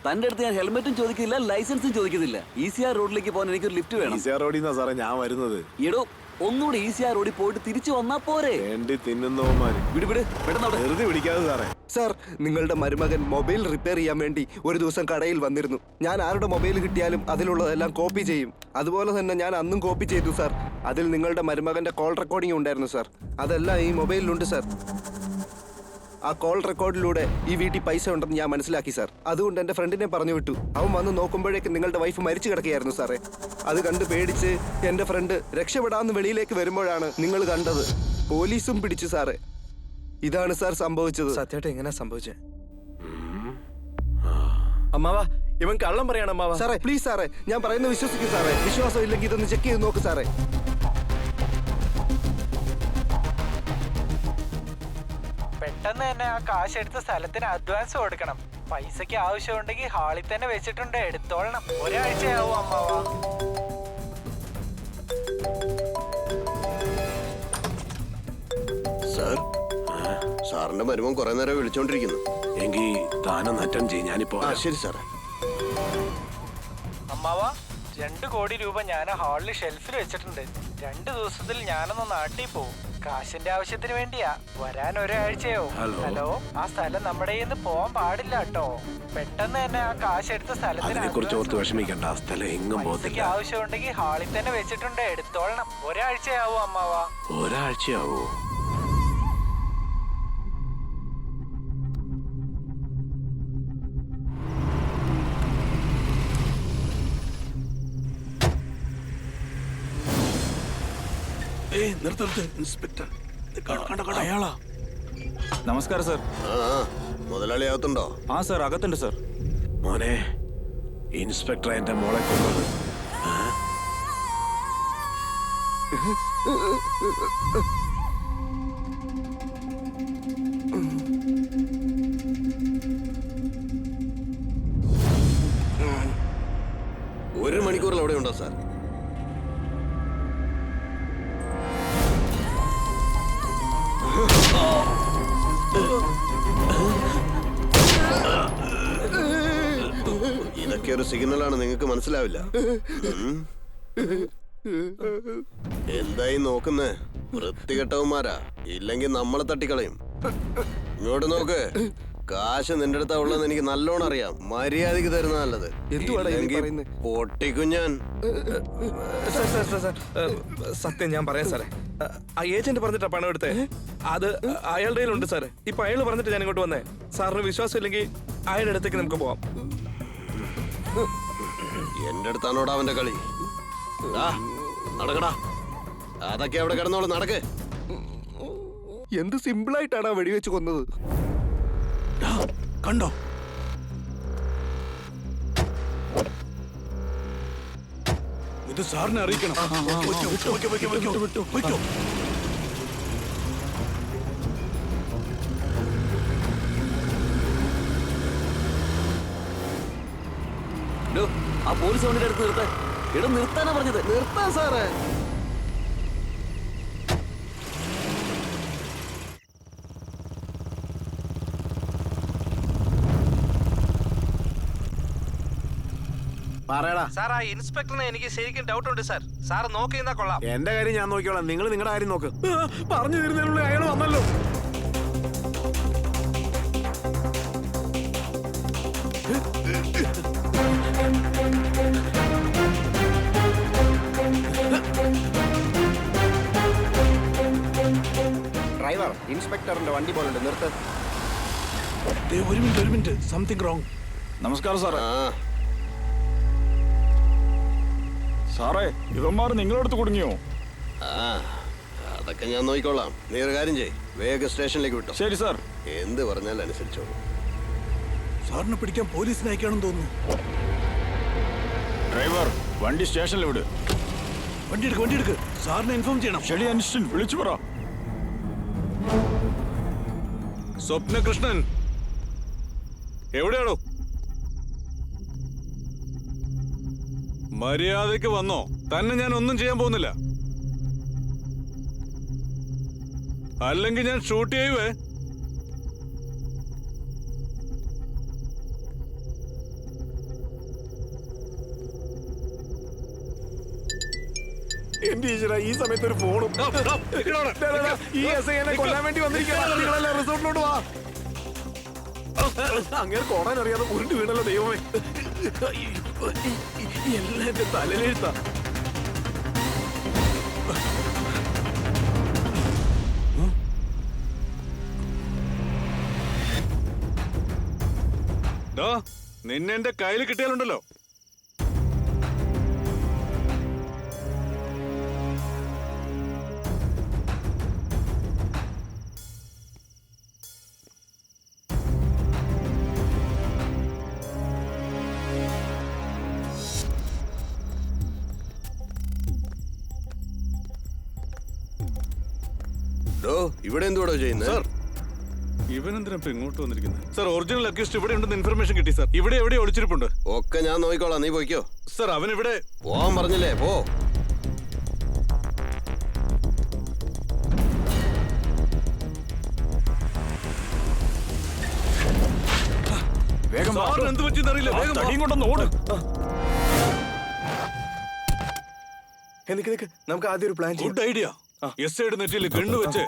തന്റെ അടുത്ത് ഞാൻ ഹെൽമെറ്റും ചോദിക്കില്ല, ലൈസൻസും ചോദിക്കുന്നില്ല. ECR റോഡിലേക്ക് പോകാൻ എനിക്കൊരു ലിഫ്റ്റ് വേണം. ECR റോഡിൽ നിന്നാ സാറേ ഞാൻ വരുന്നത്. എടോ ഒന്നുകൂടി ECR റോഡിൽ പോയിട്ട് തിരിച്ചു വന്നാ പോരെ? വേണ്ടി തിന്നുന്നവന്മാര്. വിട് പെട്ടെന്ന് വെറുതെ പിടിക്കാതെ സാറേ. സാർ നിങ്ങളുടെ മരുമകൻ മൊബൈൽ റിപ്പയർ ചെയ്യാൻ വേണ്ടി ഒരു ദിവസം കടയിൽ വന്നിരുന്നു. ഞാൻ ആരുടെ മൊബൈൽ കിട്ടിയാലും അതിലുള്ളതെല്ലാം കോപ്പി ചെയ്യും. അതുപോലെ തന്നെ ഞാൻ അന്നും കോപ്പി ചെയ്തു സാർ. അതിൽ നിങ്ങളുടെ മരുമകന്റെ കോൾ റെക്കോർഡിംഗ് ഉണ്ടായിരുന്നു സാർ. അതെല്ലാം ഈ മൊബൈലിലുണ്ട് സാർ. ആ കോൾ റെക്കോർഡിലൂടെ ഈ വീട്ടിൽ പൈസ ഉണ്ടെന്ന് ഞാൻ മനസ്സിലാക്കി സാർ. അതുകൊണ്ട് എൻ്റെ ഫ്രണ്ടിനെ പറഞ്ഞു വിട്ടു. അവൻ വന്ന് നോക്കുമ്പോഴേക്കും നിങ്ങളുടെ വൈഫ് മരിച്ചു കിടക്കുകയായിരുന്നു സാറേ. അത് കണ്ട് പേടിച്ച് എൻ്റെ ഫ്രണ്ട് രക്ഷപ്പെടാമെന്ന് വെളിയിലേക്ക് വരുമ്പോഴാണ് നിങ്ങൾ കണ്ടത്. പോലീസും പിടിച്ചു സാറേ. ഇതാണ് സാർ സംഭവിച്ചത്. സത്യമായിട്ട് എങ്ങനെ സംഭവിച്ചേ? അമ്മാവാ ഇവൻ കള്ളം പറയണം അമ്മാവാ. സാറേ പ്ലീസ് സാറേ, ഞാൻ പറയുന്നത് വിശ്വസിക്കും സാറേ. വിശ്വാസം ഇല്ലെങ്കിൽ ഇതൊന്ന് ചെക്ക് ചെയ്ത് നോക്ക് സാറേ. പെട്ടെന്ന് തന്നെ ആ കാശ് എടുത്ത സ്ഥലത്തിന് അഡ്വാൻസ് കൊടുക്കണം. പൈസക്ക് ആവശ്യമുണ്ടെങ്കിൽ ഹാളിൽ തന്നെ വെച്ചിട്ടുണ്ട്, എടുത്തോളണം. ഒരാഴ്ചയാവും അമ്മാവാ. സാർ സാറിന്റെ മരുമൻ കുറെ നേരം വിളിച്ചോണ്ടിരിക്കുന്നു. എങ്കിൽ താനൊന്ന് അറ്റൻഡ് ചെയ്യും. ഞാനിപ്പോ ശരി സാറേ. അമ്മാവാ 2 കോടി രൂപ ഞാൻ ഹാളിൽ ഷെൽഫിൽ വെച്ചിട്ടുണ്ട്. 2 ദിവസത്തിൽ ഞാനൊന്ന് നാട്ടിൽ പോവും. കാശിന്റെ ആവശ്യത്തിന് വേണ്ടിയാ. വരാൻ ഒരാഴ്ചയാവും. ഹലോ ആ സ്ഥലം നമ്മുടെ കയ്യിൽ നിന്ന് പോവാൻ പാടില്ല കേട്ടോ. പെട്ടെന്ന് തന്നെ ആ കാശ് എടുത്ത സ്ഥലത്തിന് കുറിച്ച് ഓർത്ത് വിഷമിക്കണ്ട. ആ സ്ഥലം എങ്ങും പോകത്തില്ല. ആവശ്യമുണ്ടെങ്കിൽ ഹാളിൽ തന്നെ വെച്ചിട്ടുണ്ട്, എടുത്തോളണം. ഒരാഴ്ചയാവും അമ്മാവാ. ഒരാഴ്ചയാവോ? നിർത്ത് ഇൻസ്പെക്ടർ. അയാളാ? നമസ്കാരം സാർ. മുതലാളി അകത്തുണ്ടോ? ആ സാർ അകത്തുണ്ട് സാർ. മോനെ ഇൻസ്പെക്ടർ എന്റെ മോളെ കൊണ്ടത്. ഒരു മണിക്കൂറിൽ അവിടെ ഉണ്ടോ സാർ? ഇതൊക്കെ ഒരു സിഗ്നലാണ്, നിങ്ങൾക്ക് മനസ്സിലാവില്ല. എന്തായി നോക്കുന്നേ? വൃത്തികെട്ടവന്മാരാ. ഇല്ലെങ്കിൽ നമ്മളെ തട്ടിക്കളയും. ഇങ്ങോട്ട് നോക്ക്. കാശ് നിന്റെ അടുത്താ ഉള്ളതെന്ന് എനിക്ക് നല്ലോണം അറിയാം. മര്യാദക്ക് തരുന്ന നല്ലത്. എന്തുവാടാ ഈ ഇല്ലെങ്കിൽ പറയുന്നെ? പൊട്ടിക്കും ഞാൻ. സാർ, സത്യം ഞാൻ പറയാം സാറേ. ആ ഏജന്റ് പറഞ്ഞിട്ടാ പണം എടുത്തേ. അത് അയാളുടെ കയ്യിലുണ്ട് സാറേ. ഇപ്പൊ അയാൾ പറഞ്ഞിട്ട് ഞാൻ ഇങ്ങോട്ട് വന്നേ. സാറിന് വിശ്വാസം ഇല്ലെങ്കിൽ അയാളുടെ അടുത്തേക്ക് നമുക്ക് പോവാം. എന്റെ അടുത്താണോടാ അവന്റെ കളി? നടക്കടാ. അതൊക്കെ അവിടെ കിടന്നോളൂ. നടക്ക്. എന്ത് സിമ്പിളായിട്ടാണ് വെടിവെച്ച് കൊന്നത്. കണ്ടോ? ഇത് സാറിനെ അറിയിക്കണം. ആ പോലീസ് വണ്ടിയുടെ അടുത്ത് നിർത്താൻ. ഇവിടെ നിർത്താനാ പറഞ്ഞത്. നിർത്താ സാറേ. പറയടാ. സാർ, ആ ഇൻസ്പെക്ടറിനെ എനിക്ക് ശരിക്കും ഡൗട്ട് ഉണ്ട് സാർ. സാർ നോക്കിയിരുന്നാ കൊള്ളാം. എന്റെ കാര്യം ഞാൻ നോക്കിക്കോളാം. നിങ്ങൾ നിങ്ങളുടെ കാര്യം നോക്ക്. പറഞ്ഞു തരുന്നതിനുള്ള അയാൾ വന്നല്ലോ. ഡ്രൈവർ, ഇൻസ്പെക്ടറിന്റെ വണ്ടി പോലുണ്ട്. നിർത്ത്. ഒരു മിനിറ്റ്. Something wrong. നമസ്കാരം സാറേ. ആ, സാറേ, ഇവന്മാർ നിങ്ങളടുത്ത് കുടുങ്ങിയോ? ആ, അതൊക്കെ ഞാൻ നോക്കിക്കോളാം. നീ ഒരു കാര്യം ചെയ്യ്. വേഗം സ്റ്റേഷനിലേക്ക് വിട്ടോ. ശരി സാർ. എന്ത് പറഞ്ഞാലും അനുസരിച്ചോളൂ. സാറിനെ പിടിക്കാൻ പോലീസിനെ അയക്കാണെന്ന് തോന്നുന്നു. ഡ്രൈവർ, വണ്ടി സ്റ്റേഷനിൽ വിട്. വണ്ടി എടുക്ക്. സാറിനെ ഇൻഫോം ചെയ്യണം. ശരി അനിസ്റ്റൻ, വിളിച്ചു പറ. സ്വപ്നകൃഷ്ണൻ എവിടെയാണോ? മര്യാദയ്ക്ക് വന്നോ? തന്നെ ഞാൻ ഒന്നും ചെയ്യാൻ പോകുന്നില്ല. അല്ലെങ്കിൽ ഞാൻ ഷൂട്ട് ചെയ്യുവേ. എന്റെ ഈശ്വരാ, ഈ സമയത്ത് ഒരു ഫോണും. ഈ എസ് ഐ കൊല്ലാൻ വേണ്ടി വന്നിരിക്കുകയാണ്. നിങ്ങളെല്ലാം റിസോർട്ടിലോട്ട് വാ. അങ്ങനെ കോടാൻ അറിയാതെ ഉരുണ്ട് വീണല്ലോ ദൈവമേ. എല്ലാം എന്റെ തലയിലെഴുത്താ. നിന്നെ എന്റെ കയ്യിൽ കിട്ടിയാലുണ്ടല്ലോ. ഇവിടെ എന്തുവാടോ ചെയ്യുന്നത്? സാർ, ഇവനെന്തിനാ ഇപ്പൊ ഇങ്ങോട്ട് വന്നിരിക്കുന്നത്? സാർ, ഒറിജിനൽ അക്യൂസ്റ്റ് ഇവിടെ ഉണ്ടെന്ന് ഇൻഫർമേഷൻ കിട്ടി സാർ. ഇവിടെ എവിടെ ഒളിച്ചിരിപ്പുണ്ട്. ഒക്കെ ഞാൻ നോക്കിക്കോളാം. നീ പോയിക്കോ. സാർ, അവൻ ഇവിടെ പോവാൻ പറഞ്ഞില്ലേ? പോ. വേഗം വാ. സാറിന് എന്ത് പറ്റിയെന്ന് അറിയില്ല. ആ വേഗം വാ. തടിയും കൊണ്ടൊന്ന് ഓട്. നിക്ക് നമുക്ക് ആദ്യം ഒരു പ്ലാൻ ചെയ്യാം. Good idea. എസ് ഐയുടെ നെറ്റിയിൽ ഗണ്ണ് വെച്ച്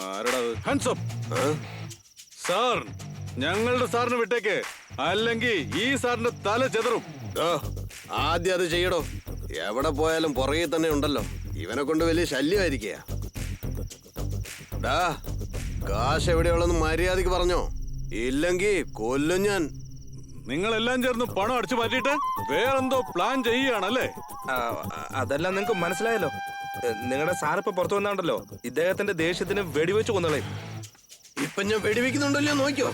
ആരടാ? Hands up. സാർ, ഞങ്ങളുടെ സാറിന് വിട്ടേക്ക്, അല്ലെങ്കിൽ ഈ സാറിന്റെ തല ചെതറും. ആദ്യം അത് ചെയ്യടോ. എവിടെ പോയാലും പുറകെ തന്നെ ഉണ്ടല്ലോ. ഇവനെ കൊണ്ട് വലിയ ശല്യമായിരിക്കുക. കാശ് എവിടെയുള്ളതെന്ന് മര്യാദക്ക് പറഞ്ഞോ, ഇല്ലെങ്കിൽ കൊല്ലും ഞാൻ. നിങ്ങളെല്ലാം ചേർന്ന് പണം അടിച്ചു മാറ്റിയിട്ട് വേറെന്തോ പ്ലാൻ ചെയ്യുകയാണല്ലേ? അതെല്ലാം നിങ്ങൾക്ക് മനസ്സിലായല്ലോ. നിങ്ങളുടെ സാറിപ്പോ പുറത്തു വന്നാണ്ടല്ലോ, ഇദ്ദേഹത്തിന്റെ ദേഷ്യത്തിന് വെടിവെച്ച് കൊന്നളേ. ഇപ്പൊ ഞാൻ വെടിവെക്കുന്നുണ്ടല്ലോ, നോക്കിയോ.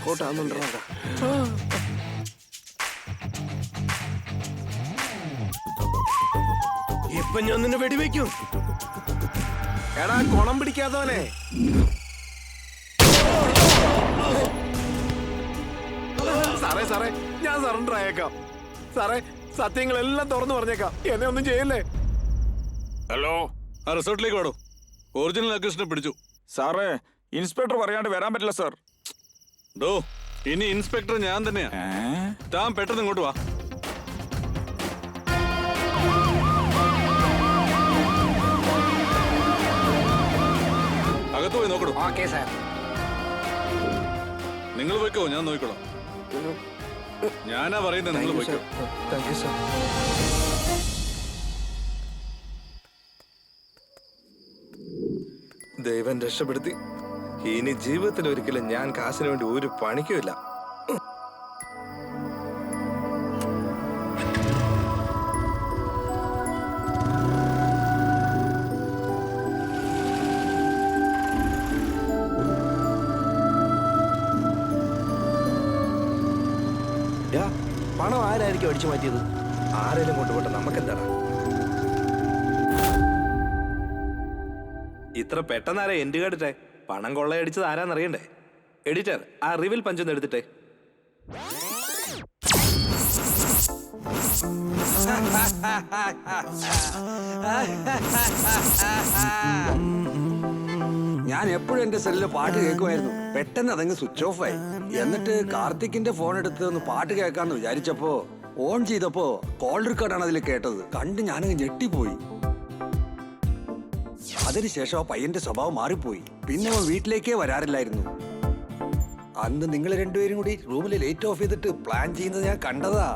ഇപ്പൊ ഞാൻ നിന്നെ വെടിവെക്കും. എടാ കുണം പിടിക്കാത്തവനെ. സാറേ ഞാൻ സറണ്ടർ ആയേക്കാം. സാറേ, സത്യങ്ങളെല്ലാം തുറന്നു പറഞ്ഞേക്കാം. എന്നെ ഒന്നും ചെയ്യല്ലേ. ഹലോ, ആ റിസോർട്ടിലേക്ക് വാടോ. ഒറിജിനൽ അക്യൂസ്റ്റിനെ പിടിച്ചു. സാറേ, ഇൻസ്പെക്ടർ പറയാണ്ട് വരാൻ പറ്റില്ല സാർ. ഇനി ഇൻസ്പെക്ടർ ഞാൻ തന്നെയാ. താൻ പെട്ടെന്ന് ഇങ്ങോട്ട് വാ. അകത്ത് പോയി നോക്കണോ? Okay sir. നിങ്ങൾ പോയിക്കോ, ഞാൻ നോക്കിക്കോളാം. ഞാനാ പറയുന്നത്, നിങ്ങൾ പോയിക്കോ. Thank you sir. ദൈവം രക്ഷപ്പെടുത്തി. ഇനി ജീവിതത്തിൽ ഒരിക്കലും ഞാൻ കാശിന് വേണ്ടി ഒരു പണിക്കുമില്ല. പണം ആരായിരിക്കും അടിച്ചു മാറ്റിയത്? ആരെങ്കിലും കൊണ്ടുപോട്ടെ, നമുക്കെന്താണ്? ഇത്ര പെട്ടെന്നാരാ എൻഡ് കേട്ടിട്ടെ? പണം കൊള്ളയടിച്ചത് ആരാന്നറിയണ്ടേ? എഡിറ്റർ, ആ റിവിൽ പഞ്ചൊന്ന് എടുത്തിട്ടെ. ഞാൻ എപ്പോഴും എന്റെ സെല്ലില് പാട്ട് കേൾക്കുമായിരുന്നു. പെട്ടെന്ന് അതങ്ങ് സ്വിച്ച് ഓഫ് ആയി. എന്നിട്ട് കാർത്തിക്കിന്റെ ഫോൺ എടുത്ത് ഒന്ന് പാട്ട് കേൾക്കാന്ന് വിചാരിച്ചപ്പോ ഓൺ ചെയ്തപ്പോ കോൾ റെക്കോർഡാണ് അതിൽ കേട്ടത്. കണ്ട് ഞാനങ്ങ് ഞെട്ടിപ്പോയി. അതിനുശേഷം ആ പയ്യന്റെ സ്വഭാവം മാറിപ്പോയി. പിന്നെ അവൻ വീട്ടിലേക്കേ വരാറില്ലായിരുന്നു. അന്ന് നിങ്ങൾ രണ്ടുപേരും കൂടി റൂമിൽ ലൈറ്റ് ഓഫ് ചെയ്തിട്ട് പ്ലാൻ ചെയ്യുന്നത് ഞാൻ കണ്ടതാ.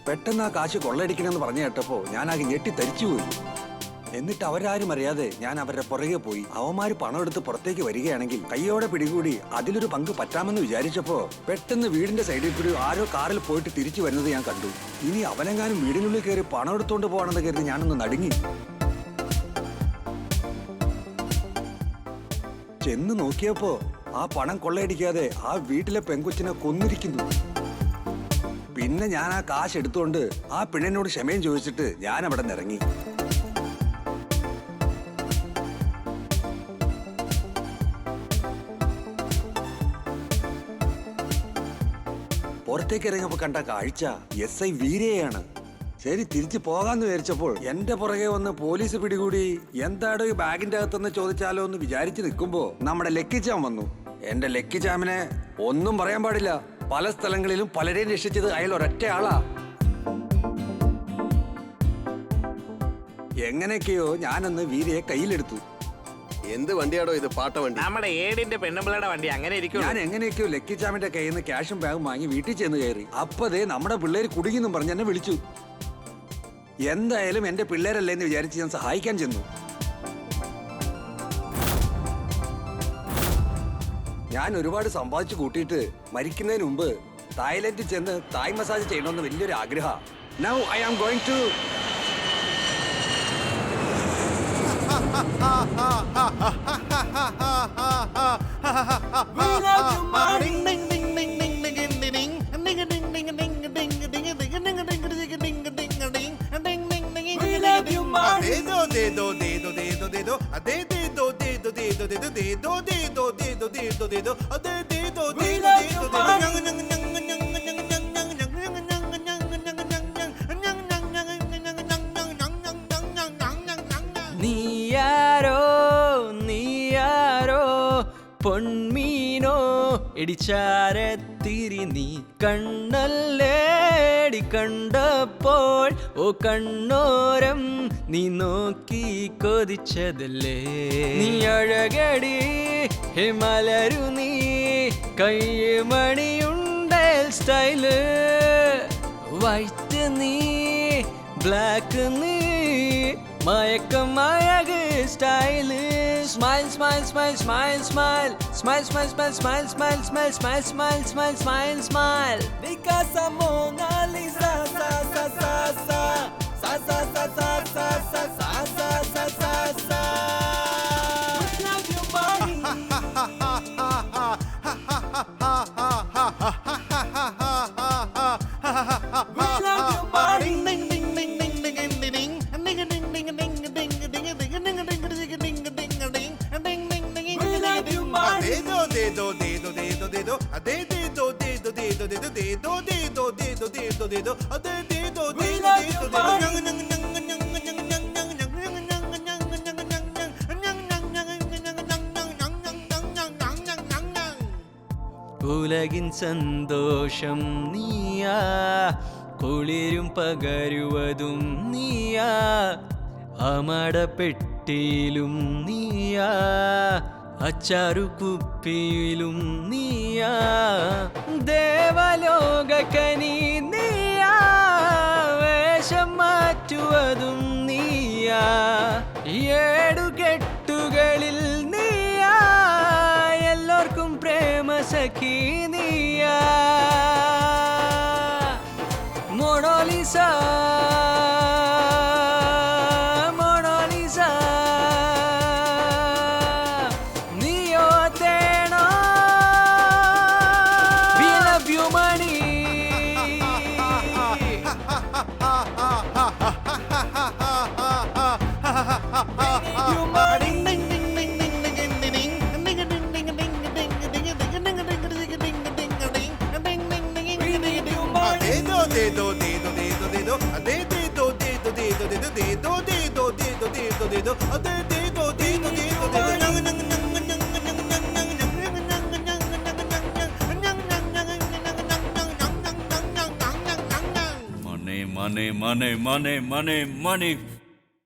പെട്ടെന്ന് ആ കാശ് കൊള്ളയടിക്കണമെന്ന് പറഞ്ഞു കേട്ടപ്പോ ഞാനാകെ ഞെട്ടി തരിച്ചുപോയി. എന്നിട്ട് അവരാരും അറിയാതെ ഞാൻ അവരുടെ പുറകെ പോയി. അവന്മാര് പണം എടുത്ത് പുറത്തേക്ക് വരികയാണെങ്കിൽ കയ്യോടെ പിടികൂടി അതിലൊരു പങ്ക് പറ്റാമെന്ന് വിചാരിച്ചപ്പോ പെട്ടെന്ന് വീടിന്റെ സൈഡിൽ കൂടി ആരോ കാറിൽ പോയിട്ട് തിരിച്ചു വരുന്നത് ഞാൻ കണ്ടു. ഇനി അവനെങ്ങാനും വീടിനുള്ളിൽ കയറി പണം എടുത്തോണ്ട് പോകണമെന്ന് കരുതി ഞാനൊന്ന് നടുങ്ങി. ചെന്ന് നോക്കിയപ്പോ ആ പണം കൊള്ളയടിക്കാതെ ആ വീട്ടിലെ പെങ്കൊച്ചിനെ കൊന്നിരിക്കുന്നു. പിന്നെ ഞാൻ ആ കാശ് എടുത്തുകൊണ്ട് ആ പെണ്ണിനോട് ക്ഷമയും ചോദിച്ചിട്ട് ഞാൻ അവിടെ നിന്ന് ഇറങ്ങി. പുറത്തേക്ക് ഇറങ്ങിയപ്പോ കണ്ട കാഴ്ച SI വീരയാണ്. ശരി, തിരിച്ചു പോകാന്ന് വിചാരിച്ചപ്പോൾ എന്റെ പുറകെ വന്ന് പോലീസ് പിടികൂടി. എന്താടോ ഈ ബാഗിന്റെ അകത്തെന്ന് ചോദിച്ചാലോ എന്ന് വിചാരിച്ചു നിൽക്കുമ്പോ നമ്മുടെ ലക്കിച്ചാൻ വന്നു. എന്റെ ലക്കിച്ചാമിനെ ഒന്നും പറയാൻ പാടില്ല. പല സ്ഥലങ്ങളിലും പലരെയും രക്ഷിച്ചത് അയാൾ ഒരൊറ്റ ആളാ. എങ്ങനെയൊക്കെയോ ഞാനന്ന് വീരയെ കയ്യിലെടുത്തു. എന്ത് വണ്ടിയാടോ ഇത്? പാട്ട വണ്ടി? നമ്മുടെ ഏടിന്റെ പെണ്ണുമ്പിളയുടെ വണ്ടി. അങ്ങനെ ഇരിക്കും. ഞാൻ എങ്ങനെയൊക്കെയോ ലക്കിച്ചാമിന്റെ കയ്യിൽ നിന്ന് ക്യാഷും ബാഗും വാങ്ങി വീട്ടിൽ ചെന്ന് കയറി. അപ്പതേ നമ്മുടെ പിള്ളേര് കുടുങ്ങിന്നും പറഞ്ഞ് എന്നെ വിളിച്ചു. എന്തായാലും എന്റെ പിള്ളേരല്ലേ എന്ന് വിചാരിച്ച് ഞാൻ സഹായിക്കാൻ ചെന്നു. ഞാൻ ഒരുപാട് സമ്പാദിച്ചു കൂട്ടിയിട്ട് മരിക്കുന്നതിന് മുമ്പ് തായ്ലൻഡിൽ ചെന്ന് തായ് മസാജ് ചെയ്യണമെന്ന് വലിയൊരു ആഗ്രഹം. Now I am going to നീയാരോ നീയാരോ പൊന്മീനോ ഇടിച്ചാരത്തിരി നീ കണ്ണല്ലേടി കണ്ടപ്പോൾ ഓ കണ്ണോരം നീ നോക്കി കൊതിച്ചതല്ലേ നീ അഴകടി ഹിമലരു നീ കയ്യമണിയുണ്ടേൽ സ്റ്റൈല് വൈറ്റ് നീ ബ്ലാക്ക് നീ മയക്കം അഴക് style smile smile smile smile smile smile smile smile smile smile smile smile smile smile smile smile Because Mona Lisa sa sa sa sa sa sa sa sa sa sa sa sa sa sa sa Love your body Love your body ding ding ding ding ding ding ding ding ding ding ding ding ding ഉലകിൻ സന്തോഷം നീയാ കുളിരും പകരുവതും നീയാ അമടപ്പെട്ട പെട്ടിയിലും നീയാ, അച്ചാറു കുപ്പിയിലും നീയാ, ദേവലോകക്കനി നീയാ, വേഷം മാറ്റുവതും നീയാ, ഏടുകെട്ടുകളിൽ നീയാ, എല്ലാവർക്കും പ്രേമ സഖി നീയാ, മൊണാലിസ മൊണാലിസ, നീയോ തേണോ, we love you money. You money. Money, money, money, money, money, money.